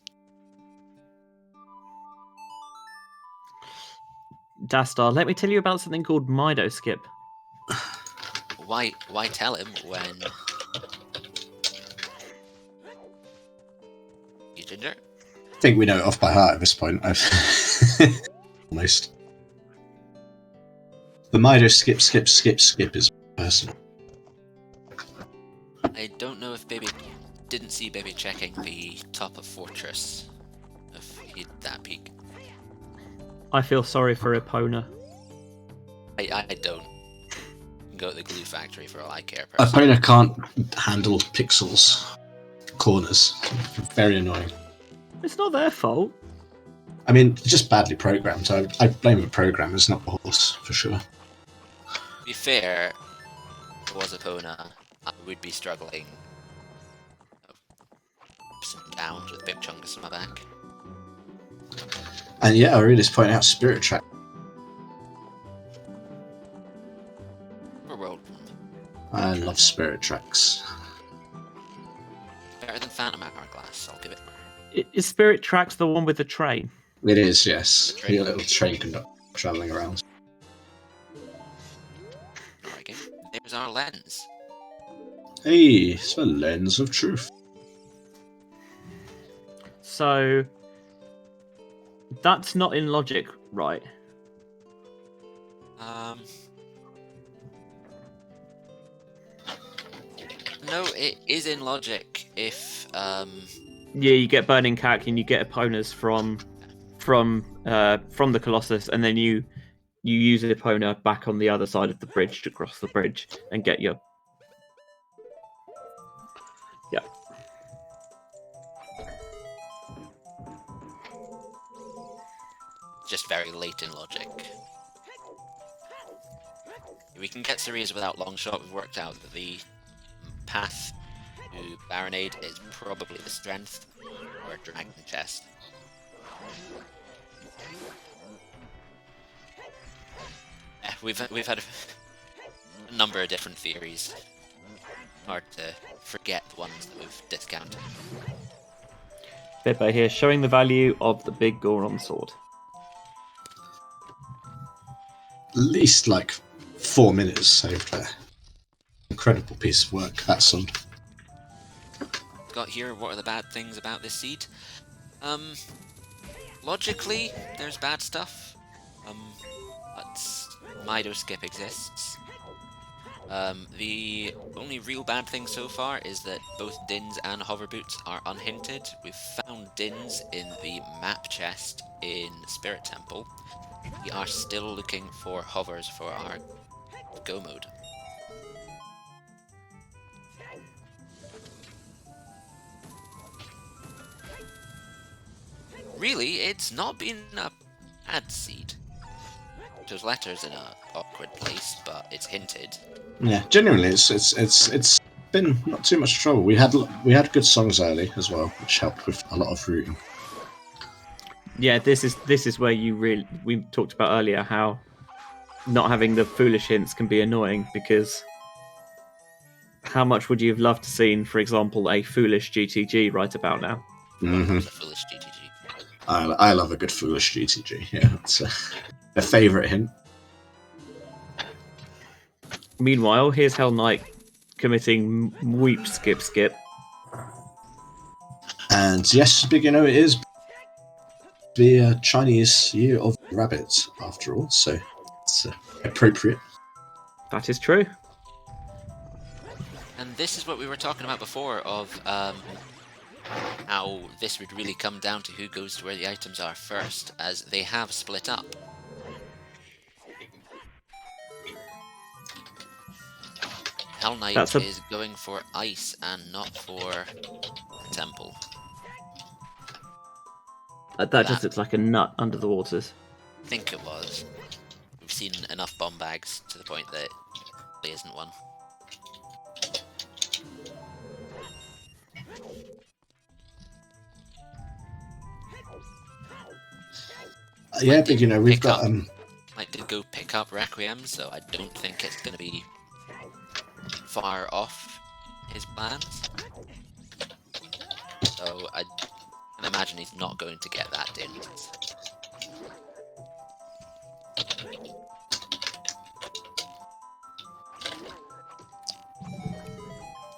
Dastar, let me tell you about something called Mido Skip. Why tell him when... You Ginger? I think we know it off by heart at this point. Almost. The Mido skip is personal. I don't know if BéBé... Didn't see BéBé checking the top of Fortress. If he did that peak. I feel sorry for Epona. I don't. Go to the glue factory for all I care. Personally. Epona can't handle pixels. Corners. Very annoying. It's not their fault. I mean, just badly programmed. I blame the programmers, not the horse, for sure. To be fair, if it was Epona, I would be struggling ups and downs with big chunks in my back. And yeah, Aurelius pointing out Spirit Track. We're world I love Spirit Tracks. better than Phantom Hourglass, I'll give it. Is Spirit Tracks the one with the train? It is, yes. Train. The little train conductor travelling around. Alright, game. There's our lens. Hey, it's a lens of truth. So that's not in logic, right? No, it is in logic if Yeah, you get Burning Cack and you get Eponas from the Colossus, and then you use Epona back on the other side of the bridge to cross the bridge and get your... Yeah. just very late in logic. We can get Cerise without Longshot. We've worked out that the path to Baronade is probably the strength or Dragon Chest. We've had a number of different theories. Hard to forget the ones that we've discounted. BéBé here, showing the value of the big Goron sword. At least like 4 minutes saved there. Incredible piece of work, that sword. Got here, what are the bad things about this seed? Logically, there's bad stuff. But Mido Skip exists. The only real bad thing so far is that both Dins and Hover Boots are unhinted. We've found Dins in the map chest in Spirit Temple. We are still looking for hovers for our go mode. Really, it's not been a bad seed. There's letters in a awkward place, but it's hinted. Yeah, genuinely, it's been not too much trouble. We had good songs early as well, which helped with a lot of routing. Yeah, this is where we talked about earlier how not having the foolish hints can be annoying, because how much would you have loved to seen, for example, a foolish GTG right about now? Mm-hmm. A foolish GTG. I love a good foolish GTG. Yeah, it's a favourite hint. Meanwhile, here's Hell Knight committing weep skip. And yes, big, it is the Chinese Year of the Rabbit, after all, so it's appropriate. That is true. And this is what we were talking about before, of how this would really come down to who goes to where the items are first, as they have split up. Hell Knight is going for ice and not for temple. That just looks like a nut under the waters. I think it was. We've seen enough bomb bags to the point that there isn't one. Yeah, big, we've got I did go pick up Requiem, so I don't think it's going to be far off his plans. So I can imagine he's not going to get that in.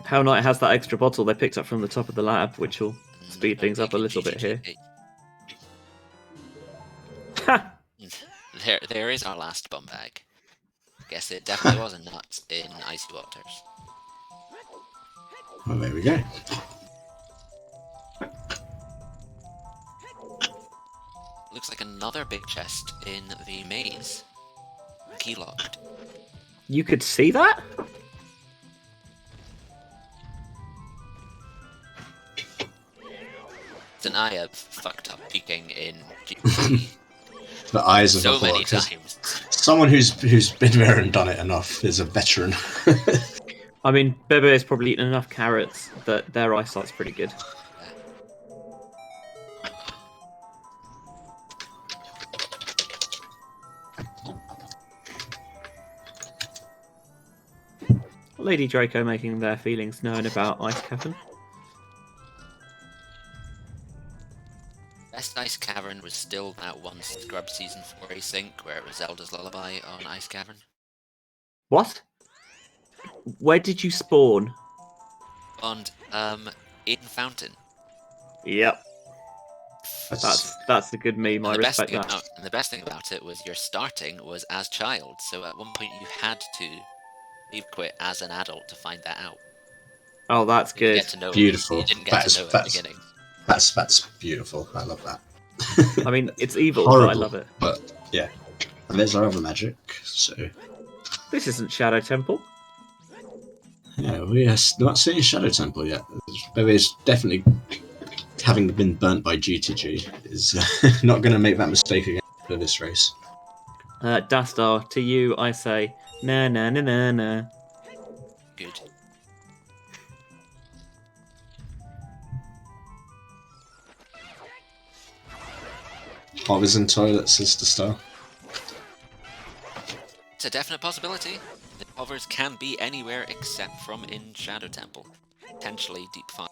Hellknight has that extra bottle they picked up from the top of the lab, which will speed things up a little bit here. Ha! There is our last bum bag. Guess it definitely was a nut in icy waters. Well, there we go. Looks like another big chest in the maze. Key locked. You could see that? Zanaya fucked up peeking in The eyes of so a many hawk. times. Someone who's been there and done it enough is a veteran. I mean, BéBé has probably eaten enough carrots that their eyesight's pretty good. Lady Draco making their feelings known about Ice Cavern. Best Ice Cavern was still that one Scrub Season 4 async where it was Zelda's Lullaby on Ice Cavern. What? Where did you spawn? And in Fountain. Yep. That's a good meme. I respect that. And the best thing about it was your starting was as child, so at one point you had to leave quit as an adult to find that out. Oh, that's good. Get to know Beautiful. You didn't get to know at the beginning. That's beautiful. I love that. I mean, it's evil, Horrible, but I love it. But yeah, and there's our other magic. So This isn't Shadow Temple. yeah, we are not seeing Shadow Temple yet. BéBé's definitely, having been burnt by GTG, is not going to make that mistake again for this race. Dastar, to you I say, na na na na na. Good. Hovers in toilet, Sister Star. It's a definite possibility. The hovers can be anywhere except from in Shadow Temple. Potentially Deep Fire.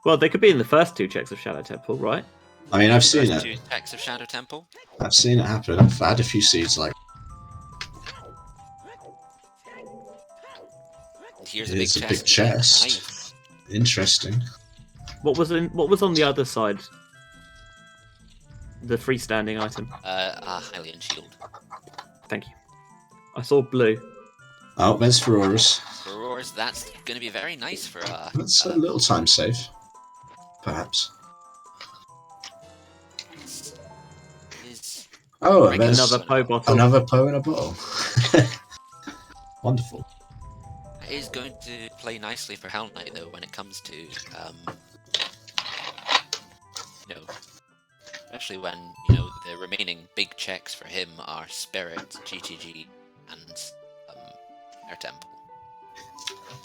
Well, they could be in the first two checks of Shadow Temple, right? I mean, I've seen First it. two checks of Shadow Temple. I've seen it happen. I've had a few seeds like. And here's It's a a big big chest. chest. Interesting. What was on the other side? The freestanding item. Hylian Shield. Thank you. I saw blue. Oh, there's Feroras. For Roars, that's going to be very nice for That's a little time save, perhaps. is Oh, Make there's another Poe bottle. another Poe in a bottle. Wonderful. is going to play nicely for Hellknight though when it comes to especially when the remaining big checks for him are Spirit, GTG, and Air Temple.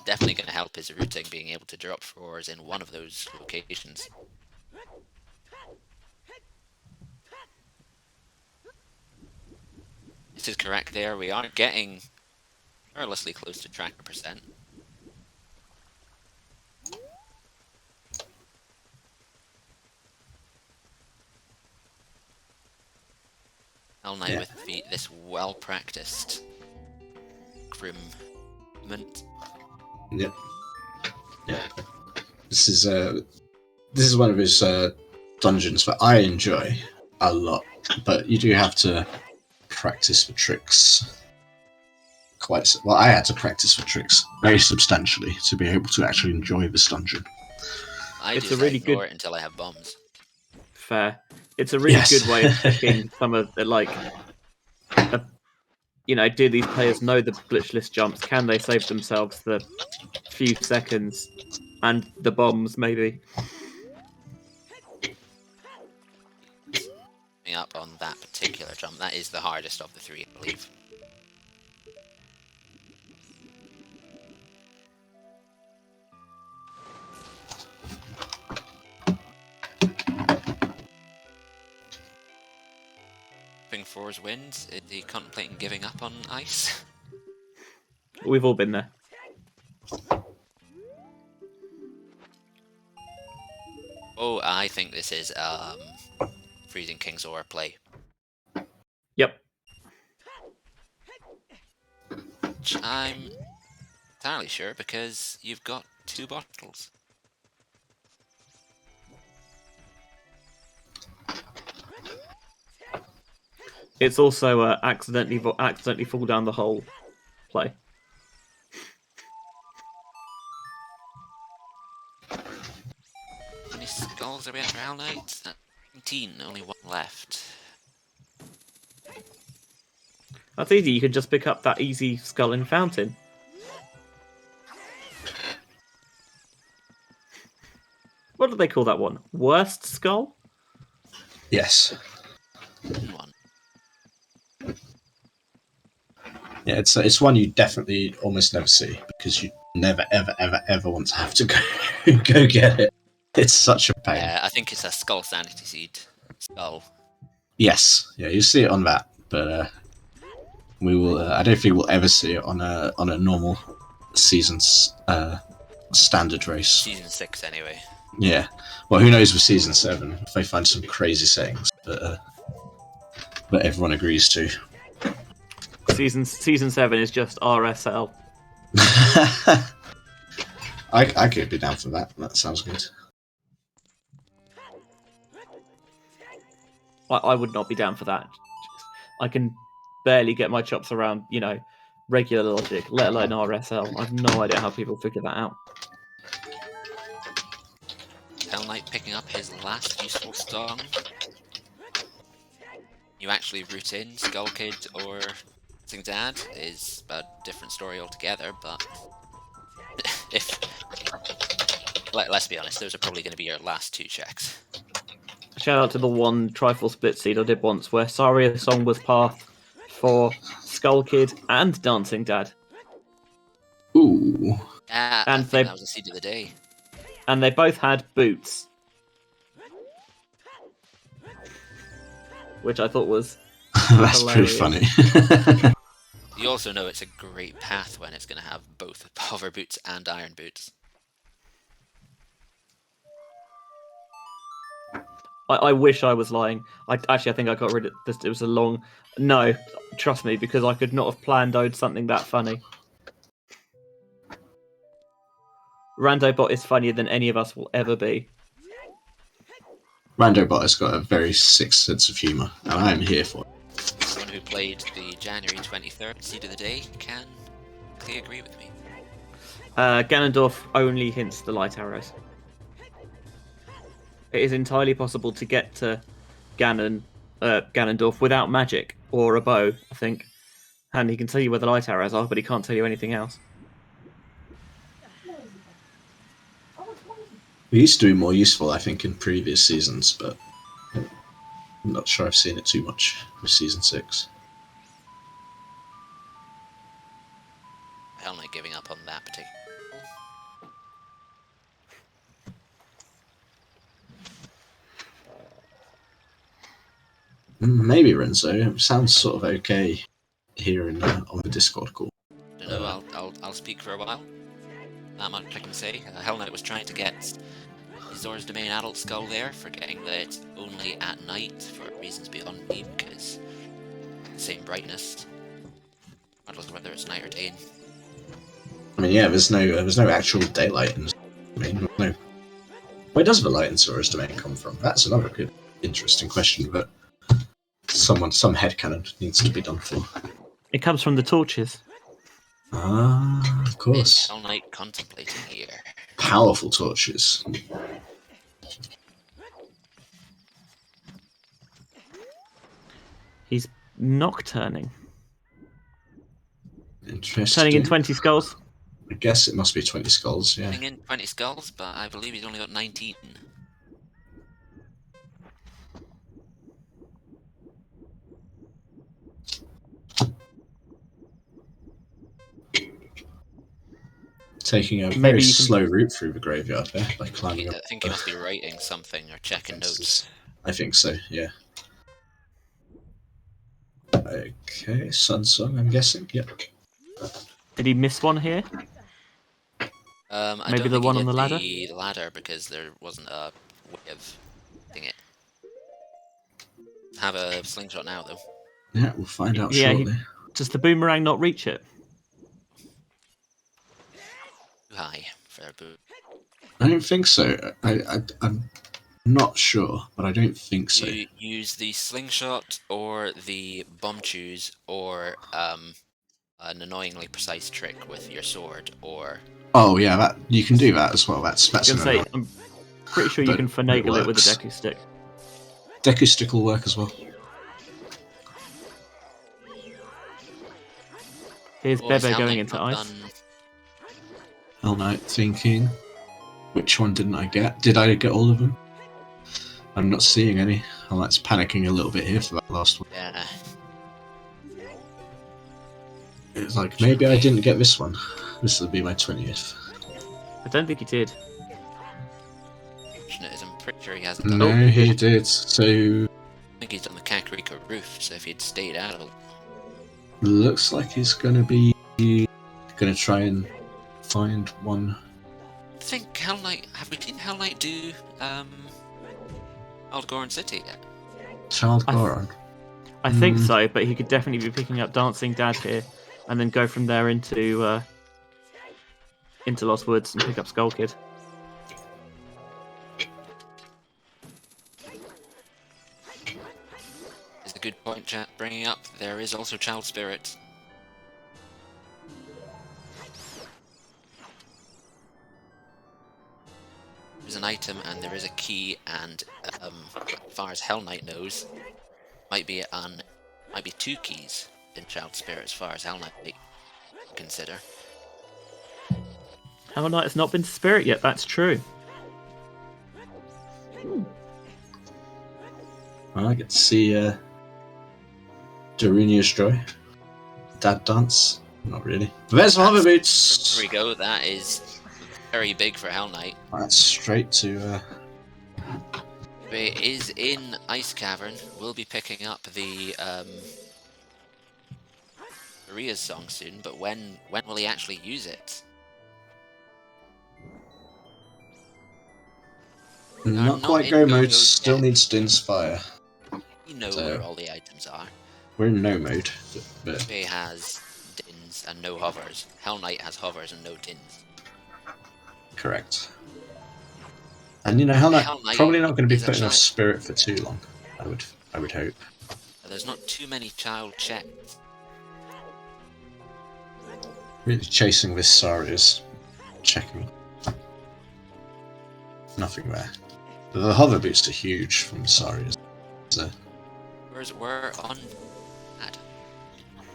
Definitely going to help his routing, being able to drop floors in one of those locations. This is correct there. We are getting perilously close to tracker percent. Hellknight with this well-practiced Grim movement. Yep. Yeah. This is one of his dungeons that I enjoy a lot, but you do have to practice the tricks quite well. I had to practice the tricks very substantially to be able to actually enjoy this dungeon. It's a really good it until I have bombs. Fair. It's a really good way of checking some of the do these players know the glitchless jumps? Can they save themselves the few seconds and the bombs maybe? Up on that particular jump, that is the hardest of the three, I believe. Hoping for his wins. Is he contemplating giving up on ice? We've all been there. Oh, I think this is Freezing King's Aura play. Yep. which I'm entirely sure because you've got 2 bottles. It's also accidentally fall down the hole play. How many skulls are we at for Hellknight? 19, only 1 left. That's easy. You could just pick up that easy skull in Fountain. What do they call that one? Worst skull? Yes. 1. Yeah, it's one you definitely almost never see because you never, ever, ever, ever want to have to go get it. It's such a pain. I think it's a skull sanity seed. Skull. Yes, yeah, you see it on that, but we will. I don't think we'll ever see it on a normal season's standard race. Season 6, anyway. Yeah. Well, who knows with season 7 if they find some crazy settings that everyone agrees to. Season 7 is just RSL. I could be down for that. That sounds good. I would not be down for that. I can barely get my chops around, regular logic, let alone RSL. I have no idea how people figure that out. Hellknight picking up his last useful song. You actually root in Skull Kid or Sing Dad is a different story altogether, but let's be honest, those are probably going to be your last 2 checks. Shout out to the one trifle split seed I did once where Saria song was path for Skull Kid and Dancing Dad. Ooh. Yeah, and I think that was a seed of the day. And they both had boots. Which I thought was That's hilarious. pretty funny. You also know it's a great path when it's going to have both hover boots and iron boots. I wish I was lying. I think I got rid of this. It was a long... No, trust me, because I could not have planned out something that funny. Randobot is funnier than any of us will ever be. Randobot has got a very sick sense of humour, and I am here for it. Someone who played the January 23rd seed of the day can clearly agree with me. Ganondorf only hints the light arrows. It is entirely possible to get to Ganondorf without magic or a bow, I think. And he can tell you where the light arrows are, but he can't tell you anything else. It used to be more useful, I think, in previous seasons, but I'm not sure I've seen it too much with season 6. Hellknight giving up on that particular. Maybe Renzo. It sounds sort of okay here on the Discord call. I don't know, I'll speak for a while. Not much I can say. Hellknight was trying to get Zora's Domain Adult Skull there, forgetting that it's only at night for reasons beyond me, because same brightness, regardless of whether it's night or day. I mean, yeah, there's no actual daylight in. I mean, no. Where does the light in Zora's Domain come from? That's another good, interesting question, but some headcanon needs to be done for. It comes from the torches. Ah, of course. Hellknight contemplating here. Powerful torches. He's nocturning. Interesting. Turning in 20 skulls. I guess it must be 20 skulls, yeah. Turning in 20 skulls, but I believe he's only got 19. Taking a very slow route through the graveyard there, like climbing up. I think he must be writing something or checking notes. I think so, yeah. Okay, Sun Song, I'm guessing. Yep. Did he miss one here? I Maybe don't the think one he on the did ladder? The ladder, because there wasn't a way of doing it. Have a slingshot now, though. Yeah, we'll find out Yeah, shortly. Does the boomerang not reach it? a boot? I don't think so. I'm not sure, but I don't think so. You use the slingshot or the bomb choose or an annoyingly precise trick with your sword or... Oh yeah, that you can do that as well. That's I was an gonna say, annoying. I'm pretty sure you But can finagle it with a works. Deku Stick. Deku Stick will work as well. Here's Or is BéBé Hellknight going into not ice. done? Hellknight thinking, which one didn't I get? Did I get all of them? I'm not seeing any. Hellknight's panicking a little bit here for that last one. Yeah. It's like, maybe I didn't get this one. This will be my 20th. I don't think he did. I'm pretty sure he hasn't done No, it. he did. So, I think he's on the Kakariko roof, so if he'd stayed out, looks like he's gonna try and find one. I think Hellknight... Have we seen Hellknight do Aldgorn City yet? Child I- Goron. I think so, but he could definitely be picking up Dancing Dad here, and then go from there into Lost Woods and pick up Skull Kid. Is a good point, chat, bringing up. There is also Child Spirit. There's an item and there is a key, and as far as Hellknight knows, might be 2 keys in Child Spirit as far as Hellknight may consider. Hellknight has not been to Spirit yet, that's true. Well, I get to see Darunia's Joy. Dad dance? Not really. There's Hover Boots! There we go, that is very big for Hellknight. That's straight to... It is in Ice Cavern. We'll be picking up the Maria's song soon, but when will he actually use it? Not not quite in go go mode, mode still yet. needs to inspire. You know So- where all the items are. We're in no mode, but He has dins and no hovers. Hellknight has hovers and no dins. correct. And you know, Hellknight Hellknight probably not going to be is a putting off child. Spirit for too long. I would hope. There's not too many child checks. Really chasing this Saria's checking. Nothing there. The hover boots are huge from Saria's. So, We're on ad.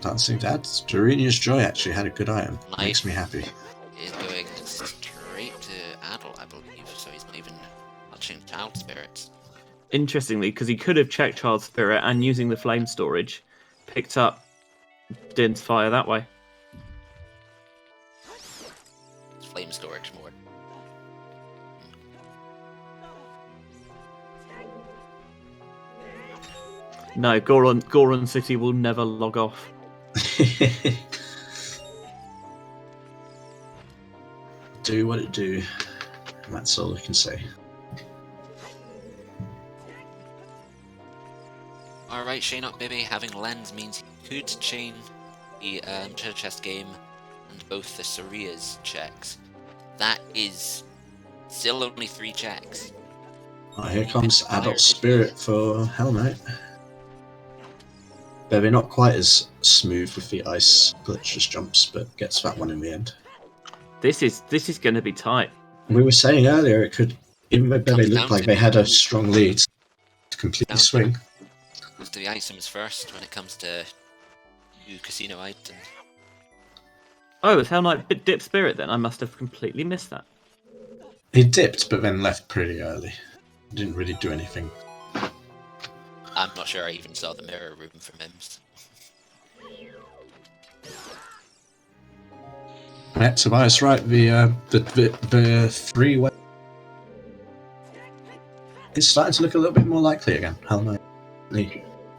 Dancing Dad, Darunia's Joy actually had a good item. Makes me happy. Is going straight to Adel, I believe, so he's not even touching Child Spirits. Interestingly, because he could have checked Child Spirit and using the flame storage, picked up Din's fire that way. It's flame storage more. No, Goron City will never log off. Do what it do. And that's all I can say. Alright, Chain Up BéBé having lens means he could chain the treasure chest game and both the Saria's checks. That is still only 3 checks. Oh, here comes Adult Spirit for Hellknight. Maybe not quite as smooth with the ice glitchless jumps, but gets that one in the end. This is going to be tight. We were saying earlier, it could, even though Comes BéBé down looked like to- they had a strong lead, to completely Down to- swing. Goes to the items first when it comes to new casino items. Oh, was Hellknight dip Spirit then? I must have completely missed that. He dipped, but then left pretty early. Didn't really do anything. I'm not sure I even saw the mirror room from him. Yeah, Tobias, right. The 3-way. It's starting to look a little bit more likely again. Hellknight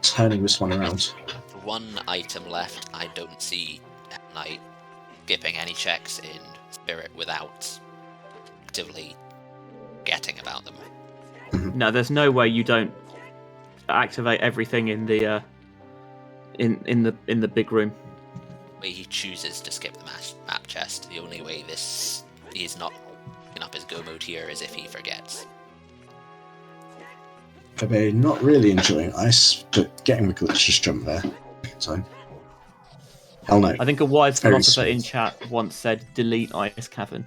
turning this one around. For one item left, I don't see Hellknight skipping any checks in Spirit without actively getting about them. No, there's no way you don't activate everything in the in the big room. Way he chooses to skip the map chest, the only way this is not picking up his go mode here as if he forgets. BéBé not really enjoying ice, but getting the glitches jump there. Time. Hell no. I think a wise Very philosopher in smooth. chat once said, "Delete Ice Cavern."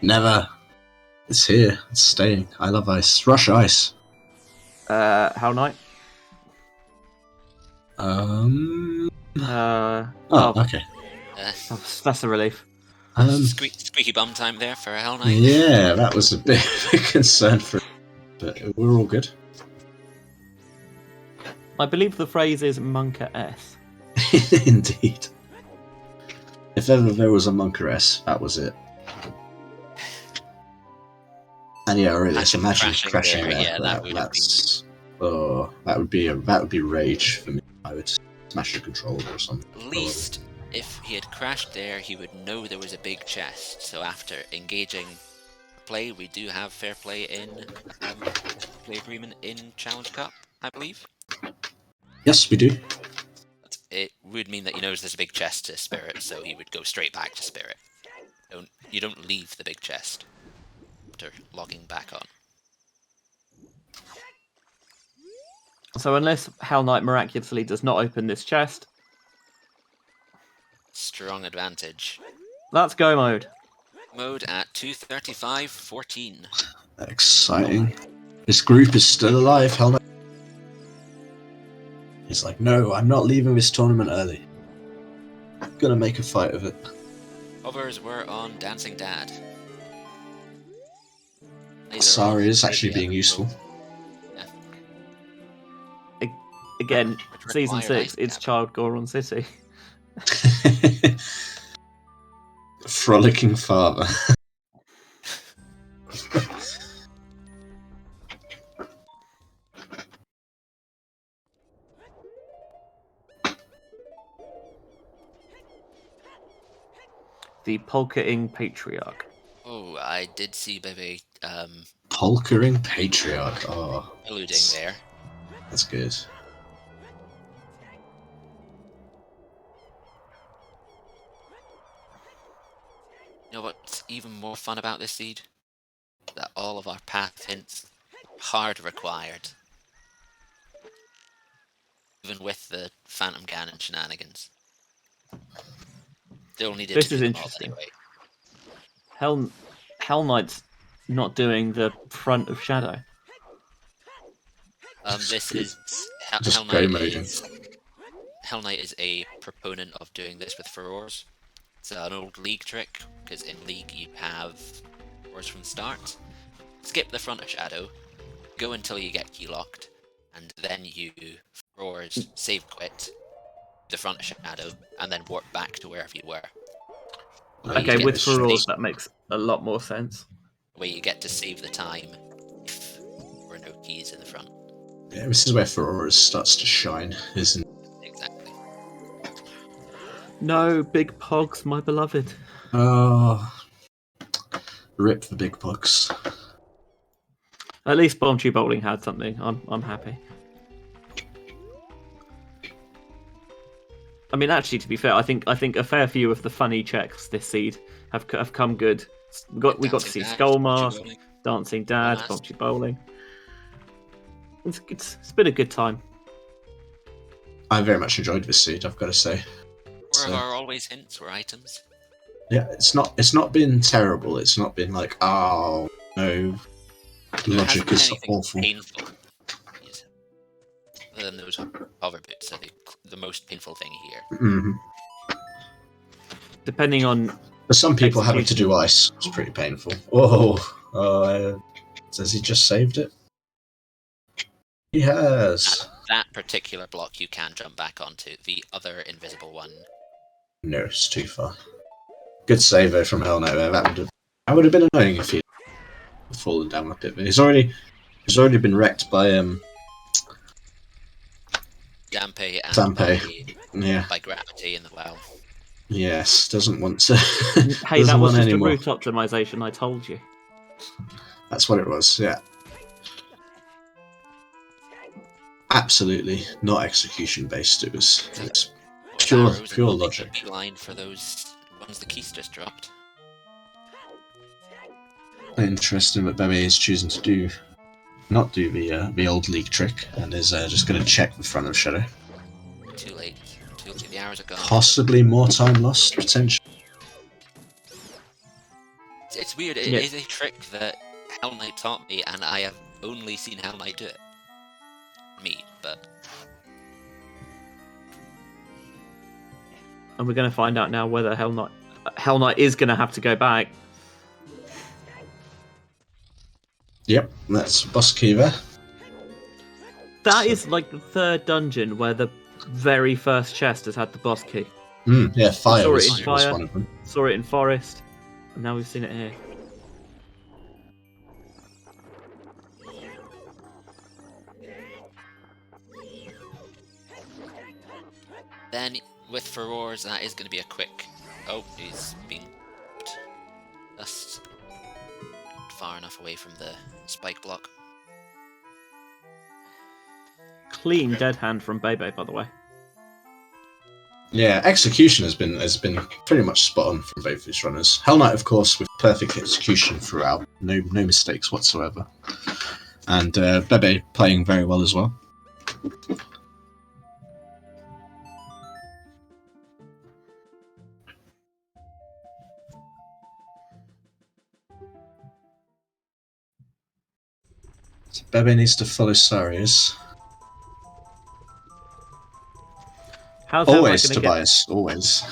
Never. It's here. It's staying. I love ice. Rush ice. Hellknight. Oh, Oh, okay. that's a relief. Squeaky bum time there for a Hell Knight. Yeah, that was a bit of a concern for, but we're all good. I believe the phrase is Monka S. Indeed. If ever there was a Monkeress, that was it. And yeah, really, it's imagine crashing there. Yeah, that would that's that would be rage for me. I would smash the controller or something. at least if he had crashed there, he would know there was a big chest. So after engaging play, we do have fair play in play agreement in Challenge Cup, I believe. Yes, we do. It would mean that he knows there's a big chest to Spirit, so he would go straight back to Spirit. You don't leave the big chest after logging back on. So unless Hellknight miraculously does not open this chest, Strong advantage. that's go mode. Mode at 2:35:14. Exciting. This group is still alive. Hell no. He's like, no, I'm not leaving this tournament early. I'm gonna make a fight of it. Others were on Dancing Dad. Sorry, is actually being useful. Again, Which season require 6, ice it's cap. Child Goron City. Frolicking father. The polka-ing patriarch. Oh, I did see BéBé Polkering patriarch. Oh, alluding there. that's good. You know what's even more fun about this seed? That all of our path hints hard required. Even with the Phantom Ganon shenanigans. Still needed This to is do them all interesting. anyway. Hell Knight's not doing the front of Shadow. This is Just Hell go Knight moding. Hell Knight is a proponent of doing this with furrours. It's an old League trick, because in League you have furrours from the start. Skip the front of Shadow, go until you get key locked, and then you furrours save quit the front of Shadow, and then warp back to wherever you were. Okay, get with the Furores, save- that makes a lot more sense. where you get to save the time if there were no keys in the front. Yeah, this is where Furore starts to shine, isn't it? Exactly. No, Big Pogs, my beloved. Oh, rip the big bucks. At least Bombchu Bowling had something. I'm happy. I mean, actually, to be fair, I think a fair few of the funny checks this seed have come good. We got to see Dancing Dad, Skull Bombchu Mask, Bowling. Dancing Dad, Mask. Bombchu Bowling. It's been a good time. I very much enjoyed this seed, I've got to say. Or So- are always hints or items. Yeah, it's not been terrible. It's not been like, oh no, There logic hasn't been is anything awful. painful. Yes. Other than those hover boots are the most painful thing here. Mhm. Depending on For some people, having to Execution. do ice was pretty painful. Whoa, has he just saved it? He has. That particular block you can jump back onto. The other invisible one. No, it's too far. Good save though from Hellknight there. That would have been annoying if he had fallen down the pit. But he's already been wrecked by Dampe and Dampe. Yeah. by gravity in the well. Yes. Doesn't want to. hey, doesn't that was want just anymore. a route optimization. I told you. That's what it was. Yeah. Absolutely not execution based. It was Those pure arrows and pure holding logic. the beeline for those ones the Keys just dropped. Interesting that BéBé is choosing to not do the old league trick and is just going to check the front of Shadow. Too late. Too late. The hours are gone. Possibly more time lost, potentially. It's weird. It is a trick that Hellknight taught me, and I have only seen Hellknight do it. Me, but... And we're going to find out now whether Hellknight is going to have to go back. Yep, that's boss key there. That is like the third dungeon where the very first chest has had the boss key. Yeah, fire Saw was, it in was Fire, one of them. saw it in Forest, and now we've seen it here. Then, with Furores, that is going to be a quick... Oh, he's being... just far enough away from the spike block. Clean dead hand from BéBé, by the way. Yeah, execution has been pretty much spot on from both these runners. Hellknight, of course, with perfect execution throughout, no mistakes whatsoever, and BéBé playing very well as well. So BéBé needs to follow Sarius. How's Always, Hellknight gonna Tobias, always.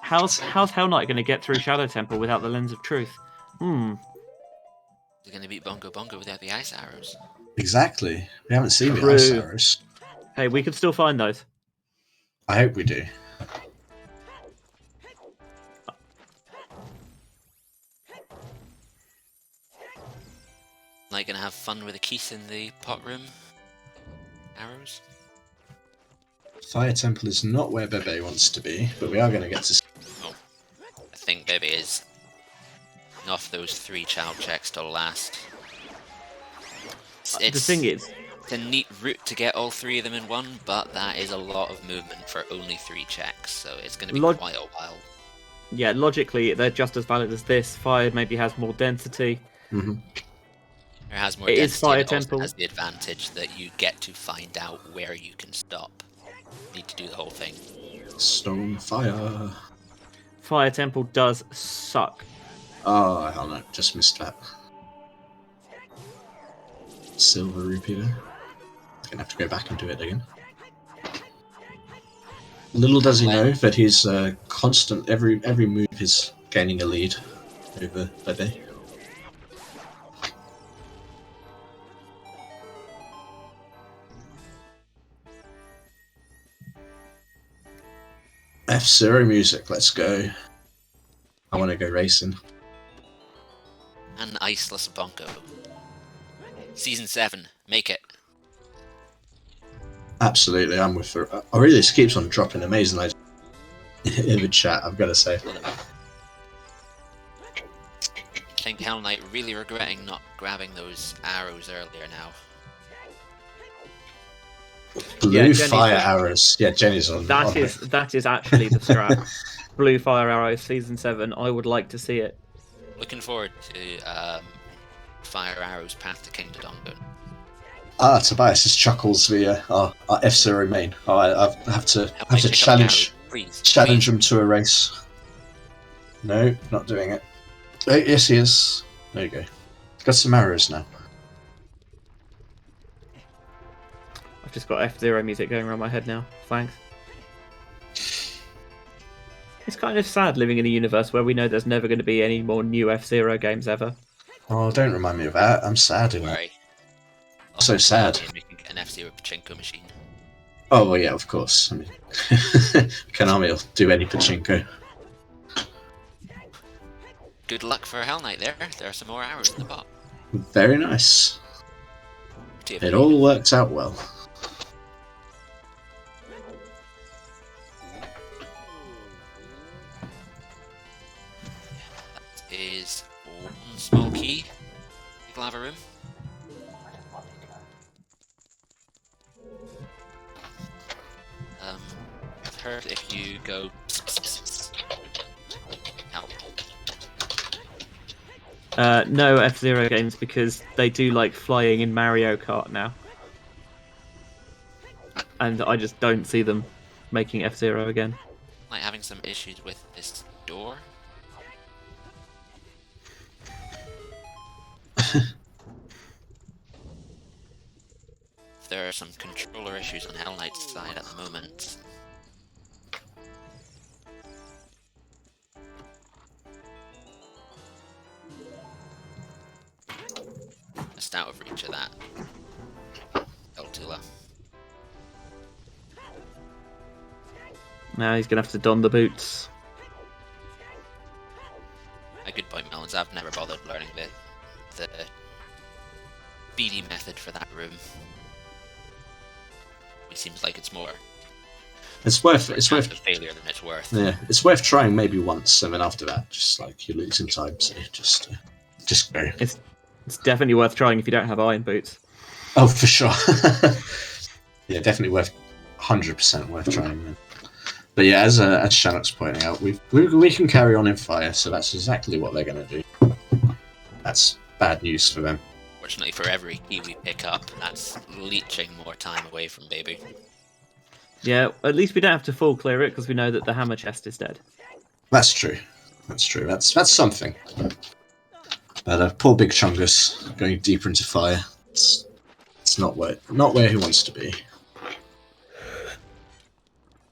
How's Hellknight going to get through Shadow Temple without the Lens of Truth? They're going to beat Bongo Bongo without the ice arrows. Exactly. We haven't seen the True. ice arrows. Hey, we can still find those. I hope we do. Like, gonna have fun with the Keith in the pot room. Arrows. Fire Temple is not where BéBé wants to be, but we are going to get to... Oh. I think BéBé is off those 3 child checks till last. The thing is... It's a neat route to get all 3 of them in one, but that is a lot of movement for only 3 checks, so it's going to be quite a while. Yeah, logically, they're just as valid as this. Fire maybe has more density. Mm-hmm. It has more It density, is Fire and it also Temple. has the advantage that you get to find out where you can stop. You need to do the whole thing. Stone Fire. Fire Temple does suck. Oh, hell no. Just missed that. Silver Rupee there. Gonna have to go back and do it again. Little does he know that he's constant, every move is gaining a lead over BéBé. F-Zero music, let's go. I want to go racing. And Iceless Bongo. Season 7, make it. Absolutely, I'm with her. Aurelius keeps on dropping amazing ideas in the chat, I've got to say. I think Hellknight really regretting not grabbing those arrows earlier now. Blue fire arrows. Yeah, Jenny's on. That is actually the strat. Blue fire arrows, season 7. I would like to see it. Looking forward to fire arrows path to King Dodongo. Tobias just chuckles the our F-Zero main. Oh, I have to challenge him to a race. No, not doing it. Oh, yes, he is. There you go. Got some arrows now. I've just got F-Zero music going around my head now. Thanks. It's kind of sad living in a universe where we know there's never going to be any more new F-Zero games ever. Oh, don't remind me of that. I'm sad in it. So sad. We can get an F-Zero pachinko machine. Oh, well, yeah, of course. I mean, Konami will do any pachinko. Good luck for Hellknight there. There are some more arrows in the pot. Very nice. It all works out well. That is one small key. Lava room. Hurt if you go. Help. No F-Zero games because they do like flying in Mario Kart now. And I just don't see them making F-Zero again. Like having some issues with this door. There are some controller issues on Hellknight's side at the moment. Just out of reach of that. Eltula. Now he's gonna have to don the boots. A good point, Melons. I've never bothered learning the BD method for that room. It seems like it's more It's worth failure than it's worth. Yeah, it's worth trying maybe once, and then after that, just like you're losing time, so just go. It's definitely worth trying if you don't have iron boots. Oh, for sure. Yeah, definitely 100% worth trying. Then. But yeah, as Shannock's pointing out, we can carry on in fire, so that's exactly what they're going to do. That's bad news for them. Fortunately, for every key we pick up, that's leeching more time away from BéBé. Yeah, at least we don't have to full clear it because we know that the hammer chest is dead. That's true. That's true. That's something. But poor Big Chungus going deeper into fire. It's not where he wants to be.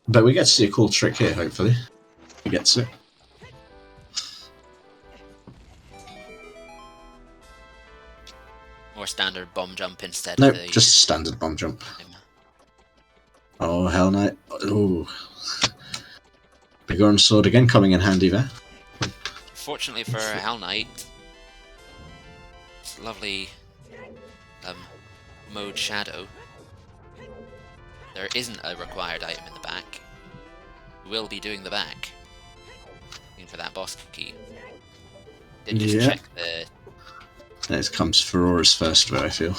But we get to see a cool trick here. Hopefully, he gets it. More standard bomb jump instead Nope, of the... just a standard bomb jump. Oh, Hell Knight. Ooh. Big orange sword again coming in handy there. Fortunately for Hellknight, it's lovely mode shadow. There isn't a required item in the back. We will be doing the back. Looking for that boss key. Did just check the... It comes Aurora's first, though, I feel.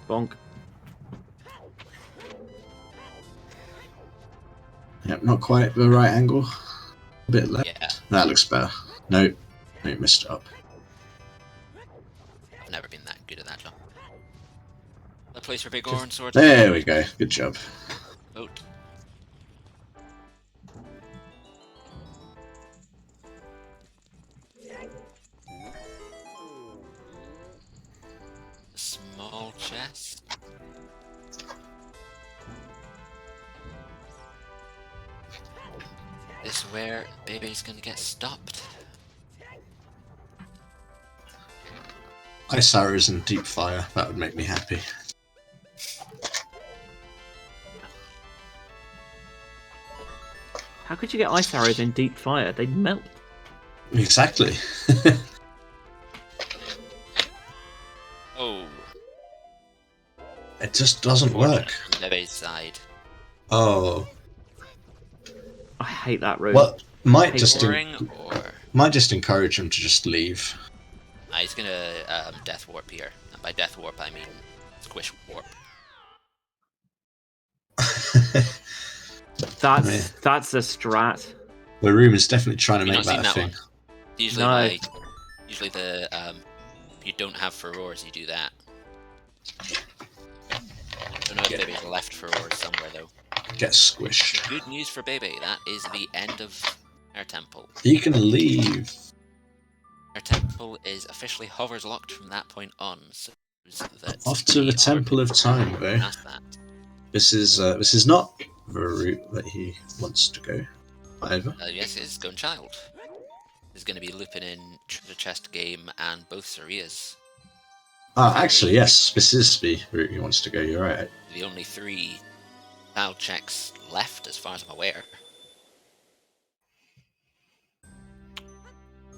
Bonk. Yep, not quite the right angle. A bit left. Yeah. That looks better. Nope. Nope, missed it up. I've never been that good at that job. A place for big orange swords. There we go. Good job. OoT. Small chest. This is where BéBé's gonna get stopped. Ice arrows and deep fire. That would make me happy. How could you get ice arrows in deep fire? They'd melt. Exactly. Oh. It just doesn't work. BéBé's side. Oh. I hate that room. Well, might Hey, just Boring or... might just encourage him to just leave. He's gonna death warp here. And by death warp I mean squish warp. That's a strat. The room is definitely trying to Have you make not seen that a that thing. one? Usually No. usually the if you don't have furores you do that. I don't know if BéBé's left furores somewhere though. Get squished. Good news for BéBé, that is the end of our temple. He can leave. Our temple is officially hovers locked from that point on, so that Off to the Temple of Time, though. past that. This is not the route that he wants to go, either. Yes, it's Gone Child. There's going to be looping in Treasure Chest Game and both Sarias. Ah, actually, yes, this is the route he wants to go. You're right. The only 3 child checks left, as far as I'm aware.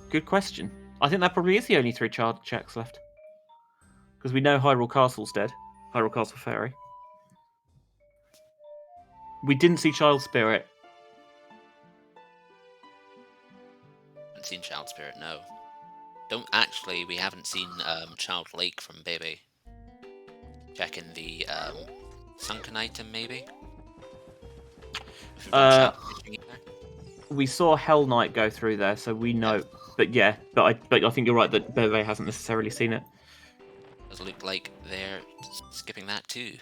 Good question. I think that probably is the only 3 child checks left. Because we know Hyrule Castle's dead. Hyrule Castle Fairy. We didn't see Child Spirit. Haven't seen Child Spirit, no. We haven't seen Child Lake from BéBé. Checking the sunken item, maybe? We saw Hell Knight go through there, so we know but yeah, but I think you're right that BéBé hasn't necessarily seen it. Does look like they're skipping that too.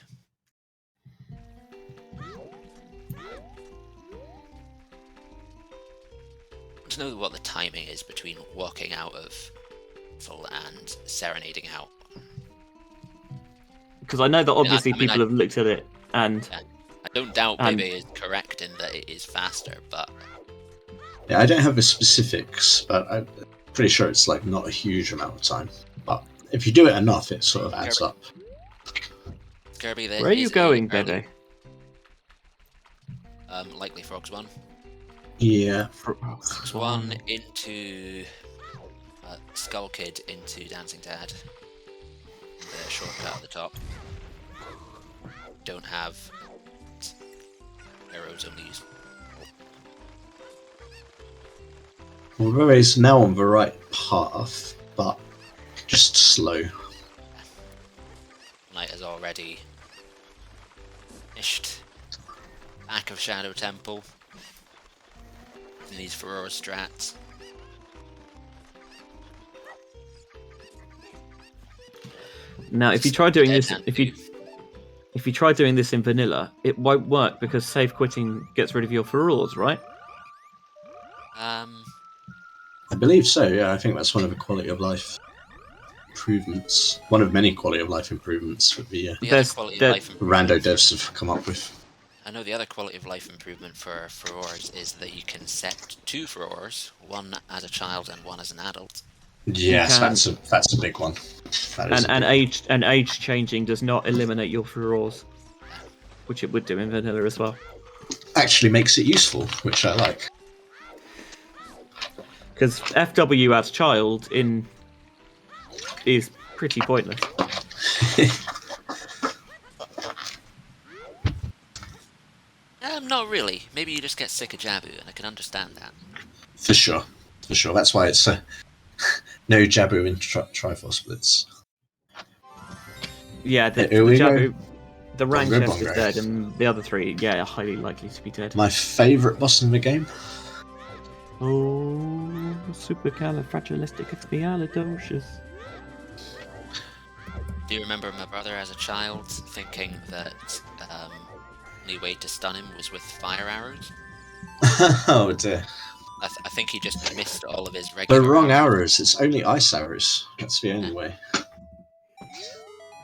I want to know what the timing is between walking out of full and serenading out. Because I know that obviously I mean, people have looked at it, and I don't doubt BéBé is correct in that it is faster, but Yeah, I don't have the specifics, but I'm pretty sure it's like not a huge amount of time. But if you do it enough, it sort of adds up. Kirby, where are you going, BéBé? Likely Frogs 1. Yeah. Frogs 1 into Skull Kid into Dancing Dad. The shortcut at the top. Don't have arrows only used. Well, Rory's now on the right path, but just slow. Knight has already finished back of Shadow Temple in these Furore strats. Now, if you try doing this, if you try doing this in vanilla, it won't work because save quitting gets rid of your furores, right? I believe so, yeah. I think that's one of the quality of life improvements. One of many quality of life improvements that the rando devs have come up with. I know the other quality of life improvement for Furores is that you can set 2 Furores, one as a child and one as an adult. Yes, that's a big one. And age changing does not eliminate your furores, which it would do in vanilla as well. Actually makes it useful, which I like. Because FW as child is pretty pointless. Not really. Maybe you just get sick of Jabu, and I can understand that. For sure. That's why it's no Jabu in Triforce splits. Yeah, the Jabu, the rank chest is dead, and the other 3, are highly likely to be dead. My favourite boss in the game. Oh, supercalifragilisticexpialidocious. Do you remember my brother as a child thinking that the only way to stun him was with fire arrows? Oh dear. I think he just missed all of his regular The wrong arrows. It's only ice arrows. That's the only way.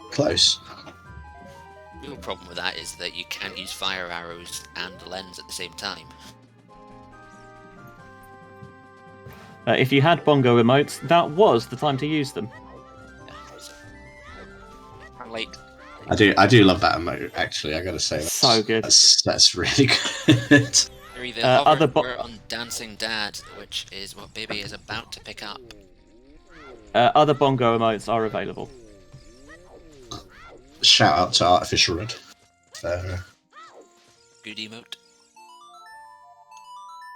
Close. The real problem with that is that you can't use fire arrows and the lens at the same time. If you had bongo emotes, that was the time to use them. Like, I do love that emote. Actually, I gotta say, so good. That's really good. Other on Dancing Dad, which is what BéBé is about to pick up. Other bongo emotes are available. Shout out to Artificial Red. Good emote.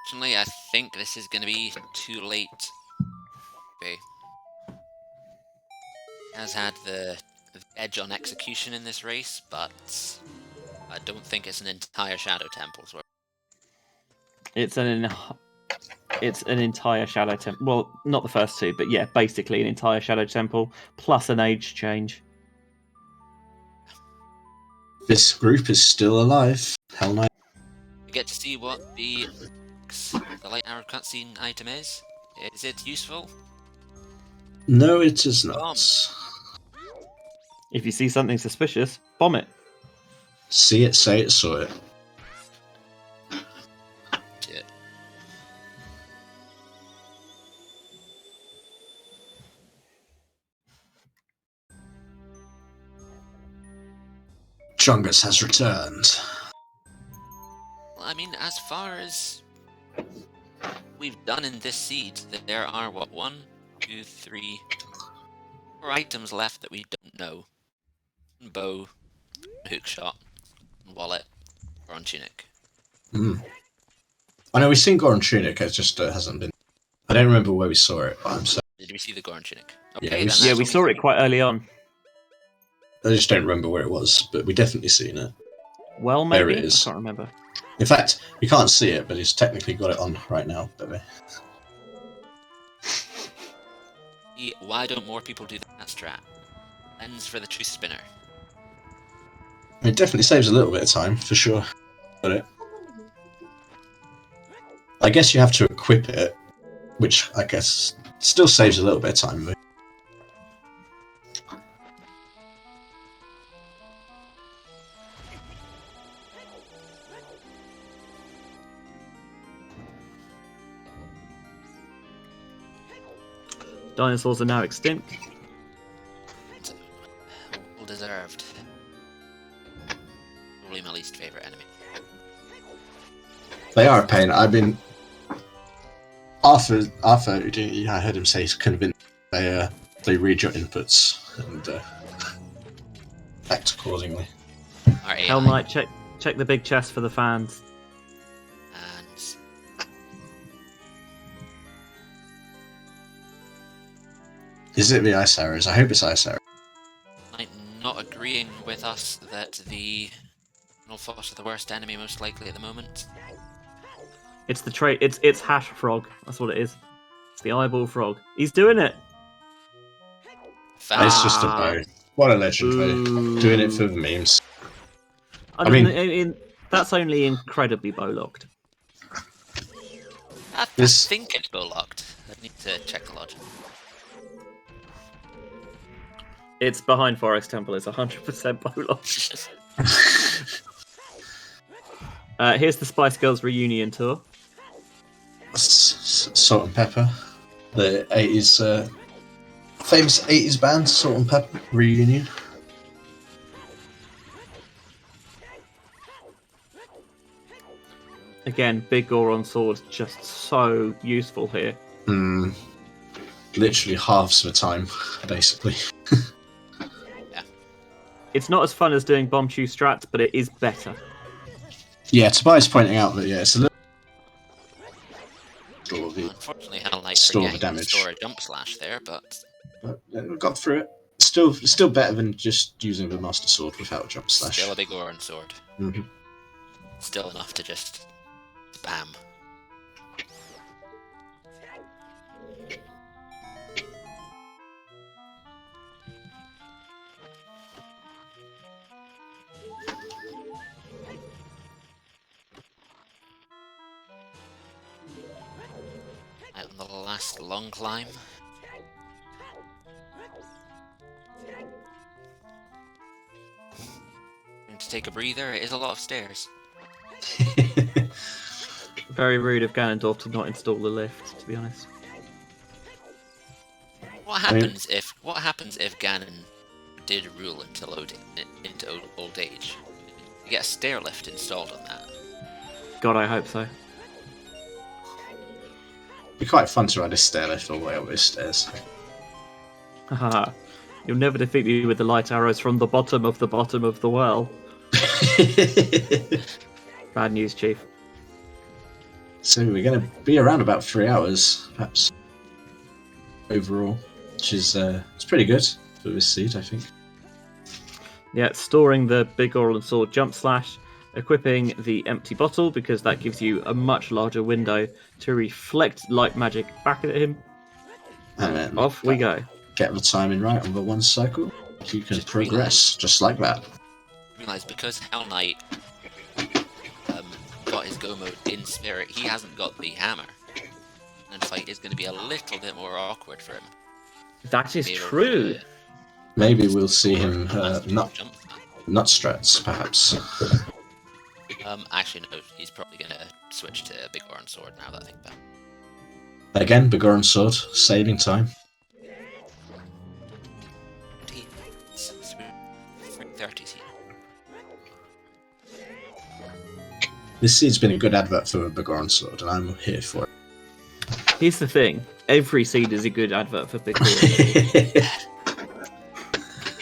Fortunately, I think this is going to be too late. Okay. Has had the edge on execution in this race, but I don't think it's an entire Shadow Temple's worth. It's an entire Shadow Temple. Well, not the first 2, but yeah, basically an entire Shadow Temple plus an age change. This group is still alive. Hellknight. You get to see what the light arrow cutscene item is. Is it useful? No, it is not. Bomb. If you see something suspicious, bomb it. See it, say it, saw it. Yeah. Chungus has returned. Well, I mean, as far as we've done in this seed, there are, what, 1, 2, 3, 4 items left that we don't know. Bow, hookshot, wallet, Goron tunic. I know we've seen Goron tunic, it just hasn't been... I don't remember where we saw it, but I'm sorry. Did we see the Goron tunic? Yeah, we saw it quite early on. I just don't remember where it was, but we definitely seen it. Well, maybe? There it is. I can't remember. In fact, we can't see it, but he's technically got it on right now, baby. Why don't more people do that strat? Lens for the truth spinner. It definitely saves a little bit of time, for sure. Got it. I guess you have to equip it, which I guess still saves a little bit of time. Though. Dinosaurs are now extinct. Well deserved. Probably my least favourite enemy. They are a pain. I mean, Arthur, I heard him say he's convinced they read your inputs and act accordingly. Our AI. Hellknight, check the big chest for the fans. And Is it the ice arrows? I hope it's ice arrows. like not agreeing with us that the Nullfoss are the worst enemy most likely at the moment. It's the trait. It's hash frog. That's what it is. It's the eyeball frog. He's doing it. It's just a Ah. bow. What a legend, Ooh. mate. Doing it for the memes. I mean, that's only incredibly bow locked. I This- think it's bow locked. I need to check the logic. It's behind Forest Temple. It's 100% bow locked. Here's the Spice Girls reunion tour. Salt and Pepper. The 80s, famous 80s band, Salt and Pepper reunion. Again, big Goron sword, just so useful here. Literally halves the time, basically. It's not as fun as doing bomb chew strats, but it is better. Yeah, Tobias pointing out that, yeah, it's a little... Store the, Unfortunately, Hellknight Store the forgetting damage. to store a jump slash there, but but we got through it. Still better than just using the Master Sword without a jump slash. still a big Oran sword. Mhm. Still enough to just spam. Out on the last long climb. And to take a breather, it is a lot of stairs. Very rude of Ganondorf to not install the lift, to be honest. What I mean- happens if Ganon did rule until into old age? You get a stair lift installed on that. God, I hope so. It'd be quite fun to ride a stair lift all the way up those stairs. Haha. You'll never defeat me with the light arrows from the bottom of the well. Bad news, Chief. So we're going to be around about 3 hours, perhaps, overall, which is it's pretty good for this seed, I think. Yeah, storing the big Oral Sword jump slash, equipping the empty bottle because that gives you a much larger window to reflect light magic back at him. And then Off we go. Get the timing right on the one cycle. You can Just progress just like that. Realise because Hellknight got his go mode in spirit, he hasn't got the hammer. And fight is going to be a little bit more awkward for him. That is Be able true. to- Maybe we'll see him jump. nut strats, perhaps. Actually, no, he's probably going to switch to a big Oran sword now that I think about it. Again, Begoran Sword, saving time. 30 seed. This seed's been a good advert for Begoran Sword, and I'm here for it. Here's the thing. Every seed is a good advert for big Oral.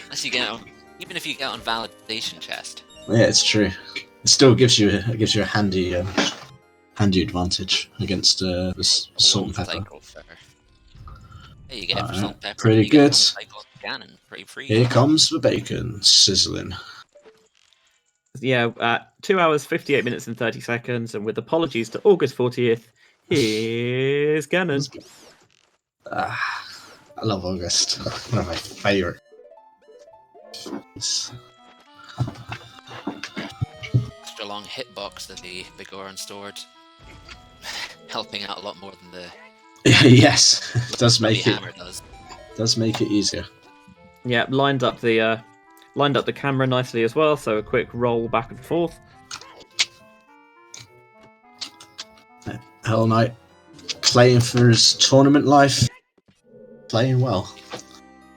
Unless you get on, even if you get on validation chest. Yeah, it's true. It still gives you a handy advantage against the salt and pepper. Cycle for... There you get Alright, salt and pepper. pretty you get good. one cycle of Ganon, pretty free. Here comes the bacon sizzling. Yeah, 2 hours, 58 minutes and 30 seconds, and with apologies to August 40th, here's Ganon. Ah, I love August. One of my favourite. Extra long hitbox that the Bigoran stored, helping out a lot more than the Yes, does make hammer it does. does make it easier. Yeah, lined up the camera nicely as well. So a quick roll back and forth. Hell Knight playing for his tournament life, playing well.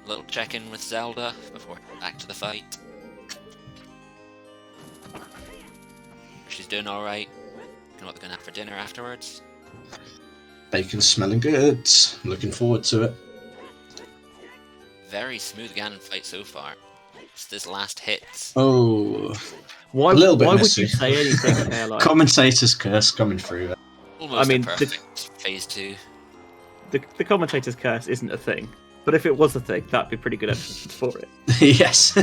A little check-in with Zelda before back to the fight. She's doing alright. Know what they're gonna have for dinner afterwards. Bacon's smelling good. Looking forward to it. Very smooth Ganon fight so far. It's this last hit. Oh, Why a little bit would messy. you say anything there? Like, Commentator's curse coming through. Almost I mean, a perfect phase 2. the commentator's curse isn't a thing, but if it was a thing, that'd be pretty good evidence for it. Yes.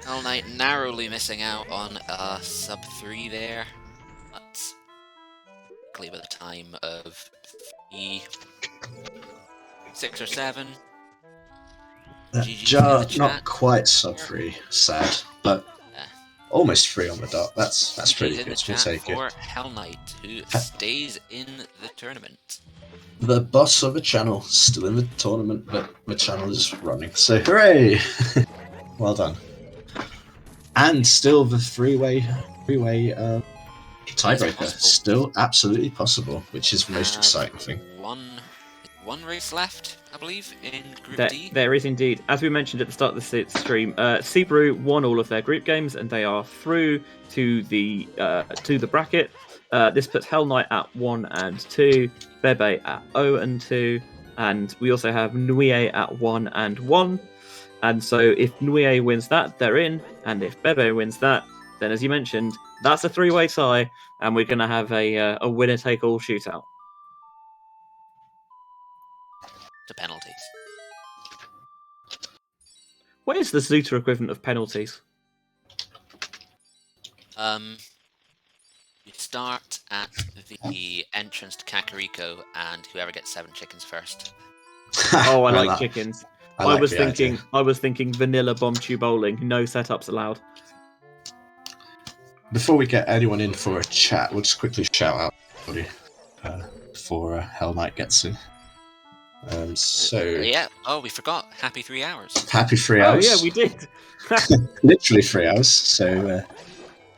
Hell Knight narrowly missing out on a sub 3 there. But by the time of 6 or 7. GG's in the chat. Not quite sub 3, sad, but almost 3 on the dot. That's pretty GG's in good. the We'll chat take for it. Hell Knight, who stays in the tournament. The boss of the channel still in the tournament, but the channel is running. So hooray! Well done. And still the three-way tiebreaker, still absolutely possible, which is the most exciting thing. One race left, I believe, in Group D. There is indeed. As we mentioned at the start of the stream, Subaru won all of their group games, and they are through to the bracket. This puts Hell Knight at 1 and 2, BéBé at 0 and 2, and we also have Nuie at 1 and 1. And so if Nuie wins that, they're in, and if BéBé wins that, then as you mentioned, that's a 3-way tie, and we're going to have a winner-take-all shootout. To penalties. What is the Zoota equivalent of penalties? You start at the entrance to Kakariko, and whoever gets 7 chickens first. Oh, I like that. chickens. I I like was the thinking idea. I was thinking vanilla bomb tube bowling, no setups allowed. Before we get anyone in for a chat, we'll just quickly shout out before Hell Knight gets in. Yeah. Oh, we forgot. Happy 3 hours. Happy 3 Oh hours. yeah, we did. Literally 3 hours. So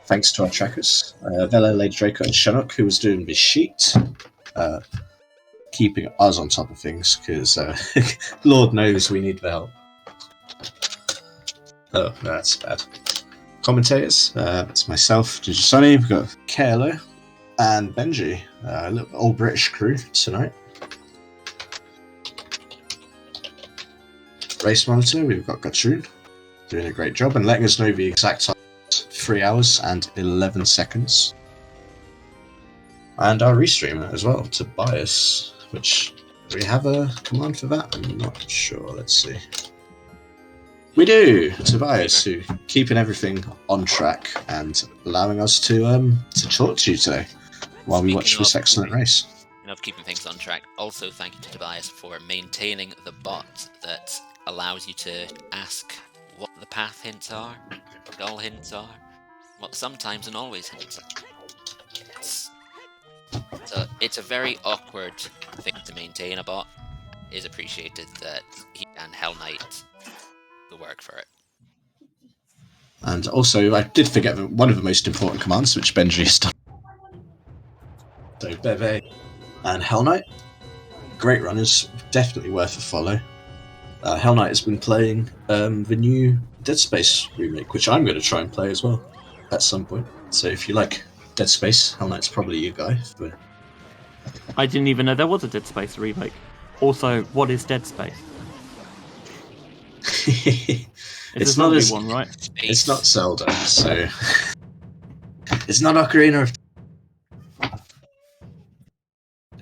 thanks to our trackers, Vela, Lady Draco, and Shannock, who was doing the sheet, keeping us on top of things, because Lord knows we need the help. Oh, that's bad. Commentators, it's myself, Gingersonny, we've got Kayla and Benjy, a little old British crew tonight. Race monitor, we've got Gatun, doing a great job and letting us know the exact time, 3 hours and 11 seconds. And our restreamer as well, Tobias, which, do we have a command for that? I'm not sure, let's see. We do! Tobias, who keeping everything on track and allowing us to talk to you today while we watch this excellent race. Of keeping things on track, also thank you to Tobias for maintaining the bot that allows you to ask what the path hints are, goal hints are, what sometimes and always hints are. It's a very awkward thing to maintain a bot. It is appreciated that he and Hell Knight the work for it. And also, I did forget one of the most important commands, which Benjy has done. So, BéBé and Hell Knight, great runners, definitely worth a follow. Hell Knight has been playing the new Dead Space remake, which I'm going to try and play as well at some point. So if you like Dead Space, Hell Knight's probably your guy. But I didn't even know there was a Dead Space remake. Also, what is Dead Space? it's not as one, right? It's not Zelda, so it's not Ocarina of.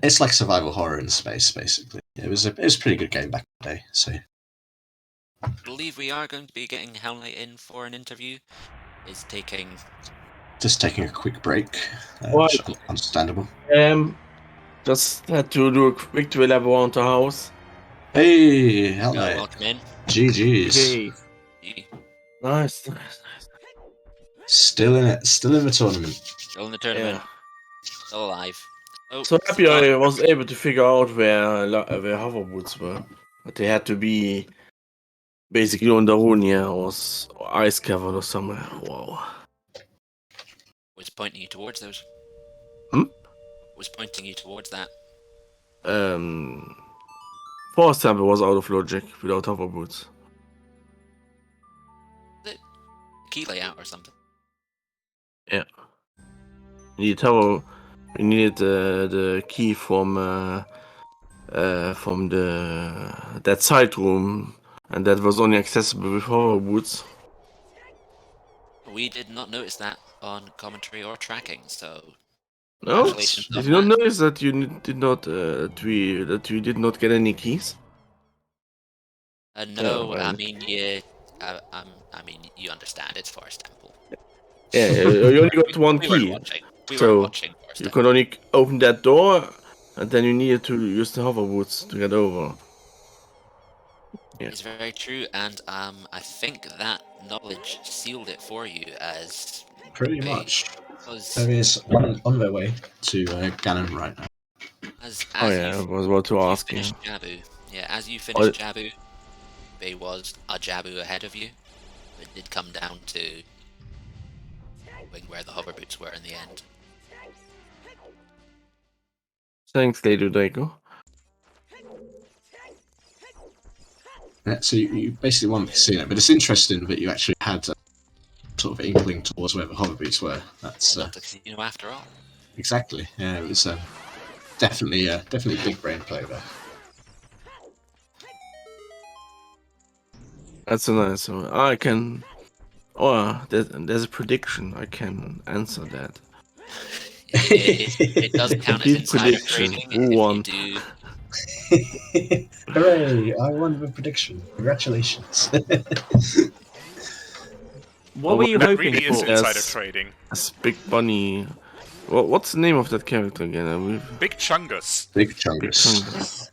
It's like survival horror in space, basically. It was a pretty good game back in the day. So I believe we are going to be getting Hell Knight in for an interview. Is taking a quick break. Understandable. Just had to do a quick drill around the house. Hey, Go, Hellknight. welcome in. GG's. Jeez. Nice. Still in it. Still in the tournament. Still in the tournament. Still alive. Oh, So happy I was able to figure out where hover boots were. But they had to be basically on the Ronia or ice covered or somewhere. Wow. was pointing you towards those. Hmm? Was pointing you towards that. Force Temple was out of logic without hover boots. Key layout or something. Yeah. You needed the key from that side room, and that was only accessible with hover boots. We did not notice that on commentary or tracking, so No, congratulations did on you not that. notice that you did not that we did not get any keys? No, well. I mean you. I mean you understand. It's Forest Temple. Yeah, you only got one We weren't key, watching. We so weren't watching Forest you Temple. could only open that door, and then you needed to use the hover boots to get over. Yeah. It's very true, and I think that knowledge sealed it for you as Pretty BéBé much. was There is on their way to Ganon right now. as Oh you yeah, I was about to ask you. finished Jabu. Yeah, as you finished Jabu, BéBé was a Jabu ahead of you. It did come down to knowing where the hover boots were in the end. Thanks, Lady Draco. Yeah, so you basically won the casino, but it's interesting that you actually had a sort of inkling towards where the hover boots were. That's Not the casino after all. exactly. Yeah, it was definitely big brain play there. That's a nice one. I can. Oh, there's a prediction. I can answer that. It does count as Complete insider prediction. trading Who if won? you do. Hooray! I won the prediction. Congratulations. What were you That hoping really is for? insider Yes. trading. That's Big Bunny. What's the name of that character again? Big Chungus. Big Big Chungus. Chungus.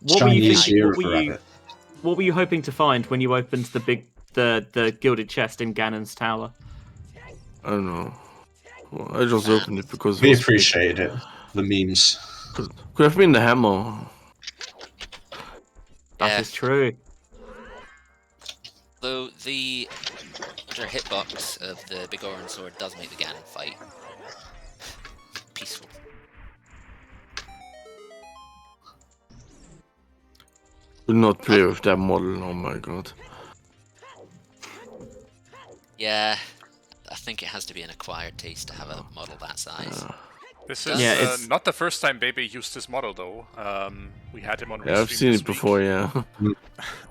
What were you Chinese thinking? year What of were a you? rabbit. What were you hoping to find when you opened the gilded chest in Ganon's tower? I don't know. Well, I just opened it because We it was appreciated it. The memes. could have been the hammer. That Yeah. is true. Though the larger hitbox of the big orange sword does make the Ganon fight peaceful. Do not play with that model. Oh my god. Yeah, I think it has to be an acquired taste to have a model that size. This Yeah, is it's- not the first time BéBé used this model, though. We had him on Yeah, I've restream seen this it before. week, Yeah.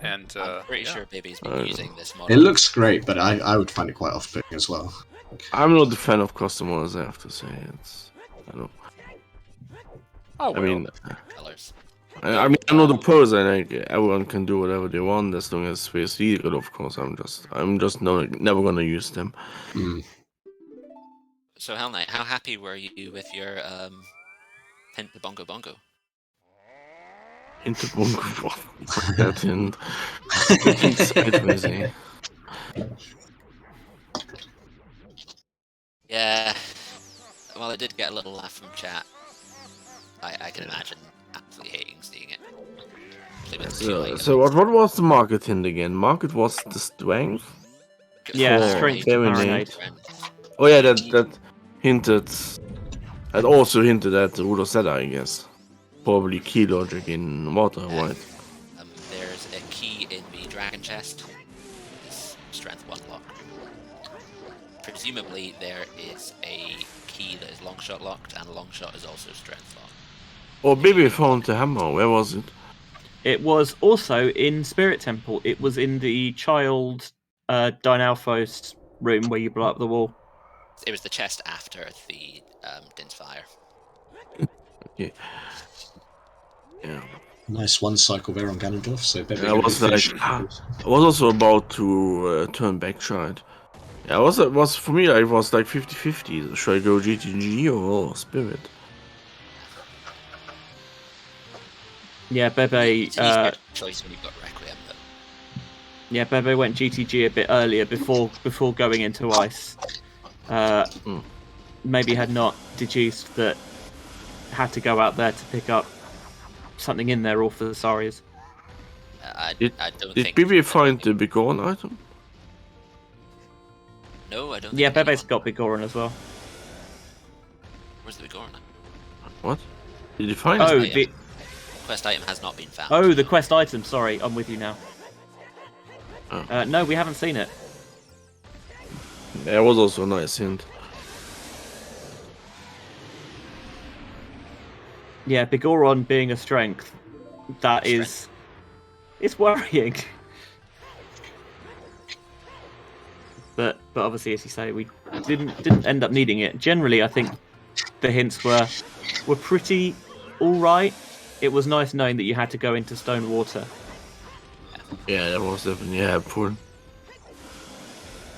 and I'm pretty yeah. sure BéBé's I been know. using this It model. looks great, but I would find it quite off-putting as well. I'm not a fan of customers. I have to say I don't. Oh, I well. mean, Colors. I mean, I'm not opposed. I think everyone can do whatever they want as long as it's legal. Of course, I'm just never gonna use them. Mm. So Hellknight, how happy were you with your hint to Bongo Bongo? Into bungo. Fuck that hint. Looking sideways, eh? Yeah. Well, it did get a little laugh from chat. I can imagine absolutely hating seeing it. Especially with two items. So what was the market hint again? Market was the strength. Yeah, For strength Marinade. marinade. Oh yeah, that hinted. That also hinted at the Ruler Zeta, I guess. Probably key logic in water, right? There's a key in the dragon chest. It's strength 1 lock. Presumably there is a key that is long shot locked, and long shot is also strength locked. Oh, BéBé found the hammer. Where was it? It was also in Spirit Temple. It was in the child Dynalphos room where you blow up the wall. It was the chest after the Din's Fire. Okay. Yeah. Nice one cycle there on Ganondorf. So BéBé I gonna be was like, finishing. I was also about to turn back child. Yeah, it was for me. It was like 50-50. Should I go GTG or Spirit? Yeah, BéBé. It's an easier choice when you've got Requiem, but Yeah, BéBé went GTG a bit earlier before going into ice. Maybe had not deduced that had to go out there to pick up something in there all for the Sarias. I Did don't Did think. BB find the Begone item? No, I don't. Yeah, think BéBé's got Bigoran as well. Where's the Begorna? What? Did you find Oh, it? the Quest item has not been found. the quest item. Sorry, I'm with you now. Oh. No, we haven't seen it. That was also a nice hint. Yeah, Bigoron being a strength, that is, it's worrying. But obviously, as you say, we didn't end up needing it. Generally, I think the hints were pretty all right. It was nice knowing that you had to go into Stone Water. Yeah, that was definitely helpful.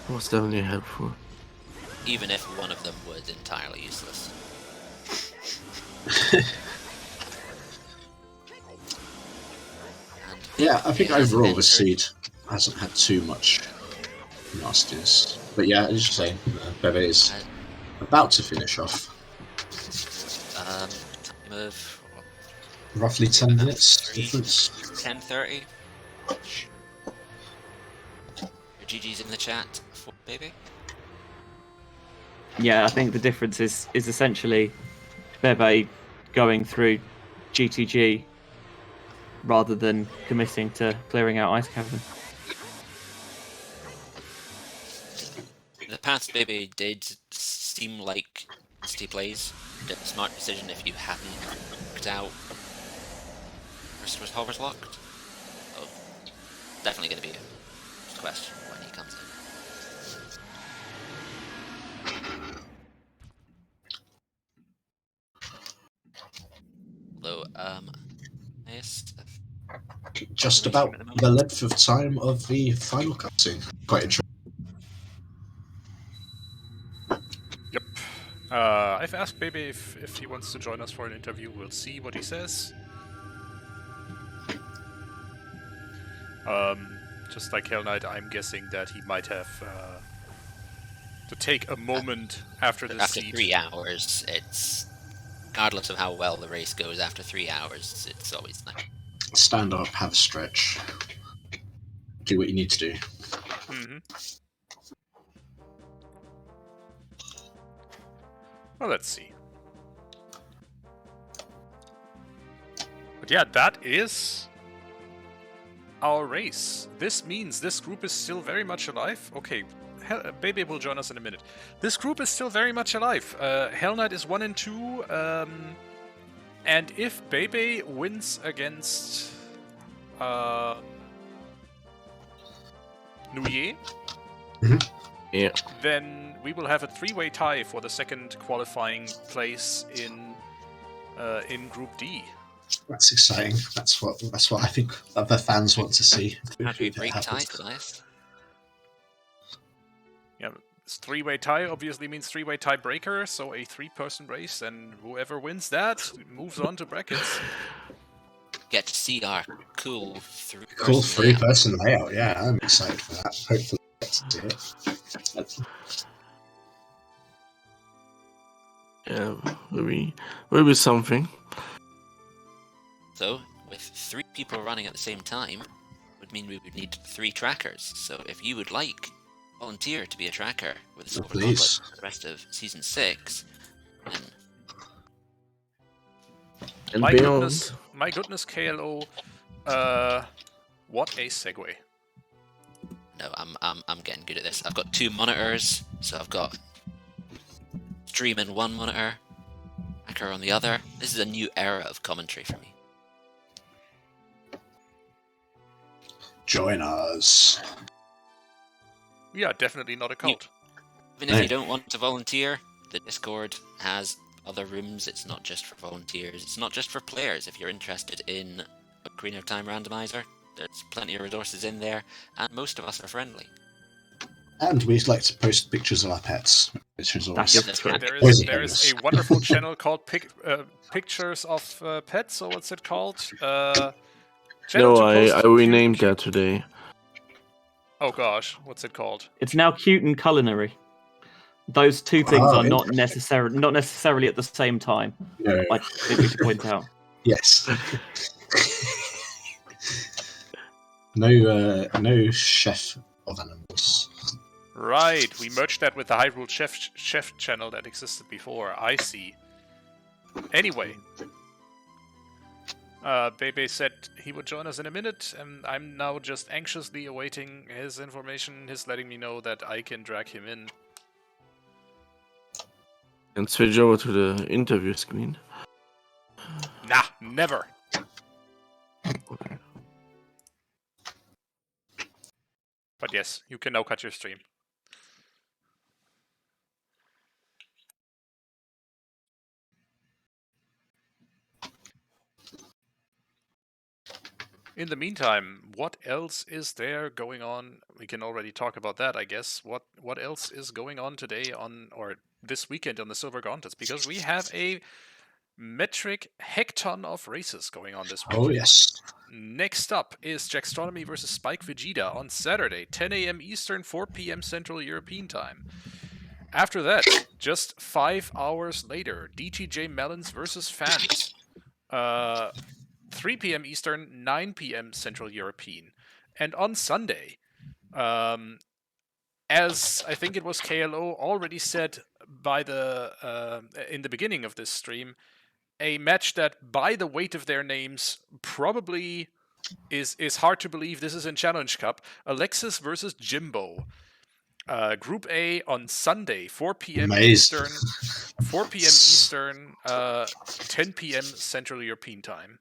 That was definitely helpful. Even if one of them was entirely useless. Yeah, I think overall the seed hasn't had too much nastiness. But yeah, as you say, BéBé is about to finish off. Time of Roughly 10 minutes difference. 10:30. Your GG's in the chat for BéBé. Yeah, I think the difference is essentially BéBé going through GTG rather than committing to clearing out Ice Cavern. The past BéBé did seem like City plays. Did a smart decision if you hadn't worked out first was hovers locked. Oh, definitely going to be a question when he comes in. Although, highest Just about the length of time of the final cutscene. Quite interesting. Yep. I've asked BéBé if he wants to join us for an interview. We'll see what he says. Just like Hellknight, I'm guessing that he might have to take a moment after the After seed. 3 hours, it's regardless of how well the race goes. After 3 hours, it's always nice. Stand up, have a stretch, do what you need to do. Mm-hmm. Well, let's see. But yeah, that is our race. This means this group is still very much alive. Okay, BéBé will join us in a minute. This group is still very much alive. Hellknight is 1 and 2. And if BéBé wins against Nuye, Yeah. then we will have a 3-way tie for the second qualifying place in Group D. That's exciting. That's what I think other fans want to see. How do we if it break happens. ties, Elias? Yeah, this 3-way tie obviously means 3-way tiebreaker, so a 3-person race, and whoever wins that moves on to brackets. Get to see our cool Cool three-person layout. 3-person layout. Yeah, I'm excited for that. Hopefully, we get to see it. Yeah, maybe something. So, with 3 people running at the same time, would mean we would need 3 trackers. So, if you would like volunteer to be a tracker with the Silver Gauntlet Please. for the rest of Season 6, then And My beyond. goodness, KLO, what a segue. no, I'm getting good at this. I've got 2 monitors, so I've got stream in one monitor, tracker on the other. This is a new era of commentary for me. Join us. We are definitely not a cult. Even if you don't want to volunteer, the Discord has other rooms. It's not just for volunteers. It's not just for players. If you're interested in Ocarina of Time Randomizer, there's plenty of resources in there, and most of us are friendly. And we like to post pictures of our pets, which is always, That's That's true. right. There always is bonus. a wonderful channel called Pictures of Pets, or what's it called? Channel No, to I post renamed cute- that today. Oh gosh, what's it called? It's now cute and culinary. Those two things Oh, are not interesting. necessarily at the same time. No. Like they need to point out. Yes. No chef of animals. Right, we merged that with the Hyrule Chef channel that existed before. I see. Anyway, BéBé said he would join us in a minute, and I'm now just anxiously awaiting his information, his letting me know that I can drag him in. And switch over to the interview screen. Nah, never. Okay. But yes, you can now cut your stream. In the meantime, what else is there going on? We can already talk about that, I guess. What else is going on today or this weekend on the Silver Gauntlets? Because we have a metric hecton of races going on this weekend. Oh, yes. Next up is Gingersonny versus Spike Vegeta on Saturday, 10 a.m. Eastern, 4 p.m. Central European Time. After that, just 5 hours later, DTJ Melons versus Fans. 3 p.m. Eastern, 9 p.m. Central European. And on Sunday, as I think it was KLO already said by in the beginning of this stream, a match that, by the weight of their names, probably is hard to believe this is in Challenge Cup. Alexis versus Jimbo. Group A on Sunday, 4 p.m. Amazed. Eastern, 4 p.m. Eastern, 10 p.m. Central European Time.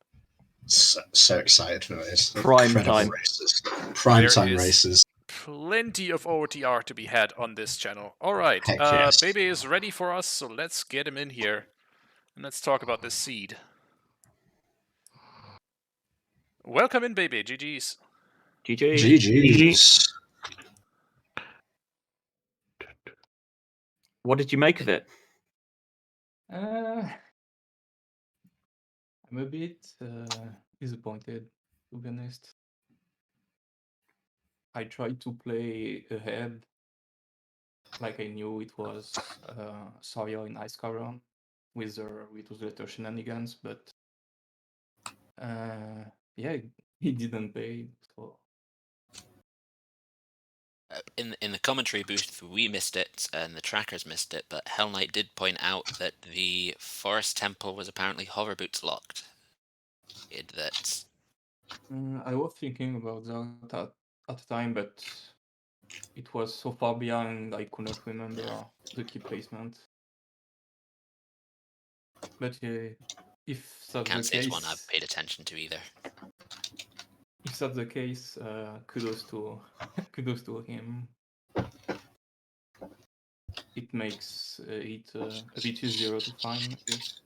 So excited for this. Prime Incredible time. races. Prime time There is races. plenty of OOTR to be had on this channel. All right, Heck yes. BéBé is ready for us, so let's get him in here. And let's talk about this seed. Welcome in, BéBé. GG's. GG. GG's. What did you make of it? I'm a bit disappointed, to be honest. I tried to play ahead, like I knew it was Sawyer in Ice Cavern with those little shenanigans, but yeah, he didn't pay. So In the commentary booth, we missed it and the trackers missed it, but Hellknight did point out that the Forest Temple was apparently hover boots locked. That I was thinking about that at the time, but it was so far behind I could not remember the key placement. But if that's can't the say case, it's one I've paid attention to either. if that's the case, kudos to kudos to him. It makes it a bit easier to find, I guess.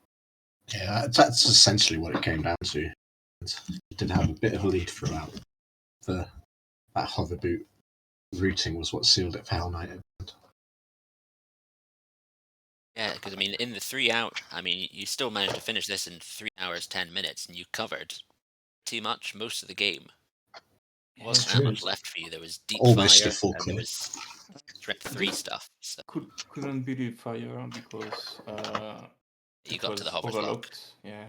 Yeah, that's essentially what it came down to. It did have a bit of a lead throughout. That hover boot routing was what sealed it for Hellknight. Yeah, because I mean, in the 3 hour, I mean, you still managed to finish this in 3 hours 10 minutes, and you covered too much most of the game. There wasn't that much left for you. There was deep Almost fire, a full and there clip. was strength 3 stuff. So Couldn't believe fire because you it got to the was hovers lock. overlocked. Yeah.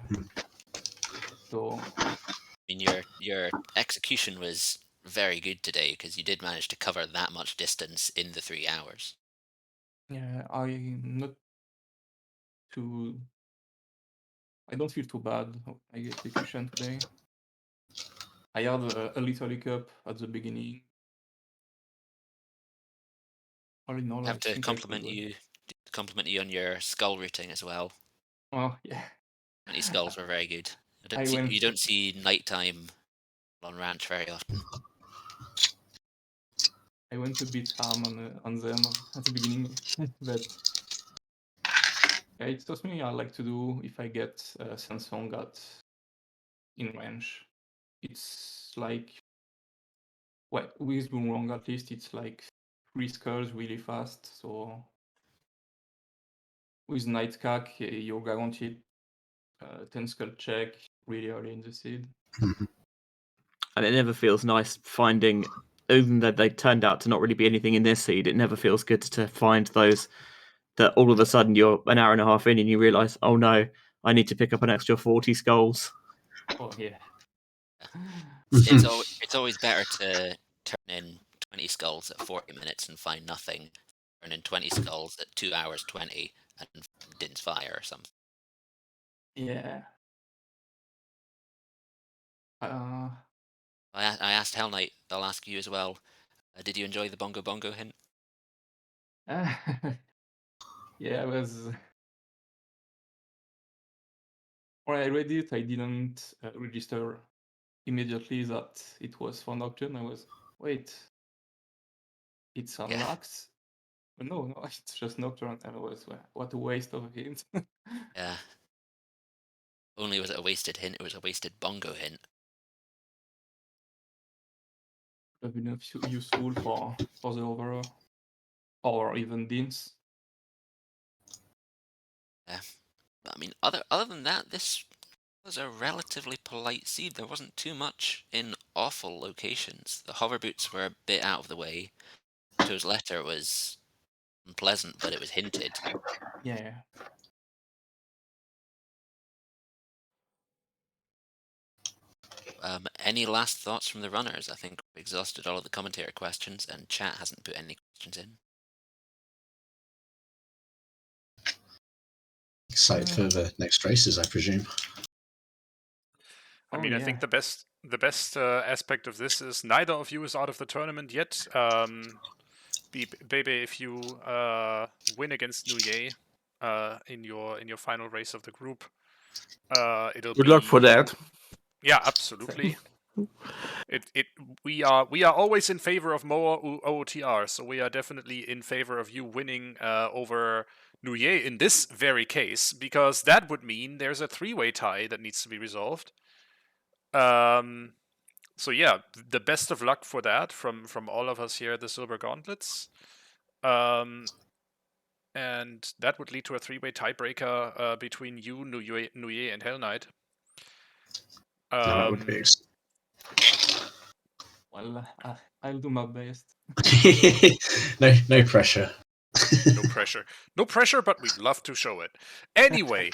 So I mean, your execution was very good today because you did manage to cover that much distance in the 3 hours. yeah, I'm not too. I don't feel too bad of my execution today. I had a little hiccup at the beginning. All in all, I have I to think compliment you on your skull routing as well. Oh yeah. 20 skulls were very good. I went- You don't see nighttime on ranch very often. I went a bit ham on them at the beginning, but yeah, it's something I like to do if I get Samsung in range. It's like, well, with Boomerang at least, it's like 3 skulls really fast, so with Nightcack, you're guaranteed 10 skull check really early in the seed. And it never feels nice finding, even though they turned out to not really be anything in this seed, it never feels good to find those that all of a sudden you're an hour and a half in and you realise, oh no, I need to pick up an extra 40 skulls. Oh yeah. It's always better to turn in 20 skulls at 40 minutes and find nothing, turn in 20 skulls at 2 hours 20 and Din's Fire or something. Yeah. I asked Hellknight, I'll ask you as well. Did you enjoy the Bongo Bongo hint? Yeah, I was. When I read it, I didn't register immediately that it was for Nocturne. I was, wait, it's unlocked? No, it's just Nocturne. And I was, what a waste of a hint. Yeah. Only was it a wasted hint, it was a wasted bongo hint. Have been useful for the overall, or even Deans. Yeah. But I mean, other than that, this was a relatively polite seed. There wasn't too much in awful locations. The hover boots were a bit out of the way. Toe's letter was unpleasant, but it was hinted. Yeah. Any last thoughts from the runners? I think we've exhausted all of the commentator questions, and chat hasn't put any questions in. Excited for the next races, I presume. I mean, I think the best aspect of this is neither of you is out of the tournament yet. BéBé, if you win against Nuye in your final race of the group, it'll Good luck for that. Yeah, absolutely. We are always in favor of more OOTR, so we are definitely in favor of you winning over Nuye in this very case, because that would mean there's a 3-way tie that needs to be resolved. So yeah, the best of luck for that from all of us here at the Silver Gauntlets. And that would lead to a 3-way tiebreaker between you, Nuye, and Hellknight. That would be Well, I'll do my best. no pressure. No pressure. No pressure, but we'd love to show it. Anyway.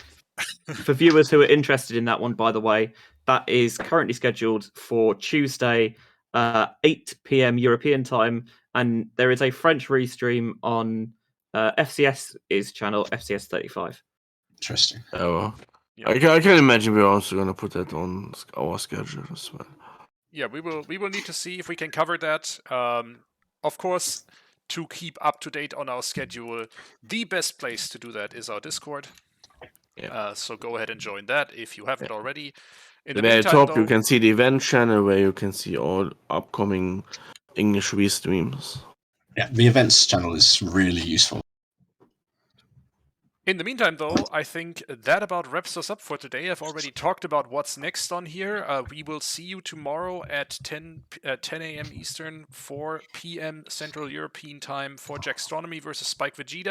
For viewers who are interested in that one, by the way, that is currently scheduled for Tuesday, 8 p.m. European time, and there is a French restream on FCS's channel, FCS 35. Interesting. Oh, well. Yeah. I can imagine we're also going to put that on our schedule as well. Yeah, we will need to see if we can cover that. Of course, to keep up to date on our schedule, the best place to do that is our Discord. Yeah. So go ahead and join that if you haven't already. In the At the meantime, top, though, you can see the event channel where you can see all upcoming English restreams. Yeah, the events channel is really useful. In the meantime, though, I think that about wraps us up for today. I've already talked about what's next on here. We will see you tomorrow at 10 a.m. Eastern, 4 p.m. Central European Time for Gingersonny versus Spike Vegeta.